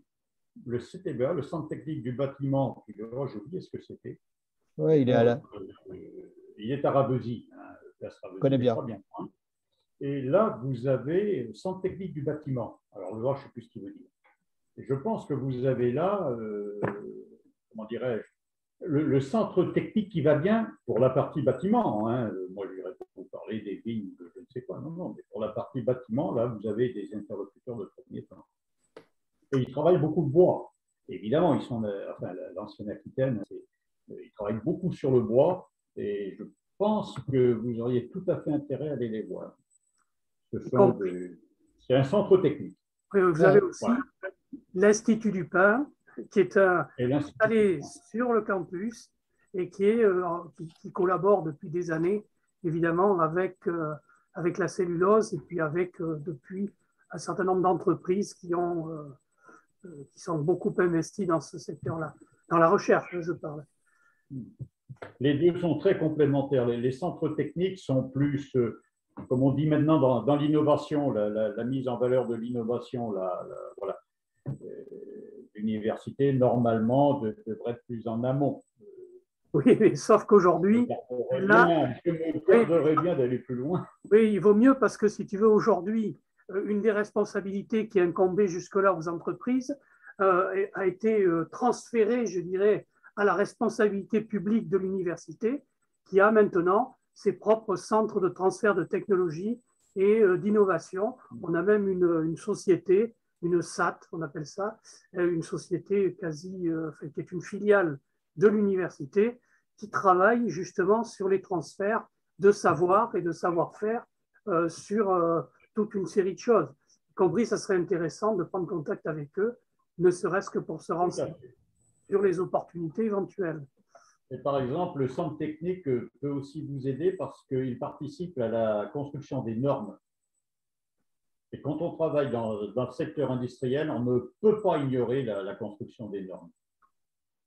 Le CTBA, le Centre technique du bâtiment, j'ai oublié ce que c'était. Oui, il est il est à Ravesi, hein, place Ravesi. Je connais bien. Bien, hein. Et là, vous avez le Centre technique du bâtiment. Alors, le je ne sais plus ce qu'il veut dire. Et je pense que vous avez là, comment dirais-je, le centre technique qui va bien pour la partie bâtiment. Hein. Moi, je n'irai pas vous parler des vignes, je ne sais quoi. Non, mais pour la partie bâtiment, là, vous avez des interlocuteurs de premier temps. Et ils travaillent beaucoup de bois. Évidemment, ils sont, l'ancienne Aquitaine, ils travaillent beaucoup sur le bois. Et je pense que vous auriez tout à fait intérêt à aller les voir. C'est un centre technique. Vous avez aussi l'Institut du Pain, qui est installé sur le campus et qui collabore depuis des années, évidemment, avec la cellulose et puis avec, depuis, un certain nombre d'entreprises qui sont beaucoup investies dans ce secteur-là, dans la recherche, je parle. Les deux sont très complémentaires. Les centres techniques sont plus, comme on dit maintenant dans l'innovation, la mise en valeur de l'innovation, voilà. L'université, normalement, devrait être plus en amont. Oui, mais sauf qu'aujourd'hui, je me garderais bien d'aller plus loin. Oui, il vaut mieux parce que si tu veux, aujourd'hui, une des responsabilités qui incombait jusque-là aux entreprises a été transférée, je dirais, à la responsabilité publique de l'université, qui a maintenant ses propres centres de transfert de technologie et d'innovation. On a même une société, une SAT, on appelle ça, une société qui est une filiale de l'université, qui travaille justement sur les transferts de savoir et de savoir-faire sur toute une série de choses. Y compris, ça serait intéressant de prendre contact avec eux, ne serait-ce que pour se renseigner sur les opportunités éventuelles. Et par exemple, le centre technique peut aussi vous aider parce qu'il participe à la construction des normes. Et quand on travaille dans le secteur industriel, on ne peut pas ignorer la construction des normes.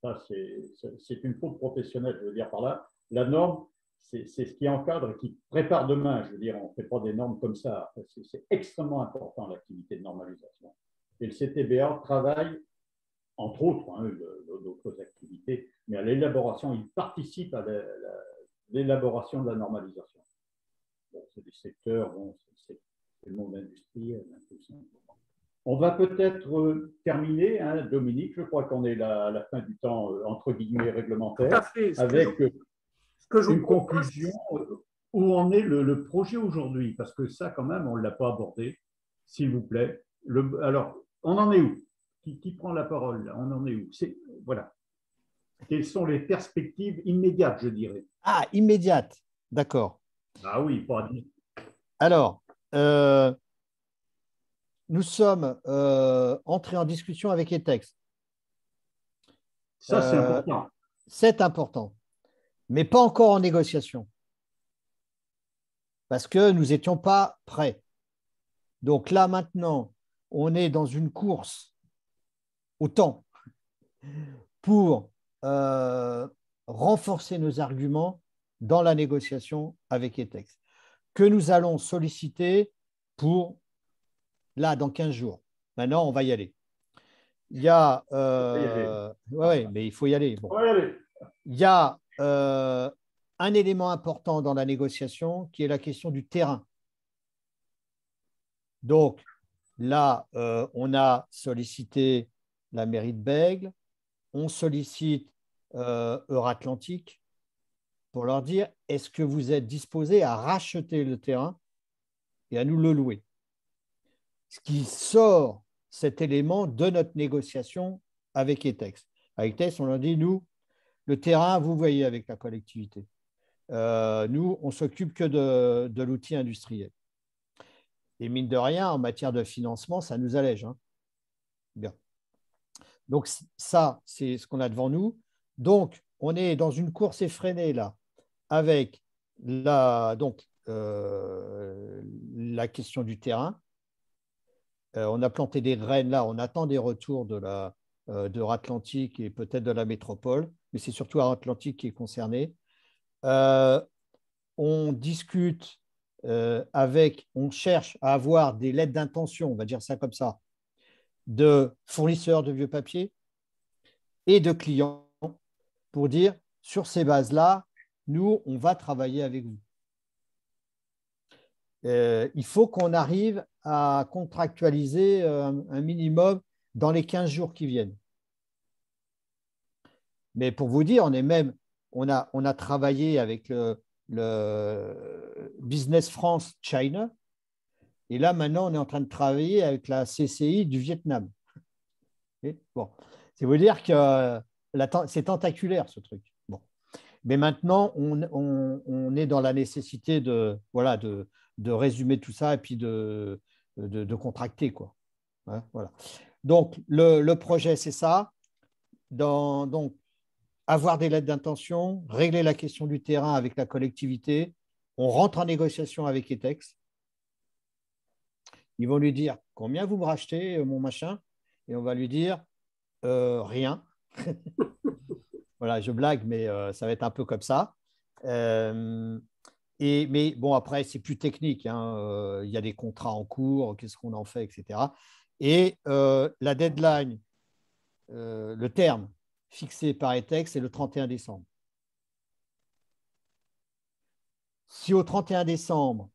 Ça, c'est une faute professionnelle, je veux dire par là. La norme, c'est ce qui encadre et qui prépare demain. Je veux dire, on ne fait pas des normes comme ça. C'est extrêmement important, l'activité de normalisation. Et le CTBA travaille, entre autres, d'autres activités, mais à l'élaboration, il participe à l'élaboration de la normalisation. Bon, c'est des secteurs, bon, c'est le monde industriel. On va peut-être terminer, hein, Dominique, je crois qu'on est à la fin du temps, entre guillemets, réglementaire, avec une conclusion où en est le projet aujourd'hui, parce que ça, quand même, on ne l'a pas abordé, s'il vous plaît. Alors, on en est où? Qui prend la parole là? On en est où? Voilà. Quelles sont les perspectives immédiates, je dirais? Ah, immédiates, d'accord. Ah oui, pas. Alors, nous sommes entrés en discussion avec ETEX. Ça, c'est important. C'est important, mais pas encore en négociation, parce que nous n'étions pas prêts. Donc là, maintenant, on est dans une course au temps pour renforcer nos arguments dans la négociation avec ETEX, que nous allons solliciter pour, là, dans 15 jours. Maintenant, on va y aller. Il y a… oui, mais il faut y aller. Bon. Il y a un élément important dans la négociation qui est la question du terrain. Donc, là, on a sollicité la mairie de Bègles, on sollicite Euratlantique pour leur dire, est-ce que vous êtes disposés à racheter le terrain et à nous le louer? Ce qui sort cet élément de notre négociation avec ETEX. Avec ETEX, on leur dit, nous, le terrain, vous voyez avec la collectivité. Nous, on ne s'occupe que de l'outil industriel. Et mine de rien, en matière de financement, ça nous allège. Hein. Bien. Donc, ça, c'est ce qu'on a devant nous. Donc, on est dans une course effrénée, là, avec la question du terrain. On a planté des graines, là, on attend des retours de Euratlantique et peut-être de la métropole, mais c'est surtout Euratlantique qui est concerné. On discute on cherche à avoir des lettres d'intention, on va dire ça comme ça, de fournisseurs de vieux papiers et de clients pour dire, sur ces bases-là, nous, on va travailler avec vous. Il faut qu'on arrive à contractualiser un minimum dans les 15 jours qui viennent. Mais pour vous dire, on a travaillé avec le Business France China, et là, maintenant, on est en train de travailler avec la CCI du Vietnam. Bon, c'est vous dire que c'est tentaculaire, ce truc. Bon. Mais maintenant, on est dans la nécessité de résumer tout ça et puis de contracter, quoi. Hein, voilà. Donc, le projet, c'est ça. Donc, avoir des lettres d'intention, régler la question du terrain avec la collectivité. On rentre en négociation avec ETEX. Ils vont lui dire combien vous me rachetez, mon machin, et on va lui dire rien. Voilà, je blague, mais ça va être un peu comme ça. Mais bon, après, c'est plus technique. Hein. Il y a des contrats en cours, qu'est-ce qu'on en fait, etc. Et la deadline, le terme fixé par ETEX, c'est le 31 décembre. Si au 31 décembre,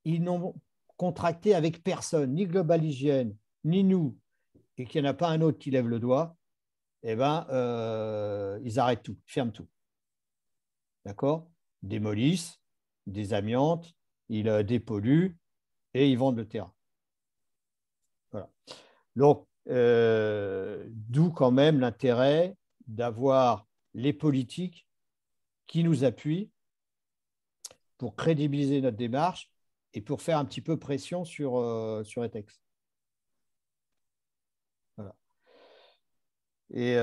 ils n'ont contracté avec personne, ni Global Hygiène, ni nous, et qu'il n'y en a pas un autre qui lève le doigt, eh ben, ils arrêtent tout, ferment tout. D'accord? Démolissent, désamiantent, ils dépolluent et ils vendent le terrain. Voilà. Donc, d'où quand même l'intérêt d'avoir les politiques qui nous appuient pour crédibiliser notre démarche et pour faire un petit peu pression sur ETEX. Voilà. Mais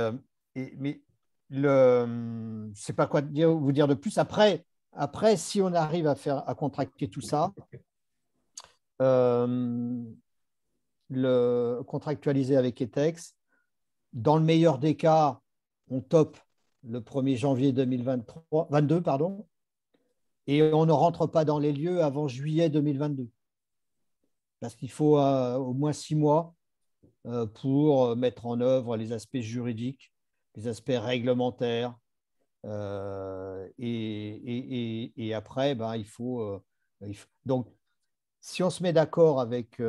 je ne sais pas quoi vous dire de plus. Après, si on arrive à contracter tout ça, contractualiser avec ETEX, dans le meilleur des cas, on top le 1er janvier 2022, pardon. et on ne rentre pas dans les lieux avant juillet 2022. Parce qu'il faut au moins 6 mois pour mettre en œuvre les aspects juridiques, les aspects réglementaires. Et après, ben, il faut. Donc, si on se met d'accord avec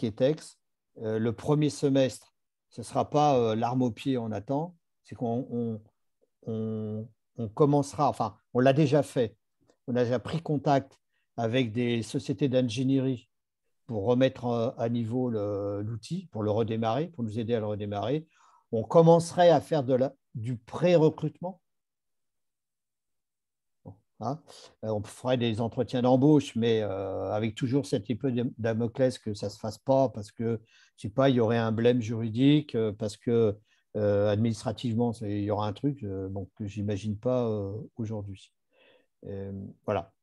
ETEX, le premier semestre, ce ne sera pas l'arme au pied, on attend, c'est qu'on commencera, enfin, on l'a déjà fait, on a déjà pris contact avec des sociétés d'ingénierie pour remettre à niveau l'outil, pour le redémarrer, pour nous aider à le redémarrer. On commencerait à faire du pré-recrutement. Hein, on ferait des entretiens d'embauche, mais avec toujours cette épée de Damoclès que ça ne se fasse pas parce que, je sais pas, il y aurait un blême juridique, parce que administrativement, il y aura un truc bon, que je n'imagine pas aujourd'hui. Voilà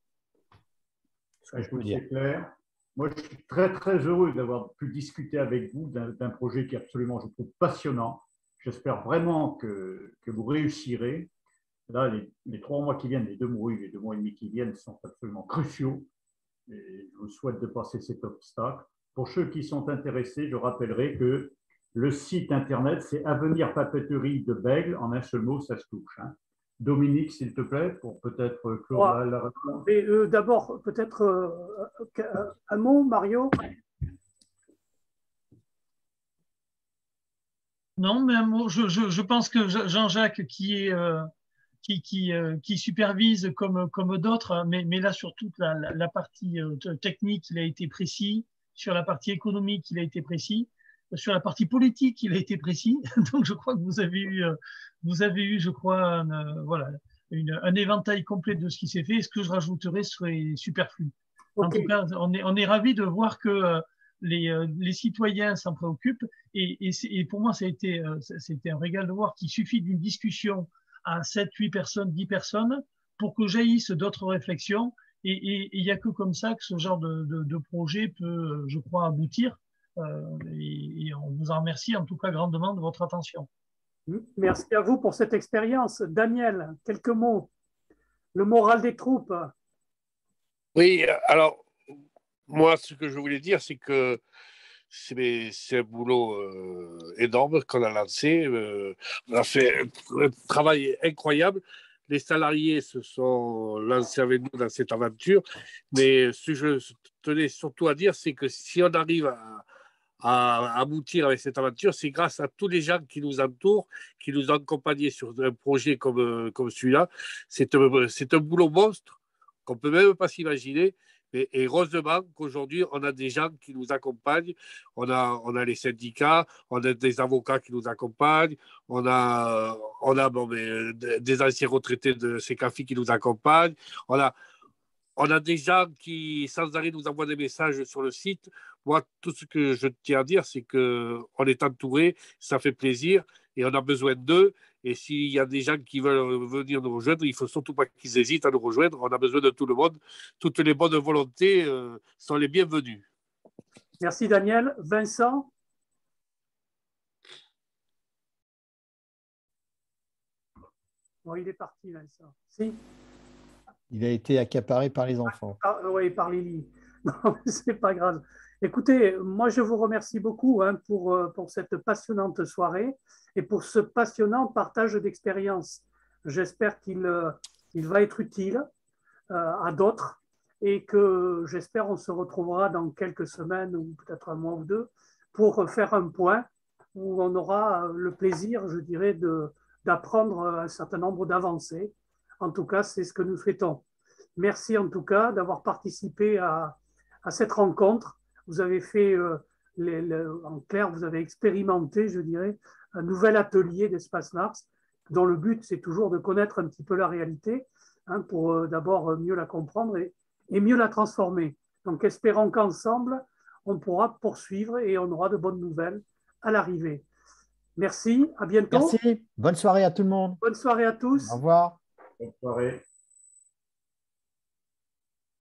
ce que je peux dire. C'est clair. Moi, je suis très, très heureux d'avoir pu discuter avec vous d'un projet qui est absolument, je trouve, passionnant. J'espère vraiment que vous réussirez. Là, les 3 mois qui viennent, les 2 mois et demi qui viennent sont absolument cruciaux. Et je vous souhaite de passer cet obstacle. Pour ceux qui sont intéressés, je rappellerai que le site internet, c'est Avenir Papeterie de Bègles. En un seul mot, ça se touche. Hein. Dominique, s'il te plaît, pour peut-être clore la réponse. D'abord, peut-être un mot, Mario. Non, mais un mot. Je pense que Jean-Jacques, qui supervise comme d'autres, mais là, sur toute la partie technique, il a été précis. Sur la partie économique, il a été précis. Sur la partie politique, il a été précis. Donc, je crois que vous avez eu, je crois, un éventail complet de ce qui s'est fait. Et ce que je rajouterais serait superflu. Okay. En tout cas, on est ravis de voir que les citoyens s'en préoccupent. Et pour moi, c'était un régal de voir qu'il suffit d'une discussion à 7, 8 personnes, 10 personnes pour que jaillissent d'autres réflexions. Et il n'y a que comme ça que ce genre de projet peut, je crois, aboutir. Et on vous en remercie en tout cas grandement de votre attention. Merci à vous pour cette expérience. Daniel, quelques mots. Le moral des troupes. Oui, alors, moi, ce que je voulais dire, c'est que c'est un boulot énorme qu'on a lancé. On a fait un travail incroyable. Les salariés se sont lancés avec nous dans cette aventure. Mais ce que je tenais surtout à dire, c'est que si on arrive à aboutir avec cette aventure, c'est grâce à tous les gens qui nous entourent, qui nous ont accompagnés sur un projet comme celui-là. C'est un boulot monstre qu'on ne peut même pas s'imaginer. Et heureusement qu'aujourd'hui, on a des gens qui nous accompagnent. On a les syndicats, on a des avocats qui nous accompagnent, on a des anciens retraités de CECAFI qui nous accompagnent. On a des gens qui, sans arrêt, nous envoient des messages sur le site. Moi, tout ce que je tiens à dire, c'est qu'on est entouré, ça fait plaisir et on a besoin d'eux. Et s'il y a des gens qui veulent venir nous rejoindre, il ne faut surtout pas qu'ils hésitent à nous rejoindre. On a besoin de tout le monde. Toutes les bonnes volontés sont les bienvenues. Merci Daniel. Vincent? Bon, il est parti, Vincent. Si? Il a été accaparé par les enfants. Oui, par Lily. Non, c'est pas grave. Écoutez, moi je vous remercie beaucoup pour cette passionnante soirée et pour ce passionnant partage d'expérience. J'espère qu'il va être utile à d'autres et que j'espère on se retrouvera dans quelques semaines ou peut-être un mois ou deux pour faire un point où on aura le plaisir, je dirais, d'apprendre un certain nombre d'avancées. En tout cas, c'est ce que nous souhaitons. Merci en tout cas d'avoir participé à cette rencontre. Vous avez fait, en clair, vous avez expérimenté, je dirais, un nouvel atelier d'Espace Mars, dont le but, c'est toujours de connaître un petit peu la réalité, pour d'abord mieux la comprendre et mieux la transformer. Donc, espérons qu'ensemble, on pourra poursuivre et on aura de bonnes nouvelles à l'arrivée. Merci, à bientôt. Merci, bonne soirée à tout le monde. Bonne soirée à tous. Au revoir. Bonne soirée.